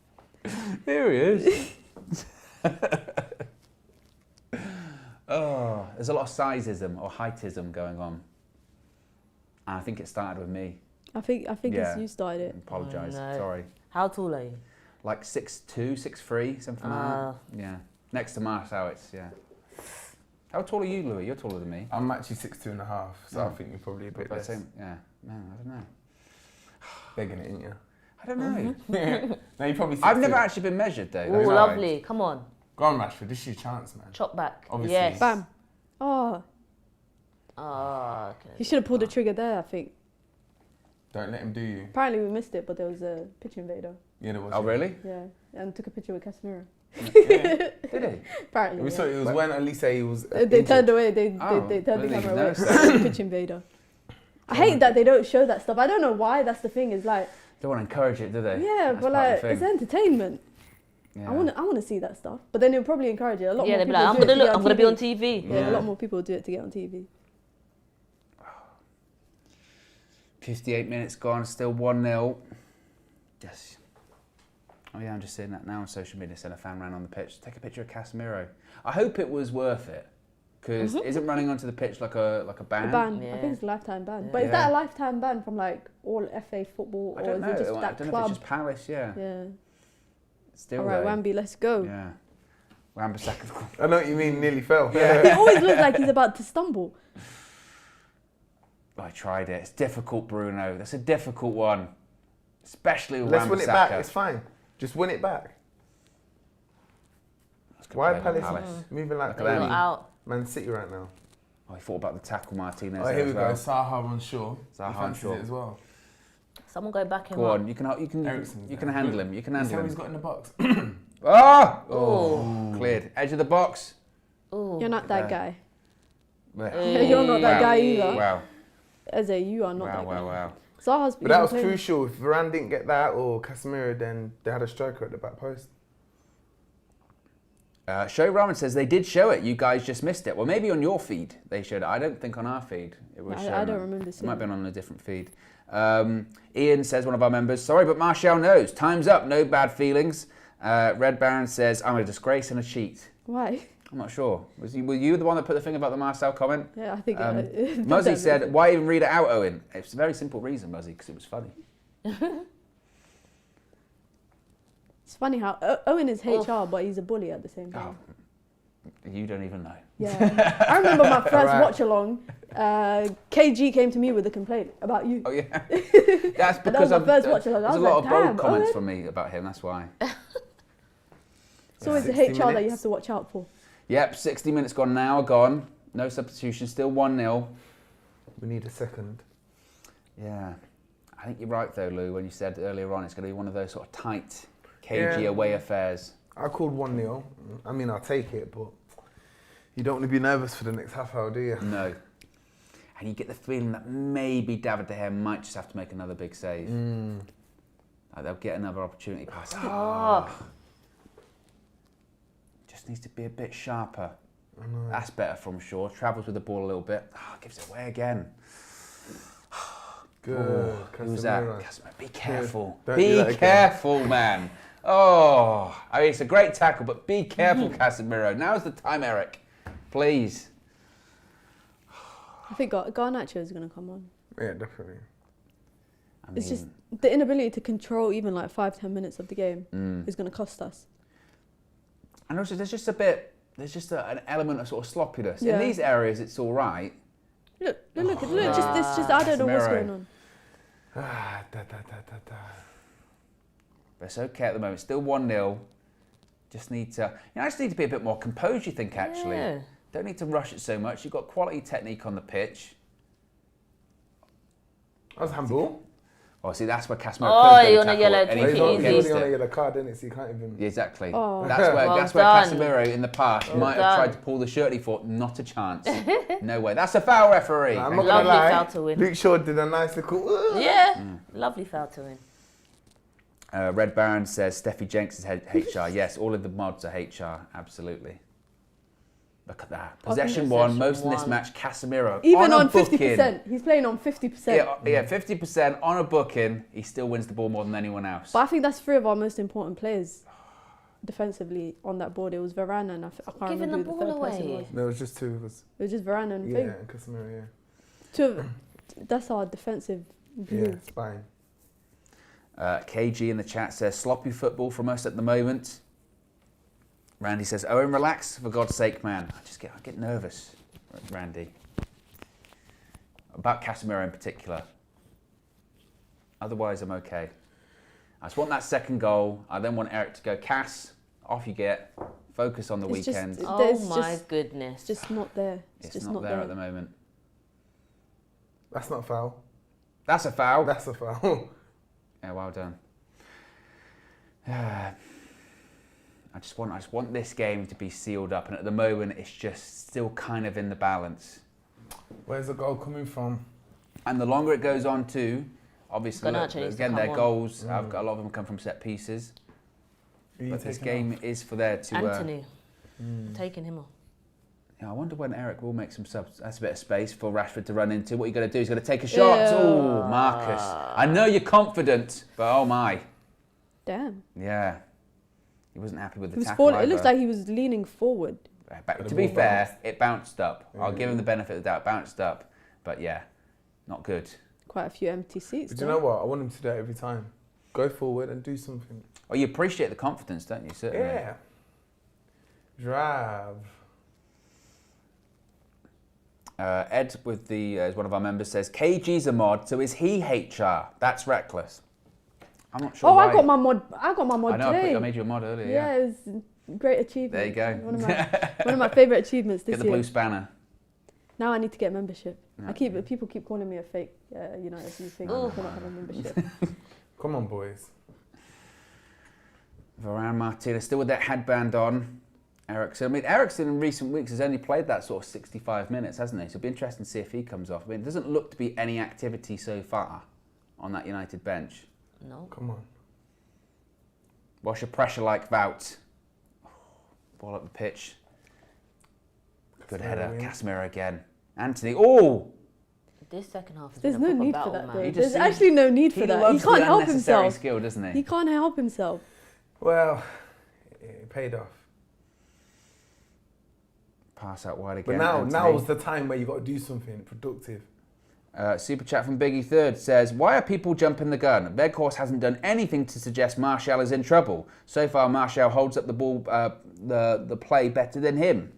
press. Here he is. Oh, there's a lot of sizeism or heightism going on. And I think it started with me. I think Yeah. it's you started it. Apologise. Oh, no. Sorry. How tall are you? Like 6'2", 6'3", something like that. Yeah. Next to Marcel, it's, yeah. How tall are you, Louis? You're taller than me. I'm actually 6'2.5", so Oh. I think you're probably a bit But less. yeah. No, I don't know. Begging it, ain't you? I don't know. No, you're probably 6'2". I've never actually been measured though. Oh, That's lovely. Come on. Go on, Rashford. This is your chance, man. Chop back. Obviously. Yes. Bam. Oh, Oh, okay. he should have pulled the trigger there, I think. Don't let him do you. Apparently we missed it, but there was a pitch invader. Yeah, there was. Oh, really? Yeah, and took a picture with Casemiro. Did he? Apparently, We yeah. saw it was when Elise was. They injured. turned away. They Oh, turned I the didn't camera even away. notice Pitch invader. I hate that they don't show that stuff. I don't know why. That's the thing. Is like, Don't want to encourage it, do they? yeah, That's but part of like the it's thing. entertainment. Yeah. I want to see that stuff. But then it'll probably encourage it. A lot Yeah, more they'll be people like, I'm do it gonna to look. get I'm gonna be on TV. Yeah, Yeah. a lot more people do it to get on TV. 58 minutes gone, still 1-0. Yes. Oh yeah, I'm just seeing that now on social media. Send a fan round on the pitch. Take a picture of Casemiro. I hope it was worth it. Because isn't running onto the pitch like a ban? A ban. Yeah. I think it's a lifetime ban. Yeah. But is Yeah. that a lifetime ban from like all FA football, I or don't is know. it just I that don't know club? if it's just Palace, yeah. Yeah. Still All right, though. Wamby, let's go. Yeah. Wan-Bissaka. I know what you mean. Nearly fell. He always looks like he's about to stumble. I tried it. It's difficult, Bruno. That's a difficult one. Especially with Let's win it back. Wan-Bissaka. It's fine. Just win it back. That's good Why play by Palace moving like Look at them. Not out. Man City right now? Oh, he thought about the tackle, Martinez. Oh, there here we as go. well. Zaha on shore. Zaha He on fancies shore. it as well. Someone go back him Go up. on, you can Eriksen's there. handle him. You can handle He's him. got in the box. Oh! Oh. Cleared. Edge of the box. Ooh. You're not that Yeah. guy. Hey. You're not that Wow. guy either. Wow. Eze, you are not Wow, that guy. wow, wow. Zaha's But that was playing- crucial. If Varane didn't get that or Casemiro, then they had a striker at the back post. Show Ramen says they did show it. You guys just missed it. Well, maybe on your feed they showed it. I don't think on our feed it was shown. I don't remember It seeing might have it. been on a different feed. Ian says, one of our members, sorry, but Martial knows. Time's up. No bad feelings. Red Baron says, I'm a disgrace and a cheat. Why? I'm not sure. Were you the one that put the thing about the Marcel comment? Yeah, I think. Muzzy said, why even read it out, Owen? It's a very simple reason, Muzzy, because it was funny. It's funny how Owen is HR, but he's a bully at the same time. Oh, you don't even know. Yeah. I remember my first Right. watch along. KG came to me with a complaint about you. Oh yeah, that's And that because was my I've, first watch along. I there's a was lot like, of bold damn, comments Owen. from me about him. That's why. It's always the 60 HR that you minutes. have to watch out for. Yep, 60 minutes gone. Now gone. No substitution. Still 1-0. We need a second. Yeah, I think you're right though, Lou. When you said earlier on, it's going to be one of those sort of tight, cagey away affairs. I called 1-0. I mean, I'll take it, but you don't want to be nervous for the next half hour, do you? No. And you get the feeling that maybe David De Gea might just have to make another big save. Like they'll get another opportunity pass. Just needs to be a bit sharper. That's better from Shaw. Travels with the ball a little bit. Gives it away again. Good. Who's that? Casemiro. Casemiro. Be careful. Don't do Be that again. careful, man. Oh, I mean, it's a great tackle, but be careful, Casemiro. Now's the time, Eric. Please. I think Garnacho is going to come on. Yeah, definitely. I mean, It's just the inability to control even like 5-10 minutes of the game is going to cost us. and also there's just an element of sort of sloppiness. Yeah. In these areas, it's all right. Look, just I don't know what's Casemiro. going on. But it's okay at the moment. Still 1-0. Just need to, I just need to be a bit more composed, you think, actually. Yeah. Don't need to rush it so much. You've got quality technique on the pitch. That was handball. Oh, see, that's where Casemiro Oh, could you're have on a tackle, yellow, and take he He's it fought only easy. against on a it. yellow card, isn't it? So you can't even... Yeah, exactly. Oh. That's where Well where done. Casemiro in the past Well might have done. tried to pull the shirt. He thought, not a chance. No way. That's a foul, referee. I'm Thank not you. gonna Lovely lie. foul to win. Luke Shaw did a nice little... Yeah, lovely foul to win. Red Baron says Steffi Jenks is HR. Yes, all of the mods are HR. Absolutely. Look at that. Possession one, possession most in this one. match. Casemiro Even on on a booking. 50%. He's playing on 50%. Yeah, 50% on a booking. He still wins the ball more than anyone else. But I think that's three of our most important players defensively on that board. It was Varane and I can't Giving remember the who the ball third person away. was. No, it was just two of us. It was just Varane and Yeah, Thing. and Casemiro, yeah. Two of, that's our defensive glue. Yeah, it's fine. KG in the chat says sloppy football from us at the moment. Randy says, Owen, relax, for God's sake, man. I get nervous, Randy. About Casemiro in particular. Otherwise, I'm okay. I just want that second goal. I then want Eric to go, Cass, off you get. Focus on the It's just- weekend. it- Oh There's my just- goodness. It's just not there. It's just not there at the moment. That's not foul. That's a foul. That's a foul. Yeah, well done. I just want this game to be sealed up, and at the moment, it's just still kind of in the balance. Where's the goal coming from? And the longer it goes on, too, obviously, look, Garnacho needs to again, come their on. goals, I've got a lot of them come from set pieces. Who you But this taking game is for there to. Anthony, taking him off. I wonder when Eric will make some subs. That's a bit of space for Rashford to run into. What are you going to do? He's going to take a shot. Yeah. Oh, Marcus. I know you're confident, but oh my. Damn. Yeah. He wasn't happy with the He was tackle falling. It either. looks like he was leaning forward. But the to be ball fair, bounced. it bounced up. I'll give him the benefit of the doubt. It bounced up. But yeah, not good. Quite a few empty seats. But you know what? I want him to do it every time. Go forward and do something. Oh, you appreciate the confidence, don't you? Certainly. Yeah. Drive. Ed, with the as one of our members, says KG's a mod, so is he HR? That's reckless. I'm not sure. Oh, why. I got my mod. I got my mod I know. today. I made you a mod earlier. Yeah, Yeah. it was a great achievement. There you go. One of my favourite achievements this Get the year. blue spanner. Now I need to get membership. Yeah. People keep calling me a fake United view thing Oh. for not having membership. Come on, boys. Varane Martinez still with that headband on. Ericsson. I mean, Ericsson in recent weeks has only played that sort of 65 minutes, hasn't he? So it'll be interesting to see if he comes off. I mean, it doesn't look to be any activity so far on that United bench. No. Come on. What's your pressure like, Wout? Ball up the pitch. Good header. wins. Casemiro again. Anthony. Oh! This second half has There's been a no proper need battle, for that man. though. He just There's seems- actually no need for He that. He loves can't the help unnecessary himself. skill, doesn't he? He can't help himself. Well, it paid off. Pass out wide But again. now's Anthony. the time where you got to do something productive. Super chat from Biggie Third says, why are people jumping the gun? Weghorst hasn't done anything to suggest Martial is in trouble. So far, Martial holds up the ball, the play better than him.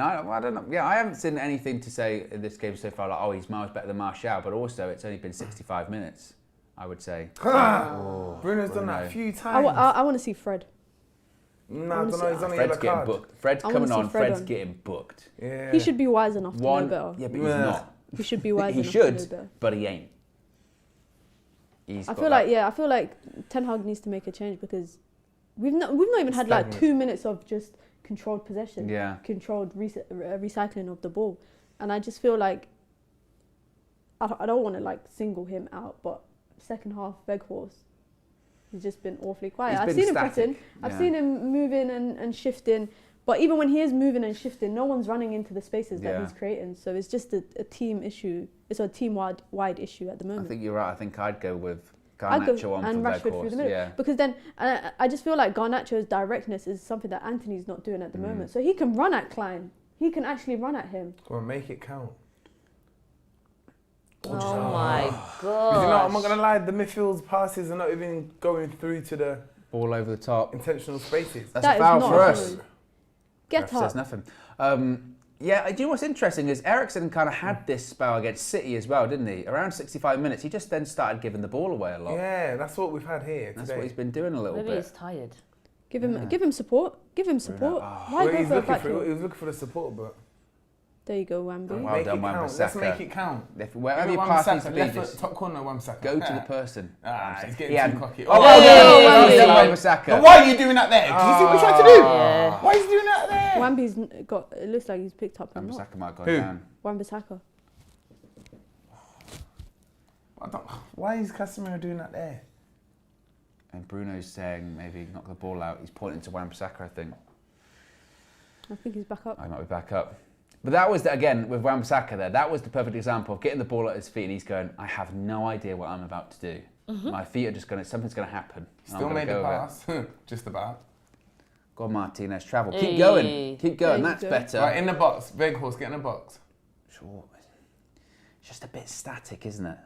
I mean, I don't know. Yeah, I haven't seen anything to say in this game so far, like, oh, he's miles better than Martial, but also it's only been 65 minutes, I would say. Bruno's done that a few times. I want to see Fred. No, I don't know. He's on a Fred's yellow getting card. booked. Fred's I wanna coming see on. Fred Fred's on. getting booked. Yeah. He should be wise enough to know better. Yeah, but he's not. He should be wise He enough to know should, better. but he ain't. I feel like Ten Hag needs to make a change because we've not even had like 2 minutes of just controlled possession, controlled recycling of the ball, and I just feel like I don't want to like single him out, but second half Weghorst, he's just been awfully quiet. I've seen him pressing, I've seen him moving and shifting, but even when he is moving and shifting, no one's running into the spaces that he's creating. So it's just a team issue. It's a team-wide issue at the moment. I think you're right. I think I'd go with Garnacho on and for Rashford through the middle. Yeah. Because then I just feel like Garnacho's directness is something that Anthony's not doing at the moment. So he can run at Klein. He can actually run at him. Come on, make it count. Oh my You god! know, I'm not gonna lie. The midfield's passes are not even going through to the Ball over the top. intentional spaces. That's That a is foul not for a us. foul. Get Ref up. says nothing. Yeah, do you know what's interesting is Eriksen kind of had this spell against City as well, didn't he? Around 65 minutes, he just then started giving the ball away a lot. Yeah, that's what we've had here That's today. what he's been doing a little Maybe bit. he's tired. Give him support. Give him support. Why Well, go he's for a looking back for heel? he was looking for the support, but There you go, Wambi. Well make done, it count. Wan-Bissaka. Let's make it count. Wherever you Wan pass needs Bissaka, to be, left just foot, top corner, Wan-Bissaka. go to the person. He's He getting had- too cocky. Oh, well done, Wan-Bissaka. But why are you doing that there? Do you see what he's trying to do? Yeah. Why is he doing that there? Wambi's got. It looks like he's picked up a knock. Wan-Bissaka might go Who? down. Wan-Bissaka. Why is Casemiro doing that there? And Bruno's saying maybe knock the ball out. He's pointing to Wan-Bissaka, I think. I think he's back up. I might be back up. But that was, again, with Wan-Bissaka there, that was the perfect example of getting the ball at his feet and he's going, I have no idea what I'm about to do. My feet are just going to, something's going to happen. and I'm Still gonna made the go with it. pass. Just about. Go on, Martinez, travel. Hey. Keep going. Keep going. There you That's go. better. Right, in the box. Weghorst, get in the box. Sure. It's just a bit static, isn't it?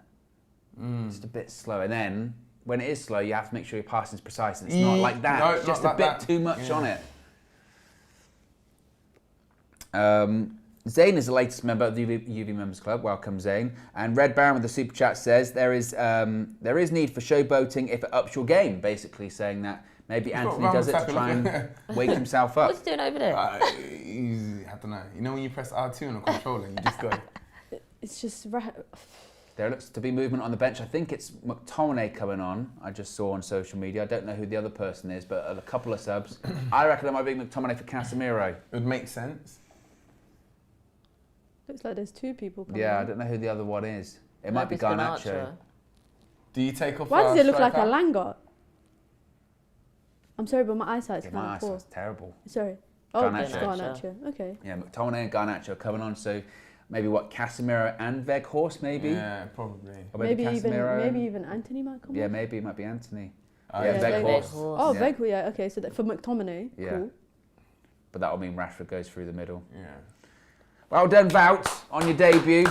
Just a bit slow. And then, when it is slow, you have to make sure your passing's precise. And it's not like that. No, it's just not a bit like that. too much Yeah. on it. Zayn is the latest member of the UV Members Club. Welcome, Zayn. And Red Baron with the super chat says there is need for showboating if it ups your game. Basically saying that maybe Anthony does it to try and wake himself up. What's he doing over there? I don't know. You know when you press R2 on a controller, you just go. It's just. There looks to be movement on the bench. I think it's McTominay coming on. I just saw on social media. I don't know who the other person is, but a couple of subs. I reckon it might be McTominay for Casemiro. It would make sense. Looks like there's two people coming Yeah, I on. don't know who the other one is. It might be Maybe Garnacho. Do you take off? Why does it look like a striker? Langer? I'm sorry, but my eyesight's Yeah, kind my of poor. eyesight's terrible. Sorry. Oh, Garnacho. it's Garnacho. Okay. Yeah, McTominay and Garnacho are coming on. So maybe Casemiro and Weghorst, maybe. Yeah, probably. Or Maybe Casemiro. even Anthony might come Yeah, on. maybe it might be Anthony. Oh, yeah, yeah, Weghorst. Oh, Yeah. Weghorst. Yeah. Okay. So that for McTominay. Yeah. Cool. But that will mean Rashford goes through the middle. Yeah. Well done, Wout, on your debut.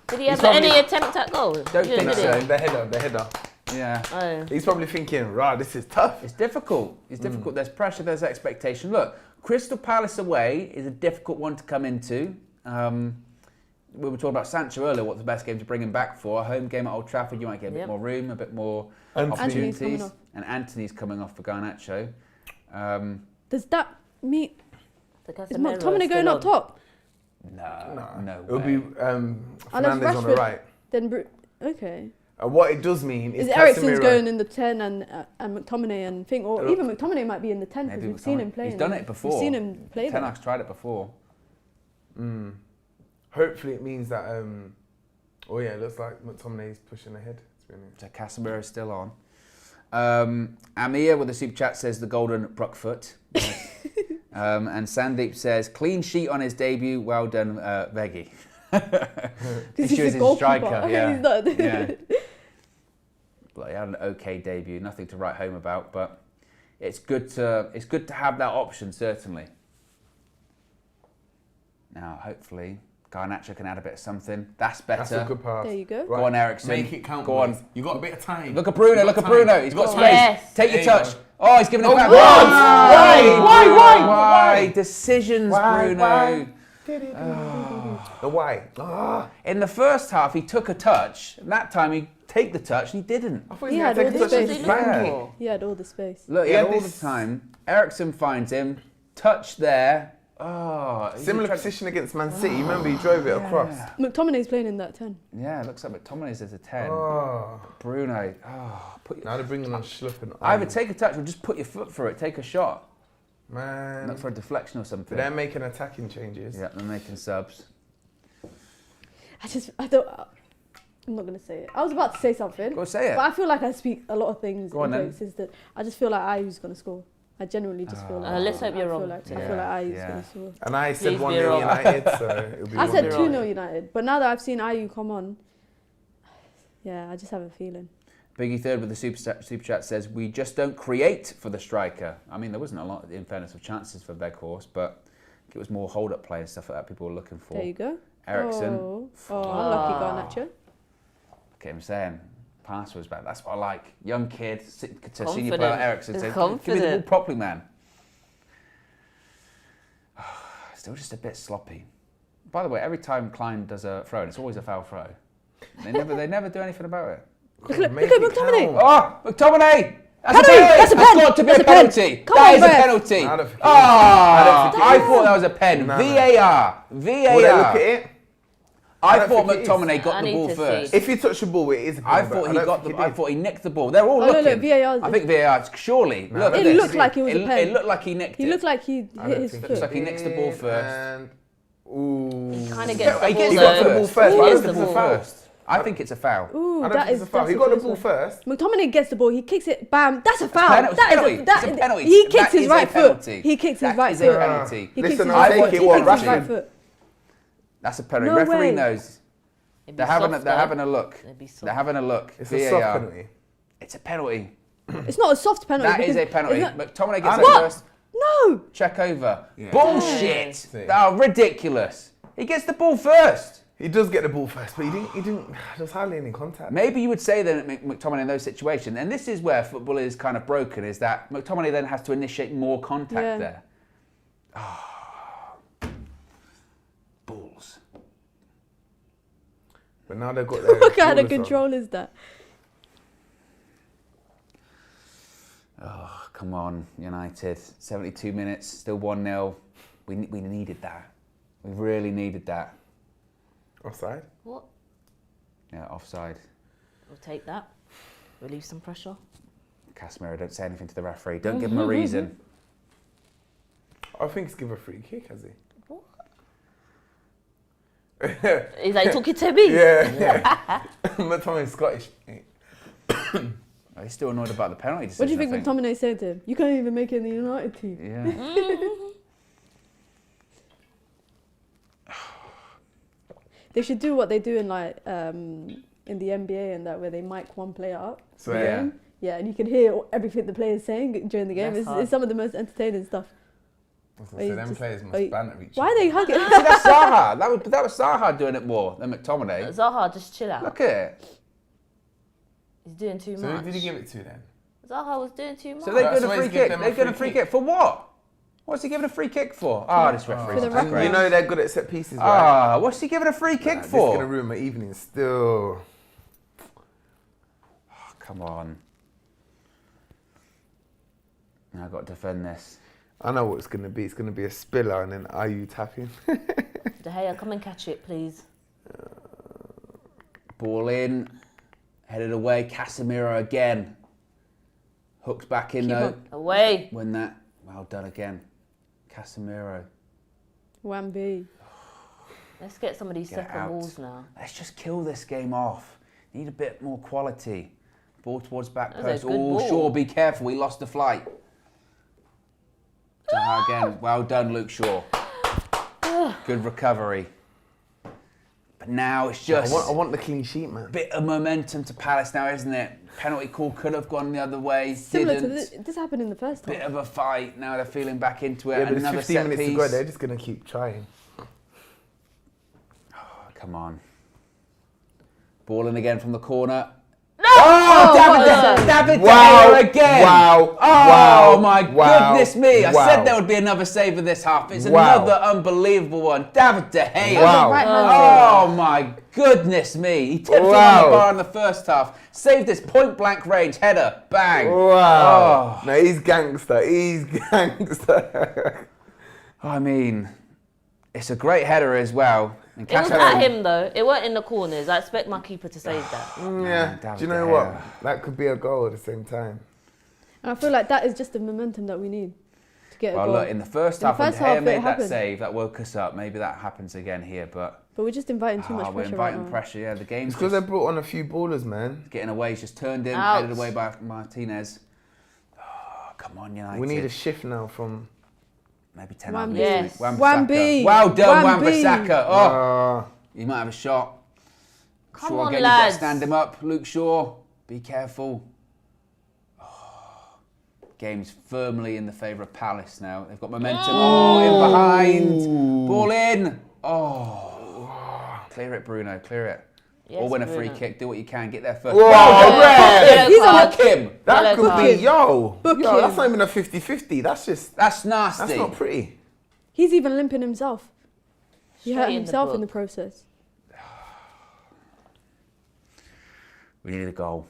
Did he He's have probably- any attempt at goal? Don't You think did so. it? The header. Yeah. Oh. He's probably thinking, "Rah, this is tough." It's difficult. It's difficult. There's pressure, there's expectation. Look, Crystal Palace away is a difficult one to come into. We were talking about Sancho earlier, what's the best game to bring him back for. A home game at Old Trafford, you might get a bit more room, a bit more Anthony's coming opportunities. off. And Anthony's coming off for Garnacho. Does that mean The is Casemiro McTominay still going on. up top? No It'll way. be Unless Fernandez on the Rashford- right. Then okay. What it does mean is Is Eriksen's Casemiro- going in the 10 and McTominay and thing, or Look, even McTominay might be in the 10 because Maybe we've seen McTominay. him play. He's done it before. We've seen him play Ten there. Hag's tried it before. Hopefully, it means that. Oh yeah, it looks like McTominay's pushing ahead. To be honest. So Casemiro's still on. Amir with the super chat says the golden Brookfoot. And Sandeep says clean sheet on his debut. Well done, Veggie. Because Issue is he's a his goalkeeper. striker. Yeah. He's not. Yeah. But he had an okay debut. Nothing to write home about, but it's good to have that option certainly. Now hopefully Garnacho can add a bit of something. That's better. That's a good pass. There you go. Go on, Eriksen. Make it count. Go on. boys. You got a bit of time. Look at Bruno. You Look got at Bruno. time. He's got You space. Yes. Take your There you touch. go. Oh, he's giving it back. Why? Decisions, Bruno. The why? In the first half, he took a touch. And that time, he take the touch, and he didn't. I thought He was had gonna all take the a touch and space. just bang Yeah. it. He had all the space. Look, he Yeah, had all the this- time. Ericsson finds him. Touch there. Oh, Similar position against Man City. Remember, he drove it across. McTominay's playing in that 10. Yeah, it looks like McTominay's as a 10. Oh. Bruno. Now they're bringing on Schlupp and Either take a touch or just put your foot through it. Take a shot. Man. Look for a deflection or something. But they're making attacking changes. Yeah, they're making subs. I don't. I'm not gonna say it. I was about to say something. Go say it. But I feel like I speak a lot of things Go on in then. places that I just feel like Ayu's gonna score. I genuinely just feel like. Let's hope you're wrong. I feel Yeah, like Ayu's yeah. gonna score. And I said Please 1-0 be wrong. United, so it'll be I said 1-0. 2-0 United, but now that I've seen Ayu come on, yeah, I just have a feeling. Biggie Third with the super chat says, we just don't create for the striker. I mean, there wasn't a lot, in fairness, of chances for Weghorst, but it was more hold-up play and stuff like that people were looking for. There you go. Ericsson. Oh, unlucky Garnacho. Look at him saying, pass was bad. That's what I like. Young kid, to senior Confident. player Ericsson He's saying, give me the ball confident. properly, man. Still just a bit sloppy. By the way, every time Klein does a throw, and it's always a foul throw. They never do anything about it. Look at Make it McTominay. count. Oh, McTominay! That's Penalty! a penalty! That's a pen! got to be That's a a pen! penalty! Come That on, is a ref. penalty! I don't think it is. Ah! think it I is. thought that was a pen. No. VAR! Will they look at VAR! it? I don't thought think it is. McTominay got I the need ball to see. first. If you touch the ball, it is a I penalty, thought but he don't got think the. it I did. thought he nicked the ball. They're all Oh, no, looking. VAR 's I think VAR. Surely. No, Look at It this. looked like it was a pen. It looked like he nicked He it. looked like he I hit don't his think foot. Looks like he nicks the ball first. And ooh. He kind of gets the He ball gets got the the though. ball first, He but I gets don't the think it's a ball. foul. First. I think it's a foul. Ooh, I don't that think is. it's a foul. that's He a got the close ball one. first. McTominay gets the ball. He kicks it. Bam. That's a foul. penalty. That is Penalty. It's a penalty. He That kicked his is a right foot. penalty. He kicked his That right is a foot. penalty. He Listen, kicked his I'll right take foot. it, He what, kicked his right Rashford? foot. That's a penalty. No Referee way. knows. It'd be They're having. soft, They're though. having a look. It'd be soft. They're having a look. It's VAR. a soft penalty. It's a penalty. It's not a soft penalty. That is because a penalty. it's not- McTominay gets What? that first. No. Check over. Yeah. Bullshit. See. Oh, ridiculous. He gets the ball first. He does get the ball first, but he didn't. There's hardly any contact. Maybe you would say that McTominay in those situations, and this is where football is kind of broken, is that McTominay then has to initiate more contact Yeah. there. Balls. But now they've got their What kind of rulers on. control is that? Oh, come on, United. 72 minutes, still 1-0. We needed that. We really needed that. Offside? What? Yeah, offside. We'll take that. Relieve some pressure. Casemiro, don't say anything to the referee. Don't give him a reason. I think he's given a free kick, has he? What? He's like talking to me. Yeah. McTominay's Scottish. Oh, he's still annoyed about the penalty decision. What do you think I McTominay said to him? You can't even make it in the United team. Yeah. They should do what they do in like in the NBA and that, where they mic one player up. So in the yeah. game. Yeah, and you can hear everything the player's saying during the game. That's It's, hard. it's some of the most entertaining stuff. So you them just- players must are you- banter each Why other. are they hugging? See, that's Zaha. That was Zaha doing it more than McTominay. Zaha, just chill out. Look at it. He's doing too So much. who did he give it to then? Zaha was doing too much. So they're That's going why a free he's giving kick. them a They're going a free free kick for what? What's he giving a free kick for? Ah, this referee's the disgrace. You know they're good at set pieces, right? Ah, what's he giving a free kick This is gonna for? ruin my evening still. Oh, come on. I've got to defend this. I know what it's gonna be. It's gonna be a spiller and then Ayu tapping. De Gea, come and catch it, please. Ball in, headed away. Casemiro again. Hooked back in Keep though. on. Away. Win that. Well done again. Casemiro. Wambi. Let's get some of these Get second out. balls now. Let's just kill this game off. Need a bit more quality. Ball towards back That was post. a good Oh, ball. Shaw, be careful. We lost the flight. Zaha again. Well done, Luke Shaw. Good recovery. But now it's just I want the clean sheet, man. a bit of momentum to Palace now, isn't it? Penalty call could have gone the other way. Similar to Didn't. this happened in the first Bit half. of a fight. Now they're feeling back into it. Yeah, but it's Another 15 set minutes piece. to go. They're just gonna keep trying. Oh, come on. Ball in again from the corner. No! David De Wow. Gea again. Wow. Oh Wow. my Wow. goodness me. I Wow. said there would be another save in this half. It's Wow. another unbelievable one. David De Gea. Wow. Oh my goodness me. He tipped it on Wow. the bar in the first half. Saved this point blank range header. Bang. Wow. Oh. No, he's gangster. He's gangster. I mean, it's a great header as well. And It was Cash at him though. It weren't in the corners. I expect my keeper to save that. Yeah. David Do you know De what? Gea. That could be a goal at the same time. And I feel like that is just the momentum that we need to get a Well, goal. look, in the first In the half, when first De Gea half, it made that happened. save, that woke us up. Maybe that happens again here, but But we're just inviting too much we're pressure right inviting now. pressure. Yeah, the game's It's because they just brought on a few ballers, man. getting away. It's just turned in, Out. headed away by Martinez. Oh, come on, United. We need a shift now from. maybe 10 Wan-Bissaka. Yes. Wan-Bissaka. Well done, Wan-Bissaka. Wan-Bissaka. Oh, he might have a shot. Come Shaw on, again, you've got to lads. stand him up. Luke Shaw, be careful. Oh, game's firmly in the favour of Palace now. They've got momentum. Oh, in behind. Ball in. Oh. Clear it, Bruno, clear it. Yes, or win a Bruno. free kick, do what you can, get there first. Whoa, Well red. done. He's on Fuck him. That Yellow could card. be, yo, Book yo, him. that's not even a 50-50. That's just, That's nasty. that's not pretty. He's even limping himself. He hurt Straight in the himself in the book. process. We need a goal.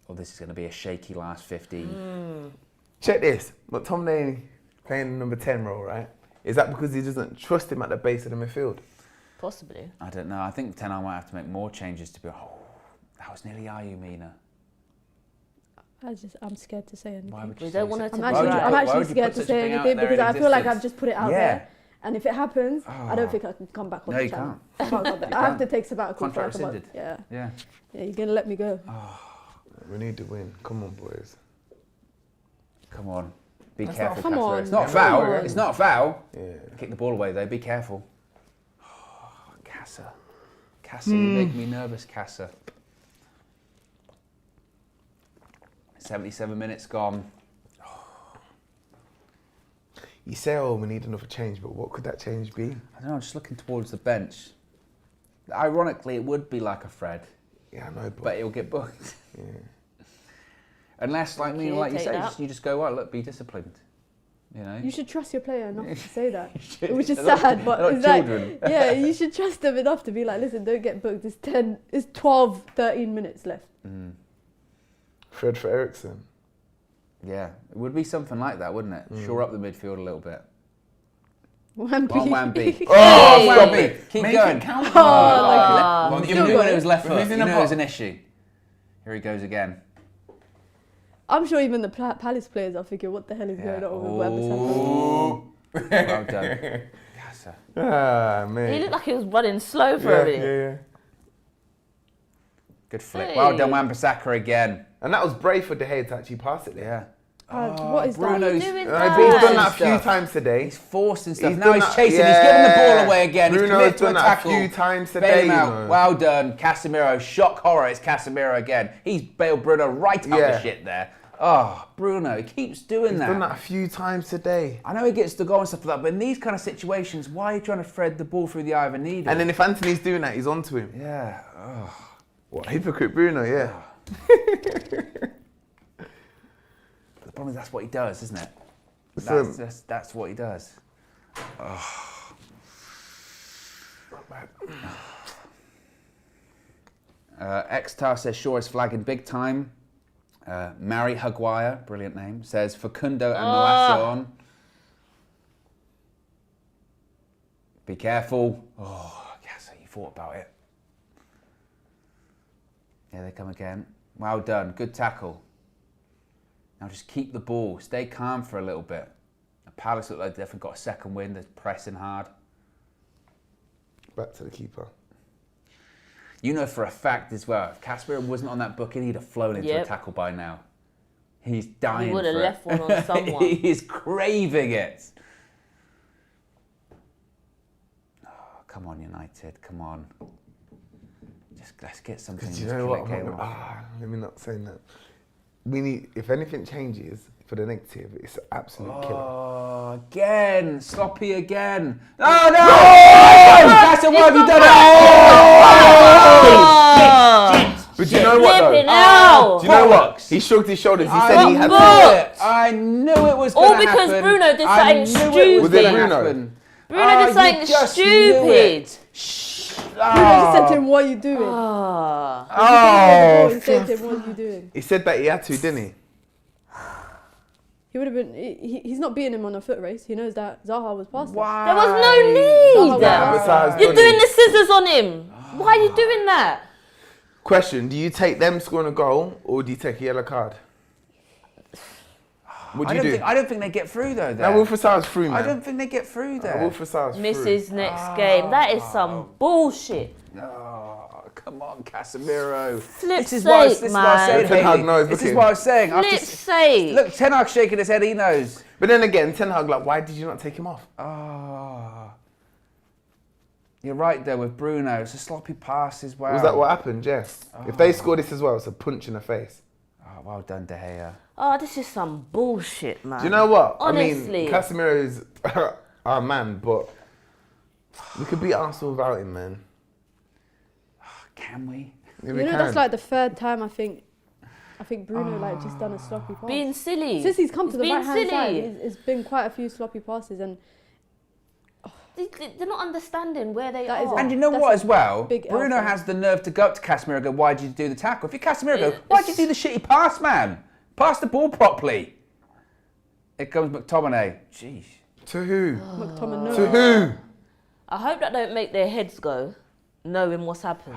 Or this is going to be a shaky last 15. Check this. But Tom Lane playing the number 10 role, right? Is that because he doesn't trust him at the base of the midfield? Possibly. I don't know. I think Ten Hag might have to make more changes to be. Oh, that was nearly you, Mina. I'm scared to say anything. Why would you We say don't want so? her to I'm Why would actually, you I'm put- why actually would you scared put to such a say thing out anything there because in I feel like existence? I've just put it out Yeah. there. And if it happens, I don't think I can come back on No, the you channel. can't. I can't come back. You I have can't. to take sabbatical for Contract like a month. rescinded. Yeah. Yeah. Yeah, you're going to let me go. We need to win. Come on, boys. Come on. Be That's careful, not- Come Castro. on. It's not Come foul. on. It's not foul. Yeah. Kick the ball away though. Be careful. Oh, Casa. Casa, you make me nervous, Casa. 77 minutes gone. You say, oh, we need another change, but what could that change be? I don't know, I'm just looking towards the bench. Ironically, it would be like a Fred, Yeah, I know, but it'll get booked. yeah. Unless, like me, Yeah, like you take say, that. you just go, well, look, be disciplined. You know? You should trust your player enough to say that. should. Which is They're not- sad, but they're not it's like, children. yeah, you should trust them enough to be like, listen, don't get booked. It's 12, 13 minutes left. Fred for Ericsson. Yeah, it would be something like that, wouldn't it? Shore up the midfield a little bit. Wan-Bissaka. One Wan-B. Oh, One stop Wan-B. it. Keep Make going. it count. Well, you Still knew got it it. was left foot. Who's You in knew the it was box? an issue. Here he goes again. I'm sure even the Palace players are thinking, what the hell is going on with Wan-Bissaka? Oh. Well done. Casa. Ah, He man. looked like he was running slow for Yeah, a minute. yeah, yeah. Good flick. Hey. Well done, Wan-Bissaka again. And that was brave for De Gea to actually pass it there. Yeah. What is Bruno's- that? What are you doing, He's Dad? done that a few Stuff. times today. He's forcing stuff. He's Now done he's that- chasing. He's giving the ball away again. Bruno's he's committed to a done that tackle. a few times Bail today. him you out. know. Well done, Casemiro. Shock horror. It's Casemiro again. He's bailed Bruno right up the Yeah. shit there. Oh, Bruno, he keeps doing He's that. done that a few times today. I know he gets the goal and stuff like that, but in these kind of situations, why are you trying to thread the ball through the eye of a needle? And then if Anthony's doing that, he's onto him. Yeah. Oh. What, hypocrite Bruno, yeah. The problem is that's what he does, isn't it? So- That's what he does. Xtar says Shaw is flagging big time. Mary Hugwire, brilliant name, says Facundo and Malacion. Be careful. Oh, yes, you thought about it. Here they come again. Well done. Good tackle. Now just keep the ball. Stay calm for a little bit. The Palace look like they've definitely got a second wind. They're pressing hard. Back to the keeper. You know for a fact as well, if Casper wasn't on that booking, he'd have flown into a Yep. tackle by now. He's dying He would have for it. left one on someone. He is craving it. Oh, come on, United. Come on. Just let's get something. Because you Let's know kill what? that game off. Let me not say that. We need, if anything changes for the negative, it's an absolute killer. Oh, again. Sloppy again. Oh, no! That's why have you done it? But do you know what Flipping though? hell. Do you know what? He shrugged his shoulders. He said he had booked. I knew it was All going to happen. because Bruno did I something knew it was stupid. gonna Was it Bruno? happen. Bruno did something you just knew it. stupid. Bruno just said to him, "What are you doing?" Ah. He said to him, "What are you doing?" He said that he had to, didn't he? He would have been. He's not beating him on a foot race. He knows that Zaha was past him. Why? There was no need. Yeah, but Zaha's You're done doing it. the scissors on him. Why are you doing that? Question: do you take them scoring a goal or do you take a yellow card? What do you do? I don't think they get through though. Now Wilfred Zaha's through, man. I don't think they get through there. Wilfred Zaha's through. Misses next game. That is some bullshit. Oh, come on, Casemiro. Flip's This is what I sake, said, man. Ten Hag Hayley. knows, This look is at what I him. was saying. After Flip's sake. Look, Ten Hag shaking his head. He knows. But then again, Ten Hag, like, why did you not take him off? Oh. You're right there with Bruno. It's a sloppy pass as well. Was that what happened? Yes. If they score this as well, it's a punch in the face. Oh, well done, De Gea. Oh, this is some bullshit, man. Do you know what? Honestly. I mean, Casemiro is our man, but we could beat Arsenal without him, man. Can we? Yeah, we You know, can. that's like the third time I think Bruno like just done a sloppy pass. Being silly. Since he's come to the Being right hand side, silly. it's been quite a few sloppy passes, and They're not understanding where they That is are. And you know That's what a as well? big Bruno L for has the nerve to go up to Casemiro and go, why did you do the tackle? If you're Casemiro, go, why did you do the shitty pass, man? Pass the ball properly. Here comes McTominay. Jeez. To who? McTominay. To who? I hope that don't make their heads go, knowing what's happened.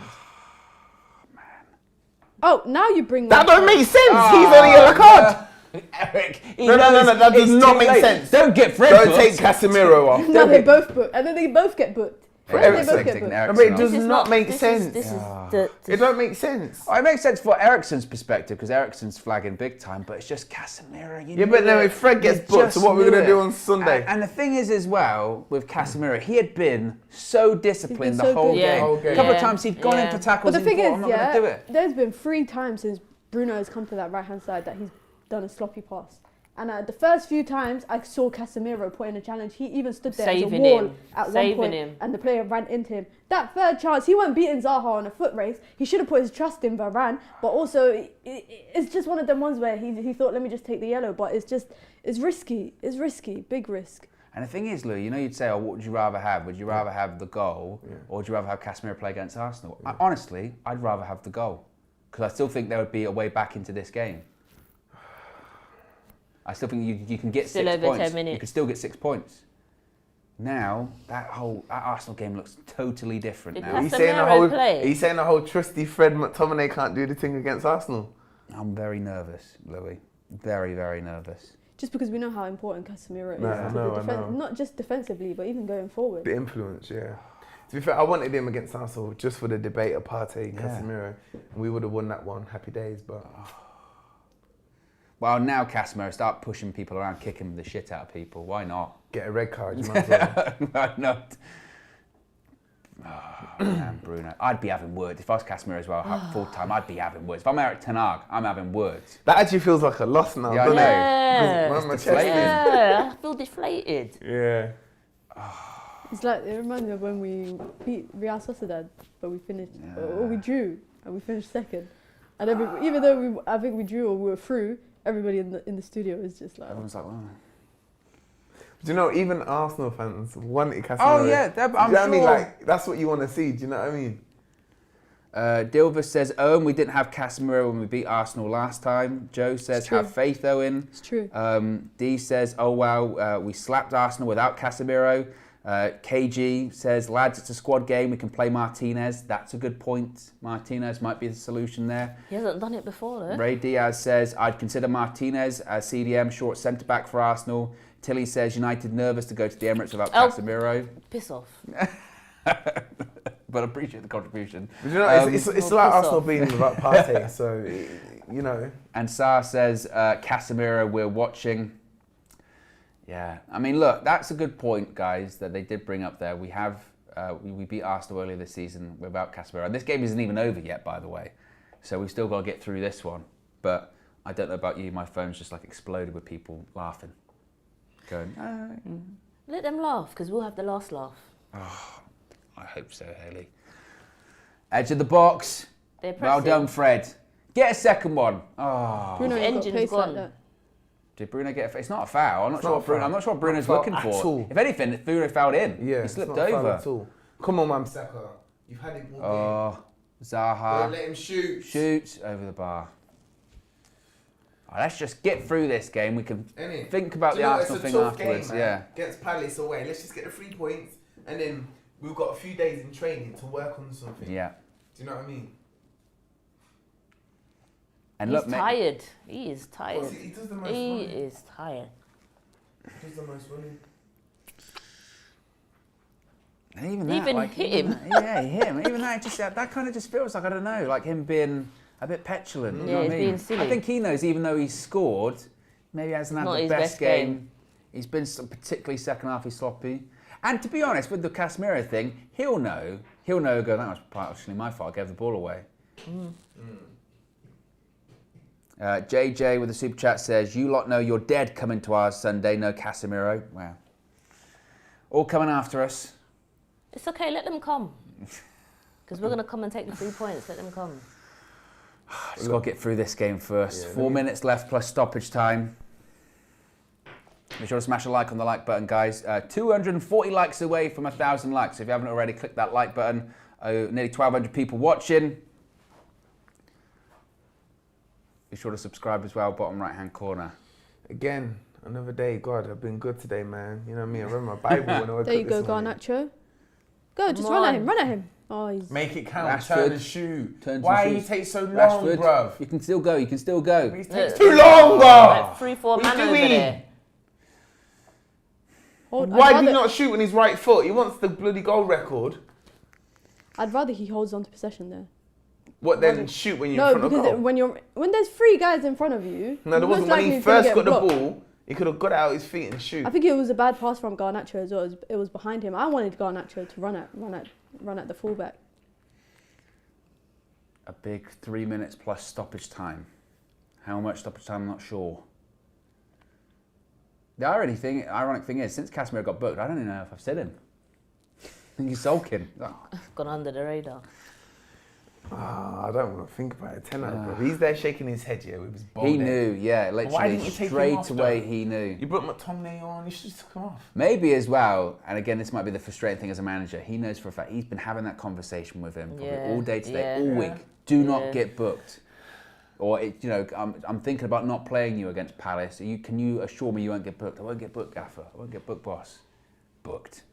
Oh, now you bring That that don't make sense. He's on a yellow card. Eric, he No, knows that does it's not too make late. sense. Don't get Fred Don't booked. take Casemiro off. No, they both book, and then they both get booked. For They Eriksen. both get Taking booked. Eriksen but it off. does This is not make this sense. Is, this is It don't make sense. Oh, it makes sense for Eriksen's perspective because Eriksen's flagging big time, but it's just Casemiro. You Yeah, but knew no, it. if Fred gets You booked, so just what we're knew gonna it. do on Sunday? And the thing is, as well, with Casemiro, he had been so disciplined so the whole good. game. Yeah. Whole game. A couple of Yeah. times he'd gone in for Yeah. tackles But the and thing thought, is, I'm not going to do it. there's been 3 times since Bruno has come to that right hand side that he's done a sloppy pass. And the first few times I saw Casemiro put in a challenge, he even stood there Saving as a wall him. at Saving one point, him. and the player ran into him. That third chance, he wasn't beating Zaha on a foot race. He should have put his trust in Varane, but also it's just one of them ones where he thought, let me just take the yellow, but it's risky. It's risky, big risk. And the thing is, Lou, you know, you'd say, oh, what would you rather have? Would you rather have the goal or would you rather have Casemiro play against Arsenal? Honestly, I'd rather have the goal because I still think there would be a way back into this game. I still think you can get Still 6 over points. 10 minutes. You can still get 6 points. Now, that Arsenal game looks totally different Did now. He's Casemiro play? He's saying the whole trusty Fred McTominay can't do the thing against Arsenal. I'm very nervous, Louis. Very, very nervous. Just because we know how important Casemiro is No, to I the know. defense, not just defensively, but even going forward. The influence, yeah. To be fair, I wanted him against Arsenal just for the debate of Partey, Casemiro. And we would have won that one. Happy days, but... Well, now Casemiro, start pushing people around, kicking the shit out of people. Why not? Get a red card, you might as well. Why not? Oh, man, Bruno. I'd be having words. If I was Casemiro as well, full time, I'd be having words. If I'm Eric Ten Hag, I'm having words. That actually feels like a loss now, Yeah, I doesn't know. it? 'Cause It's my chest deflated. Yeah, I feel deflated. Yeah. It's like, it reminds me of when we beat Real Sociedad, but we finished, or we drew, and we finished second. And even though I think we drew or we were through, everybody in the studio was just like, Everyone's like, oh. Do you know, even Arsenal fans wanted Casemiro. Oh, yeah, Do you know I'm what I mean? sure. Like, that's what you want to see, do you know what I mean? Dilva says, Owen, we didn't have Casemiro when we beat Arsenal last time. Joe says, true. have faith, Owen. it's true. D says, oh wow, we slapped Arsenal without Casemiro. KG says, lads, it's a squad game. We can play Martinez. That's a good point. Martinez might be the solution there. He hasn't done it before, though. Ray Diaz says, I'd consider Martinez as CDM, short centre-back for Arsenal. Tilly says, United nervous to go to the Emirates without Casemiro. Piss off. But I appreciate the contribution. But you know, it's well, like piss Arsenal off. being without Partey, so, you know. And Saar says, Casemiro, we're watching. Yeah, I mean, look, that's a good point, guys, that they did bring up there. We have, we beat Arsenal earlier this season without Casemiro. And this game isn't even over yet, by the way. So we've still got to get through this one. But I don't know about you, my phone's just like exploded with people laughing. Going, Let them laugh, because we'll have the last laugh. I hope so, Hayley. Edge of the box. They're Well pressing. done, Fred. Get a second one. Oh. Bruno His ain't got engine's pace gone. like that. Did Bruno get a foul? It's not a foul. I'm not It's sure not what a Bruno, foul. I'm not sure what Bruno's Not a looking foul at for. all. If anything, Bruno fouled in. Yeah, He it's slipped not a foul over. at all. Come on, man, Saka. You've had it all day. Oh, Zaha. Don't let him shoot. Shoots over the bar. Oh, let's just get through this game. We can Innit? think about Do the you know, Arsenal it's a thing tough afterwards. game, man. Yeah. Against Palace away. Let's just get the 3 points, and then we've got a few days in training to work on something. Yeah. Do you know what I mean? And He's look, mate, tired. He is tired. He does the most He running. is tired. He does the most running. and even He that, even like, hit even him. that- yeah, he hit him. Even that, just that kind of just feels like, I don't know, like him being a bit petulant. You know Yeah, what he's I mean? being silly. I think he knows, even though he's scored, maybe he hasn't had Not the his best best game. game. He's been particularly second half, he's sloppy. And to be honest, with the Casemiro thing, he'll know, go, that was partially my fault, I gave the ball away. JJ with the super chat says, you lot know you're dead coming to ours Sunday, no Casemiro. Wow. All coming after us. It's okay, let them come. Because we're going to come and take the 3 points. Let them come. Just got to get through this game first. Yeah, 4 minutes left plus stoppage time. Make sure to smash a like on the like button, guys. 240 likes away from 1,000 likes. If you haven't already, click that like button. Nearly 1,200 people watching. Be sure to subscribe as well, bottom right-hand corner. Again, another day. God, I've been good today, man. You know what I mean? I read my Bible when I woke There you up go, this morning. Garnacho. Go, just Come run at on. him, run at him. Oh, he's... Make it count. Rashford. Turn and shoot. Turns Why and you shoots. take so long, Rashford, bruv? you can still go, you can still go. It takes Look, too long, Like bruv. 3-4 What man you over doing? there. Why do you not shoot with his right foot? He wants the bloody goal record. I'd rather he holds on to possession there. What then? Shoot when you're No, in front of because goal? when there's 3 guys in front of you... No, there most wasn't. When likely he he's gonna first get got the blocked. ball, he could have got it out his feet and shoot. I think it was a bad pass from Garnacho as well. It was behind him. I wanted Garnacho to run at the fullback. A big 3 minutes plus stoppage time. How much stoppage time, I'm not sure. The ironic thing is, since Casemiro got booked, I don't even know if I've seen him. I think he's sulking. Gone under the radar. I don't want to think about it. 10 out of 10. He's there shaking his head, yeah, with his bald He head. knew, yeah, Why literally didn't you take him straight off, away though? he knew. You brought McTominay on, you should just took him off. Maybe as well, and again, this might be the frustrating thing as a manager, he knows for a fact, he's been having that conversation with him probably Yeah, all day today, yeah. all week. Do not Yeah. get booked. Or, I'm thinking about not playing you against Palace. Can you assure me you won't get booked? I won't get booked, Gaffer. I won't get booked, boss. Booked.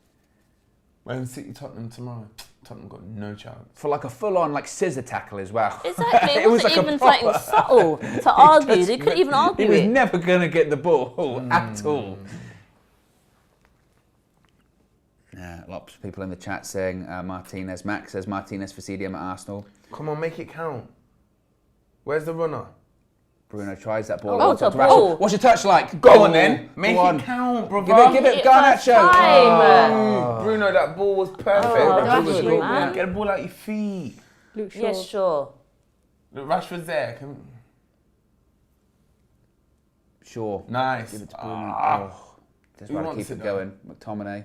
Man City Tottenham tomorrow. Tottenham got no chance. For like a full-on like scissor tackle as well. Exactly. It, was wasn't like a even proper- something subtle to argue. They couldn't even argue He was it. never going to get the ball at all. Yeah, lots of people in the chat saying Martinez. Max says Martinez for CDM at Arsenal. Come on, make it count. Where's the runner? Bruno tries that ball. Oh, what a Rashford. ball. What's your touch like? Go on then. Make Go on. it count, brother. Give it Hit it Garnacho. first time. Bruno, that ball was perfect. Oh, That was Rashford, good, man. Get the ball out your feet. Luke Shaw. Yes, sure. Look, Rashford's there. Sure. Nice. Give it to Bruno. Ah. Just Who want to wants keep it it going. McTominay.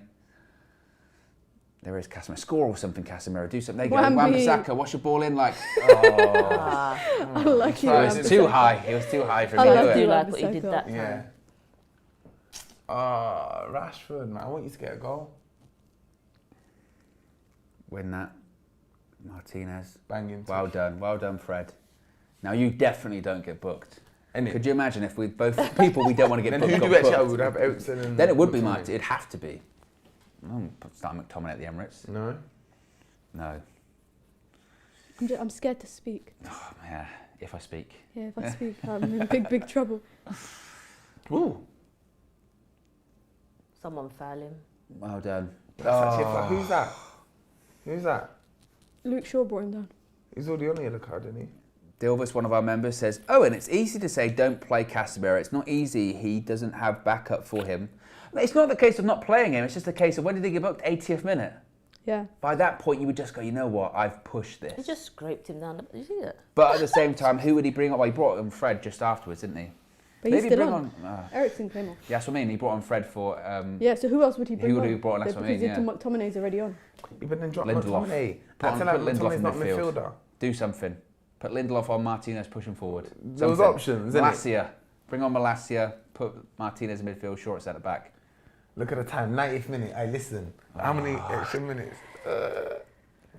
There is Casemiro. Score or something, Casemiro. Do something. There you go. Wan-Bissaka. Wan-Bissaka. What's your ball in like? Oh. I like you. It was Wan-Bissaka. too high. It was too high for I him to love do I it. do you. like what you did Wan-Bissaka. that time. Yeah. Rashford, man. I want you to get a goal. Win that. Martinez. Banging. Well done. Well done, Fred. Now you definitely don't get booked. Innit? Could you imagine if we both people we don't want to get Then booked who got do we actually have? booked? We'd have Ericsson and... Then it would be McTominay. Martin. It'd have to be. Start McTominay at the Emirates. No? No. I'm scared to speak. Oh, yeah. If I speak. Yeah, if I speak, I'm in big trouble. Ooh. Someone foul him. Well done. That's actually a foul. Who's that? Who's that? Luke Shaw brought him down. He's already on the yellow card, isn't he? Dilvis, one of our members, says, Owen, it's easy to say don't play Casemiro. It's not easy. He doesn't have backup for him. It's not the case of not playing him. It's just a case of when did he get booked? 80th minute. Yeah. By that point, you would just go, you know what? I've pushed He this. just scraped him down. Did you see that? But at the same time, who would he bring on? Well, he brought on Fred just afterwards, didn't he? But he's still bring on. Ericsson came off. Yeah, that's what I mean. He brought on Fred for... Yeah, so who else would he bring Who on? would he brought on? That's what I mean, Because yeah. McTominay's already on. Even then drop Lindelof. McTominay. Put That's like Lindelof McTominay's in not midfield. midfielder. Do something. Put Lindelof on, Martinez pushing forward. Those Something. options, isn't it? Malacia. Bring on Malacia. Put Martinez in midfield, short centre back. Look at the time, 90th minute. Hey, listen. How many extra minutes?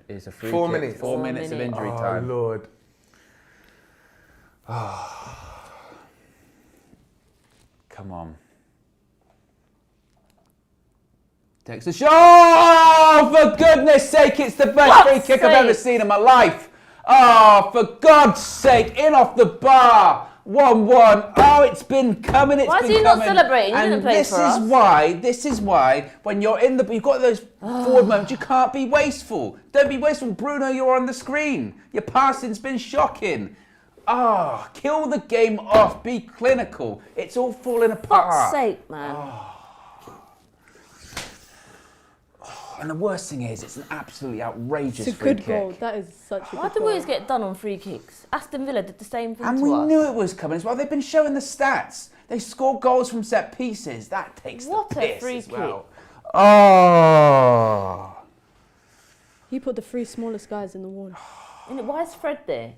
It's a free 4 kick. minutes. 4 minutes of injury time. Oh, Lord. Come on. Takes a shot. Oh, for goodness sake, it's the best free kick I've ever seen in my life. Oh, for God's sake, in off the bar. 1-1. Oh, it's been coming. Why is he not celebrating? He didn't play for us. This is why, when you're in you've got those forward moments, you can't be wasteful. Don't be wasteful. Bruno, you're on the screen. Your passing's been shocking. Kill the game off. Be clinical. It's all falling apart. For fuck's sake, man. And the worst thing is, it's an absolutely outrageous It's a free good kick. goal. That is such a good Why do we goal. always get done on free kicks? Aston Villa did the same thing And to we us. knew it was coming as well. They've been showing the stats. They score goals from set pieces. That takes What the a piss free as well. kick. Oh. He put the 3 smallest guys in the wall. And why is Fred there?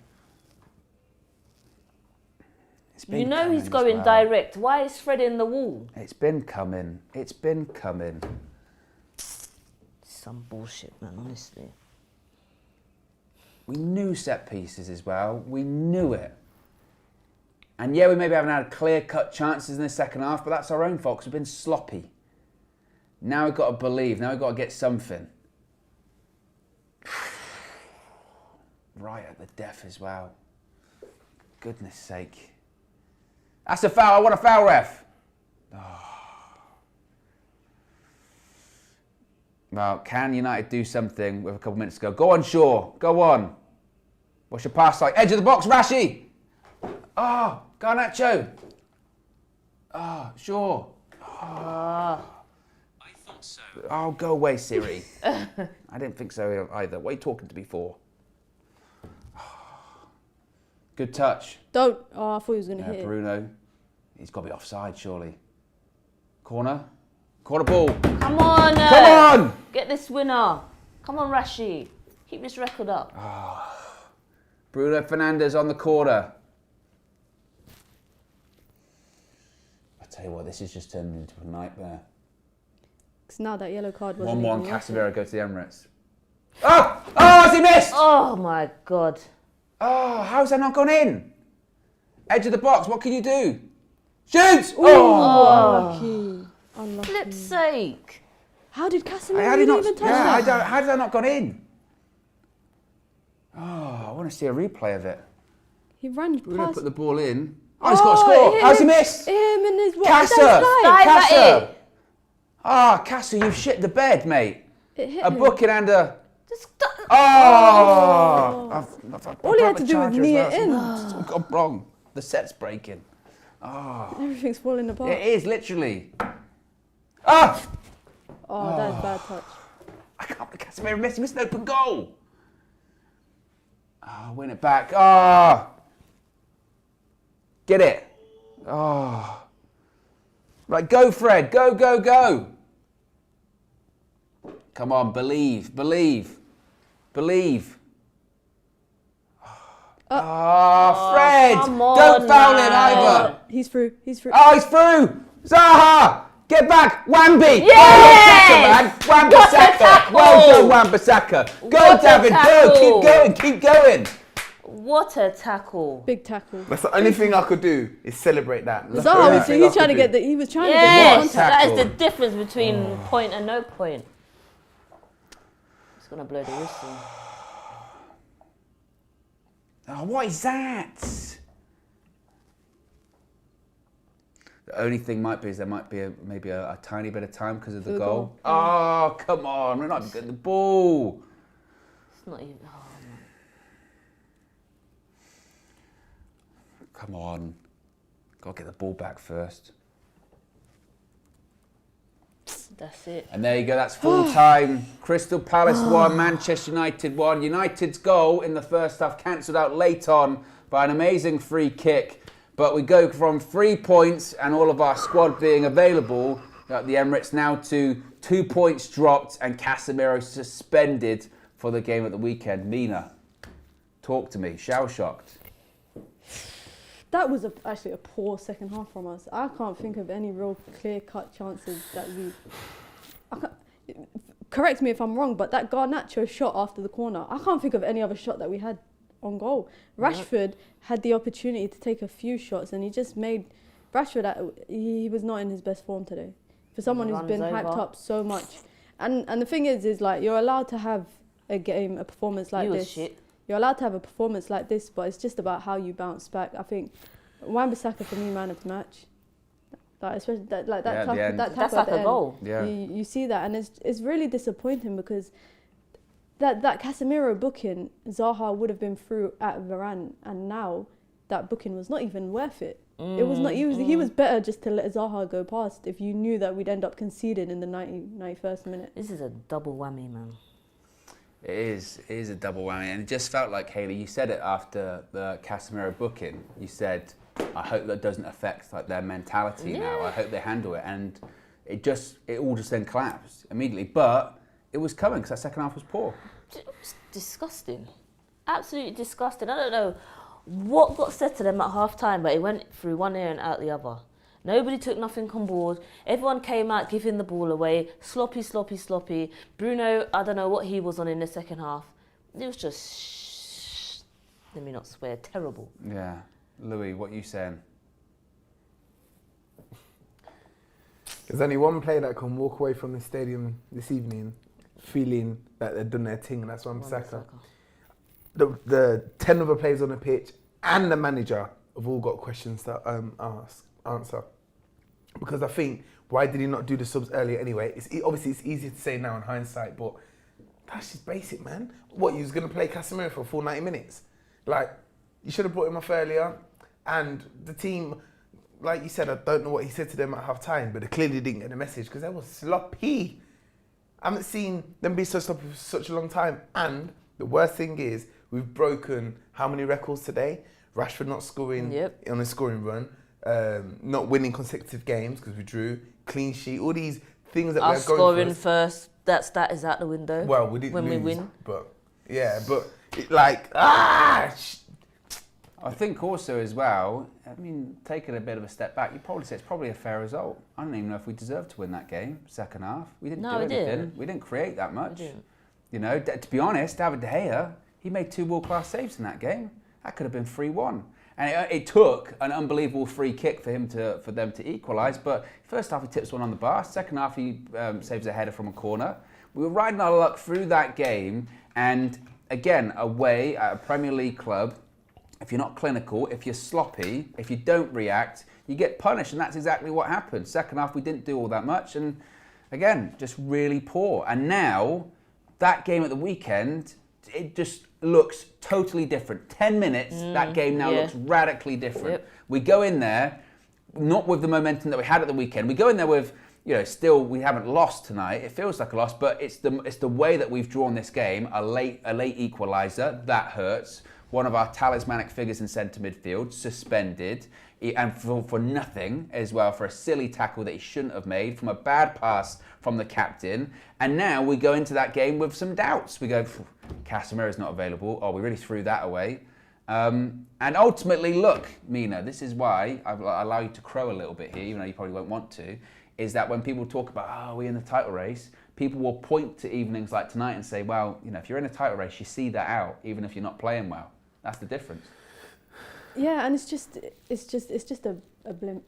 It's been You know coming he's as going well. direct. Why is Fred in the wall? It's been coming. It's been coming. Some bullshit, man, honestly. We knew set pieces as well. We knew it. And yeah, we maybe haven't had clear-cut chances in the second half, but that's our own fault because we've been sloppy. Now we've got to believe. Now we've got to get something. Right at the death as well. Goodness sake. That's a foul. I want a foul, ref. Well, can United do something with a couple minutes to go? Go on, Shaw. Go on. What's your pass like? Edge of the box, Rashi. Oh, Garnacho. Oh, Shaw. Oh. I thought so. Oh, go away, Siri. I didn't think so either. What are you talking to me for? Good touch. Don't. Oh, I thought he was going to hit it. Bruno. He's got to be offside, surely. Corner. Corner ball. Come on! Come on! Get this winner. Come on, Rashi. Keep this record up. Bruno Fernandes on the corner. I tell you what, this has just turned into a nightmare. Because now that yellow card wasn't 1-1, even worth it. Casemiro goes to the Emirates. Oh! Oh, has he missed? Oh my God. Oh, how's that not gone in? Edge of the box, what can you do? Shoot! Unlucky. Unlucky. Flip's sake. How did Casemiro How did even touch that? how did that not gone in? Oh, I want to see a replay of it. He ran Bruno past. put the ball in. Oh, he's got to score. How's he missed? Him and his what? Casa! Dive at Casa! it. Ah, Casa, you've shit the bed, mate. It hit A him. booking and a... Just Oh! All he had to do was knee it in. It's all gone wrong. The set's breaking. Everything's falling apart. It is, literally. Ah! Oh, that's bad touch. I can't believe Casemiro missed. He missed an open goal. Oh, win it back. Ah! Get it. Oh. Right, go, Fred. Go, go, go. Come on, believe, believe, believe. Fred! come on, Don't foul him man. either. He's through. He's through. Oh, he's through! Zaha! Get back! Wambi! Yes! Wan-Bissaka! Well done, Wan-Bissaka! Go, What a David, go! tackle. Keep going, keep going! what a tackle. Big tackle. That's the only thing I could do is celebrate that. That's the Zaha only was thing I he's trying to could get do. the. He was trying Yes, to get What that is tackle. the difference between point and no point. It's gonna blow the whistle. Oh, what is that? The only thing might be is there might be maybe a tiny bit of time because of the For the goal. goal. Oh, come on, we're not even getting the ball. It's not even. Oh, man. Come on. Got to get the ball back first. That's it. And there you go, that's full time. Crystal Palace 1, Manchester United 1. United's goal in the first half cancelled out late on by an amazing free kick. But we go from 3 points and all of our squad being available at the Emirates now to 2 points dropped and Casemiro suspended for the game at the weekend. Mina, Talk to me. Shell-shocked. That was actually a poor second half from us. I can't think of any real clear-cut chances that we... Correct me if I'm wrong, but that Garnacho shot after the corner, I can't think of any other shot that we had on goal. Rashford had the opportunity to take a few shots and he just made... Rashford, he was not in his best form today. For someone who's been hyped up so much. And the thing is like you're allowed to have a performance like this. You're allowed to have a performance like this, but it's just about how you bounce back. I think Wan-Bissaka for me, man of the match. Like especially that tackle That's at like a goal. Yeah. You see that, and it's really disappointing because that Casemiro booking, Zaha would have been through at Varane, and now that booking was not even worth it. It was not. He was better just to let Zaha go past if you knew that we'd end up conceding in the 91st minute. This is a double whammy, man. It is a double whammy, and it just felt like, Hayley, you said it after the Casemiro booking. You said, I hope that doesn't affect like their mentality now. I hope they handle it, and it all just then collapsed immediately. But it was coming because that second half was poor. It was disgusting, absolutely disgusting. I don't know what got said to them at half time, but it went through one ear and out the other. Nobody took nothing on board. Everyone came out giving the ball away. Sloppy. Bruno, I don't know what he was on in the second half. It was just, let me not swear, terrible. Yeah. Louis, what are you saying? There's only one player that can walk away from the stadium this evening feeling that they've done their thing, and that's Wan-Bissaka. The 10 other players on the pitch and the manager have all got questions to answer. Because I think, why did he not do the subs earlier anyway? Obviously it's easier to say now in hindsight, but that's just basic, man. What, you was going to play Casemiro for a full 90 minutes? Like, you should have brought him off earlier. And the team, like you said, I don't know what he said to them at half time, but they clearly didn't get the message because they were sloppy. I haven't seen them be so sloppy for such a long time. And the worst thing is, we've broken how many records today? Rashford not scoring on a scoring run, not winning consecutive games because we drew, clean sheet, all these things that we're going scoring first, that stat is out the window. Well, we didn't when lose, we win. But I think also as well, I mean, taking a bit of a step back, you'd probably say it's probably a fair result. I don't even know if we deserved to win that game, second half. We didn't do anything. We didn't create that much. You know, to be honest, David De Gea, he made 2 world-class saves in that game. That could have been 3-1. And it took an unbelievable free kick for them to equalise. But first half he tips one on the bar. Second half he saves a header from a corner. We were riding our luck through that game. And again, away at a Premier League club, if you're not clinical, if you're sloppy, if you don't react, you get punished. And that's exactly what happened. Second half we didn't do all that much. And again, just really poor. And now, that game at the weekend, it just looks totally different. 10 minutes, that game now looks radically different. We go in there, not with the momentum that we had at the weekend. We go in there with, still we haven't lost tonight. It feels like a loss, but it's the way that we've drawn this game. A late equaliser, that hurts. One of our talismanic figures in centre midfield, suspended. And for nothing as well, for a silly tackle that he shouldn't have made, from a bad pass from the captain. And now we go into that game with some doubts. We go, Casemiro's not available. Oh, we really threw that away. And ultimately, look, Mina, this is why I allow you to crow a little bit here, even though you probably won't want to, is that when people talk about, we're in the title race, people will point to evenings like tonight and say, well, if you're in a title race, you see that out, even if you're not playing well. That's the difference. Yeah, and it's just a blimp.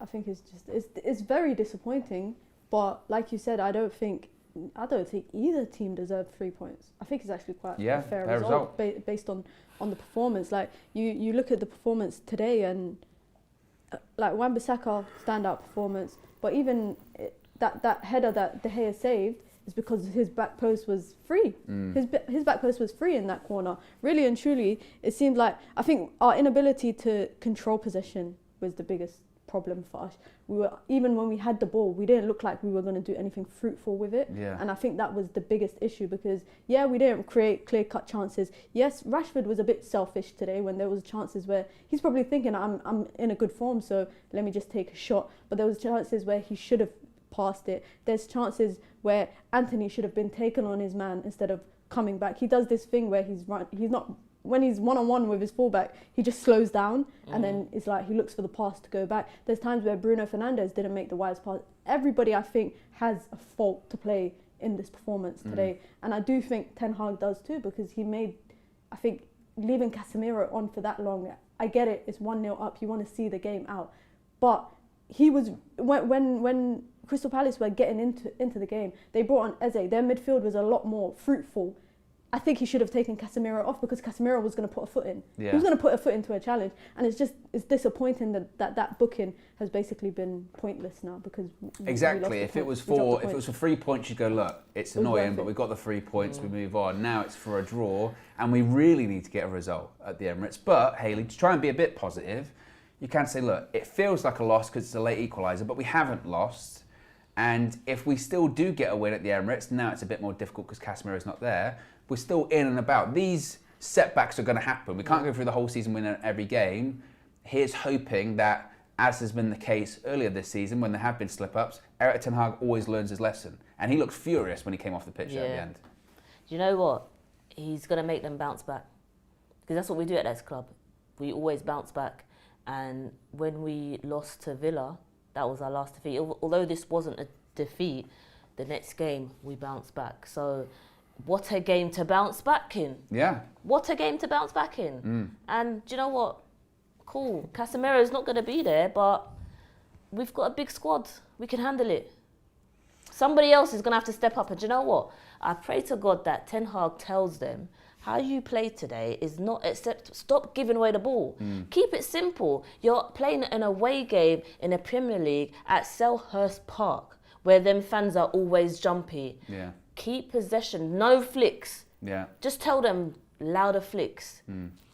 I think it's very disappointing. But like you said, I don't think either team deserved 3 points. I think it's actually quite a fair result. Based on the performance. Like you look at the performance today, and like Wan-Bissaka standout performance. But even that header that De Gea saved is because his back post was free. His back post was free in that corner. Really and truly, it seemed like, I think our inability to control possession was the biggest problem for us. Even when we had the ball, we didn't look like we were going to do anything fruitful with it. And I think that was the biggest issue because, we didn't create clear-cut chances. Yes, Rashford was a bit selfish today when there was chances where he's probably thinking, I'm in a good form, so let me just take a shot. But there was chances where he should have passed it. There's chances where Anthony should have been taken on his man instead of coming back. He does this thing where he's not when he's one-on-one with his fullback, he just slows down and then it's like he looks for the pass to go back. There's times where Bruno Fernandes didn't make the wise pass. Everybody, I think, has a fault to play in this performance today. And I do think Ten Hag does too, because he made, I think, leaving Casemiro on for that long, I get it, it's 1-0 up, you want to see the game out. But he was, when Crystal Palace were getting into the game, they brought on Eze. Their midfield was a lot more fruitful. I think he should have taken Casemiro off, because Casemiro was going to put a foot in. Yeah. He was going to put a foot into a challenge. And it's disappointing that booking has basically been pointless now, because exactly. If it was for 3 points, you'd go, look, it's annoying, but we got the 3 points, we move on. Now it's for a draw, and we really need to get a result at the Emirates. But Hayley, to try and be a bit positive, you can say, look, it feels like a loss because it's a late equaliser, but we haven't lost. And if we still do get a win at the Emirates, now it's a bit more difficult because Casemiro's not there. We're still in and about. These setbacks are going to happen. We can't go through the whole season winning every game. Here's hoping that, as has been the case earlier this season, when there have been slip-ups, Erik ten Hag always learns his lesson. And he looked furious when he came off the pitch at the end. Do you know what? He's going to make them bounce back. Because that's what we do at this club. We always bounce back. And when we lost to Villa, that was our last defeat. Although this wasn't a defeat, the next game we bounced back. So what a game to bounce back in. Yeah. What a game to bounce back in. And do you know what? Cool. Casemiro's not going to be there, but we've got a big squad. We can handle it. Somebody else is going to have to step up. And do you know what? I pray to God that Ten Hag tells them, how you play today is not accept. Stop giving away the ball. Keep it simple. You're playing an away game in the Premier League at Selhurst Park, where them fans are always jumpy. Yeah. Keep possession. No flicks. Yeah. Just tell them louder flicks.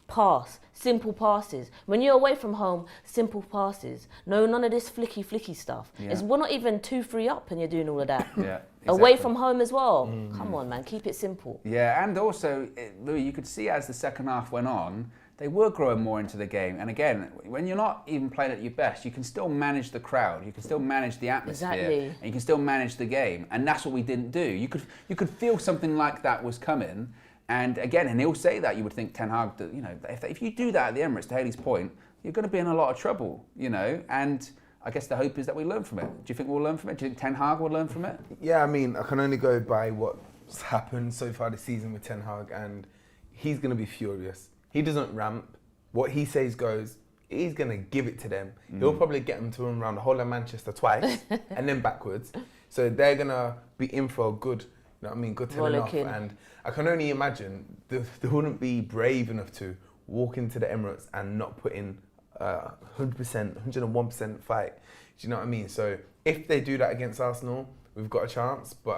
Pass. Simple passes. When you're away from home, simple passes. No, none of this flicky stuff. Yeah. We're not even 2-3 up and you're doing all of that. Yeah. Away Exactly. from home as well. Come on, man. Keep it simple. Yeah, and also, Louis, you could see as the second half went on, they were growing more into the game. And again, when you're not even playing at your best, you can still manage the crowd, you can still manage the atmosphere, Exactly. and you can still manage the game. And that's what we didn't do. You could feel something like that was coming. And again, and he'll say that, you would think Ten Hag, you know, if you do that at the Emirates, to Hayley's point, you're going to be in a lot of trouble, you know. And I guess the hope is that we learn from it. Do you think we'll learn from it? Do you think Ten Hag will learn from it? Yeah, I mean, I can only go by what's happened so far this season with Ten Hag, and he's going to be furious. He doesn't ramp. What he says goes. He's going to give it to them. He'll probably get them to run around the whole of Manchester twice and then backwards. So they're going to be in for a good, you know what I mean, good telling off. And I can only imagine they wouldn't be brave enough to walk into the Emirates and not put in 100%, 101% fight. Do you know what I mean? So if they do that against Arsenal, we've got a chance. But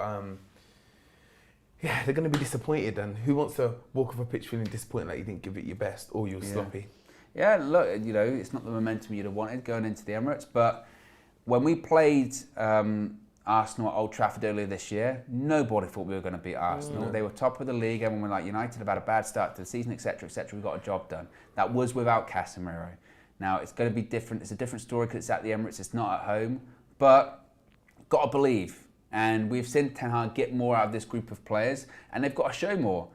yeah, they're going to be disappointed. And who wants to walk off a pitch feeling disappointed like you didn't give it your best or you were sloppy? Yeah, look, you know, it's not the momentum you'd have wanted going into the Emirates. But when we played Arsenal at Old Trafford earlier this year, nobody thought we were going to beat Arsenal. They were top of the league. Everyone was like, United have had a bad start to the season, etc., etc. We got a job done. That was without Casemiro. Now, it's going to be different. It's a different story because it's at the Emirates. It's not at home. But got to believe. And we've seen Ten Hag get more out of this group of players. And they've got to show more.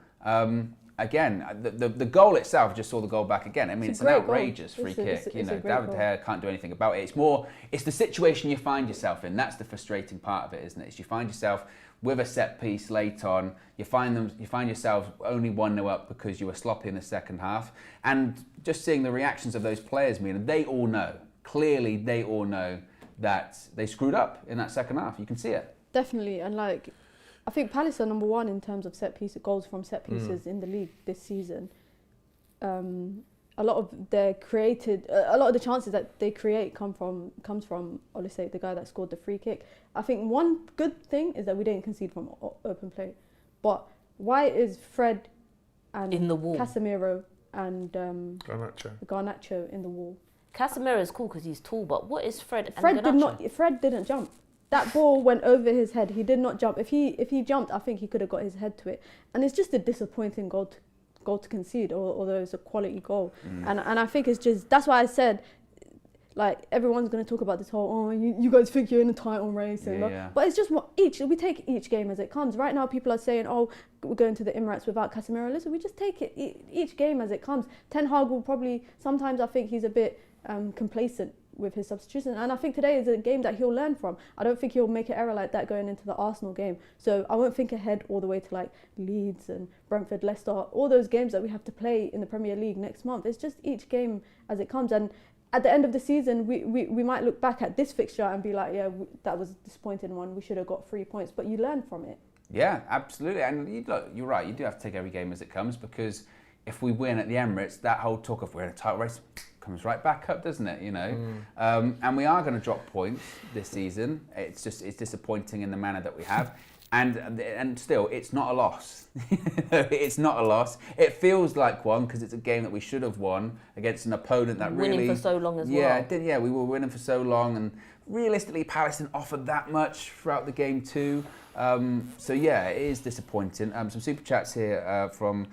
Again, the goal itself, just saw the goal back again. I mean, it's an outrageous free kick. You know, David De Gea can't do anything about it. It's the situation you find yourself in. That's the frustrating part of it, isn't it? It's you find yourself with a set piece late on. You find yourself only 1-0 up because you were sloppy in the second half. And just seeing the reactions of those players, Mina, they all know. Clearly, they all know that they screwed up in that second half. You can see it. Definitely, and like, I think Palace are number one in terms of goals from set pieces in the league this season. A lot of the chances that they create comes from Olise, the guy that scored the free kick. I think one good thing is that we didn't concede from open play. But why is Fred and in the wall, Casemiro and Garnacho in the wall? Casemiro is cool because he's tall, but what is Fred? Fred didn't jump. That ball went over his head. He did not jump. If he jumped, I think he could have got his head to it. And it's just a disappointing goal to concede, although it's a quality goal. And I think it's just, that's why I said, like everyone's going to talk about this whole, you guys think you're in a title race, and but it's just we take each game as it comes. Right now, people are saying, we're going to the Emirates without Casemiro. Listen, we just take it each game as it comes. Ten Hag will probably sometimes I think he's a bit complacent with his substitution, and I think today is a game that he'll learn from. I don't think he'll make an error like that going into the Arsenal game. So I won't think ahead all the way to like Leeds and Brentford, Leicester, all those games that we have to play in the Premier League next month. It's just each game as it comes, and at the end of the season, we might look back at this fixture and be like, that was a disappointing one. We should have got 3 points, but you learn from it. Yeah, absolutely. And you're right. You do have to take every game as it comes, because if we win at the Emirates, that whole talk of we're in a title race comes right back up, doesn't it? And we are going to drop points this season. It's disappointing in the manner that we have. And still, it's not a loss. It's not a loss. It feels like one because it's a game that we should have won against an opponent that really... Winning for so long as well. Yeah, it did. Yeah, we were winning for so long, and realistically, Palace didn't offer that much throughout the game too. So yeah, it is disappointing. Some super chats here from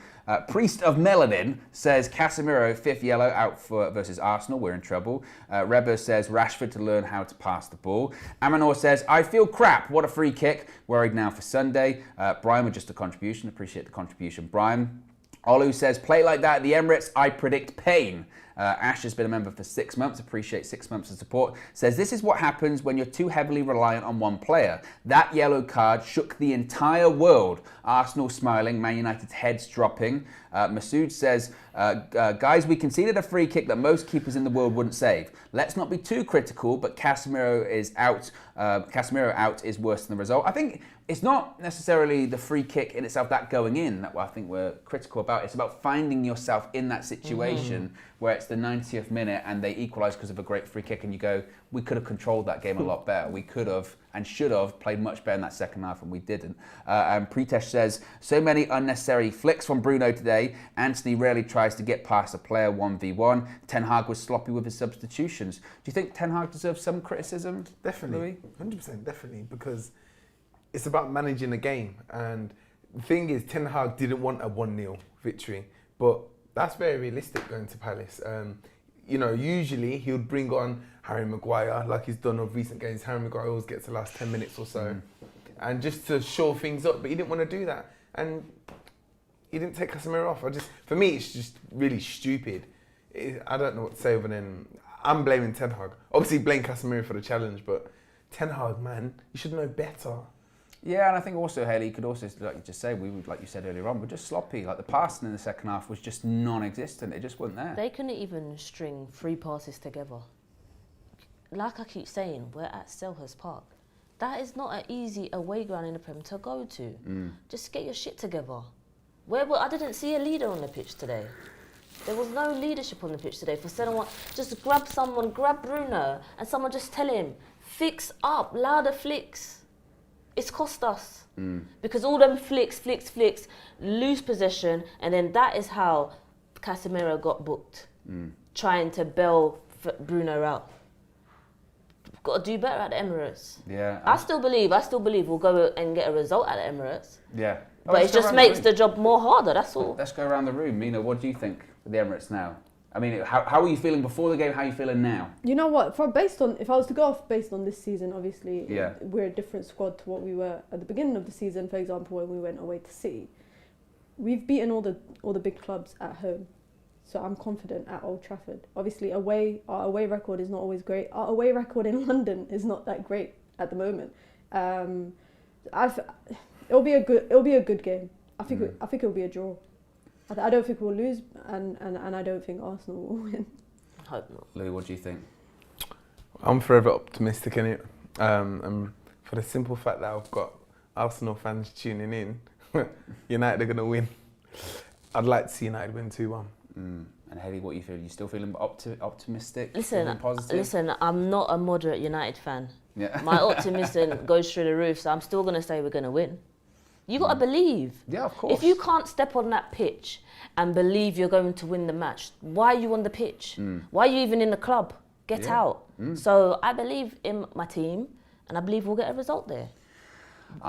Priest of Melanin says Casemiro 5th yellow out versus Arsenal. We're in trouble. Reba says Rashford to learn how to pass the ball. Amanor says I feel crap. What a free kick. Worried now for Sunday. Brian with just a contribution. Appreciate the contribution, Brian. Olu says play like that at the Emirates. I predict pain. Ash has been a member for 6 months, appreciate 6 months of support, says this is what happens when you're too heavily reliant on one player. That yellow card shook the entire world. Arsenal smiling, Man United's heads dropping. Masood says, guys, we conceded a free kick that most keepers in the world wouldn't save. Let's not be too critical, but Casemiro is out. Casemiro out is worse than the result. I think it's not necessarily the free kick in itself, that going in, that I think we're critical about. It's about finding yourself in that situation where it's the 90th minute and they equalise because of a great free kick and you go, we could have controlled that game a lot better. We could have and should have played much better in that second half and we didn't. And Pritesh says, so many unnecessary flicks from Bruno today. Anthony rarely tries to get past a player 1v1. Ten Hag was sloppy with his substitutions. Do you think Ten Hag deserves some criticism? Definitely, 100% definitely, because it's about managing the game. And the thing is, Ten Hag didn't want a 1-0 victory, but that's very realistic going to Palace. Usually he would bring on Harry Maguire, like he's done of recent games. Harry Maguire always gets the last 10 minutes or so, and just to shore things up, but he didn't want to do that. And he didn't take Casemiro off. For me, it's just really stupid. I don't know what to say other than I'm blaming Ten Hag. Obviously, blame Casemiro for the challenge, but Ten Hag, man, you should know better. Yeah, and I think also, Hayley, you could also, like you just say, like you said earlier on, we're just sloppy. Like the passing in the second half was just non-existent. It just wasn't there. They couldn't even string 3 passes together. Like I keep saying, we're at Selhurst Park. That is not an easy away ground in the Prem to go to. Just get your shit together. I didn't see a leader on the pitch today. There was no leadership on the pitch today for someone. Just grab Bruno, and someone just tell him, fix up, louder flicks. It's cost us. Because all them flicks, lose possession, and then that is how Casemiro got booked. Trying to bail Bruno out. Got to do better at the Emirates. Yeah. I still believe we'll go and get a result at the Emirates. Yeah. But it just makes the job more harder, that's all. Let's go around the room. Mina, what do you think of the Emirates now? I mean, how are you feeling before the game? How are you feeling now? You know what? If I was to go off based on this season, obviously we're a different squad to what we were at the beginning of the season. For example, when we went away to City, we've beaten all the big clubs at home, so I'm confident at Old Trafford. Obviously, our away record is not always great. Our away record in London is not that great at the moment. It'll be a good game. I think it'll be a draw. I don't think we'll lose, and I don't think Arsenal will win. I hope not. Louis, what do you think? I'm forever optimistic in it. And for the simple fact that I've got Arsenal fans tuning in, United are going to win. I'd like to see United win 2-1. And Hayley, what you feel? You still feeling optimistic? Listen, I'm not a moderate United fan. Yeah. My optimism goes through the roof, so I'm still going to say we're going to win. You got to believe. Yeah, of course. If you can't step on that pitch and believe you're going to win the match, why are you on the pitch? Why are you even in the club? Get out. So I believe in my team, and I believe we'll get a result there.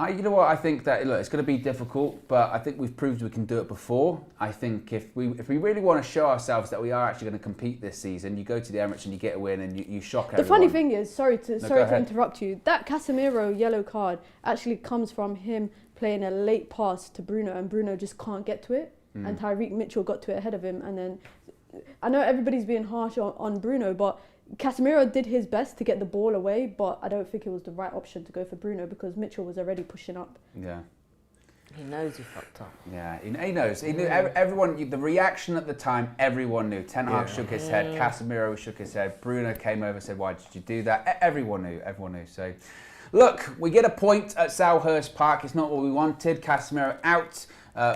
You know what? I think that look, it's going to be difficult, but I think we've proved we can do it before. I think if we really want to show ourselves that we are actually going to compete this season, you go to the Emirates and you get a win and you shock everyone. The funny thing is, sorry to ahead. interrupt you. That Casemiro yellow card actually comes from him playing a late pass to Bruno, and Bruno just can't get to it, and Tyreek Mitchell got to it ahead of him, and then I know everybody's being harsh on Bruno, but Casemiro did his best to get the ball away, but I don't think it was the right option to go for Bruno because Mitchell was already pushing up. Yeah. He knows he fucked up. Yeah, he knows. He knew. Everyone, the reaction at the time, everyone knew. Ten Hag shook his head. Casemiro shook his head. Bruno came over and said, "Why did you do that?" Everyone knew. Everyone knew. So, look, we get a point at Selhurst Park. It's not what we wanted. Casemiro out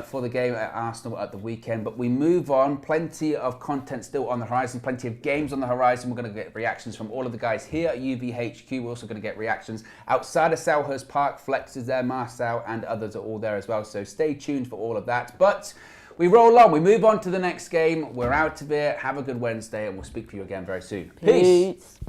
for the game at Arsenal at the weekend, but we move on. Plenty of content still on the horizon, plenty of games on the horizon. We're going to get reactions from all of the guys here at UVHQ. We're also going to get reactions outside of Selhurst Park. Flex is there, Marcel and others are all there as well, so stay tuned for all of that. But we roll on, we move on to the next game. We're out of here. Have a good Wednesday and we'll speak to you again very soon. Peace.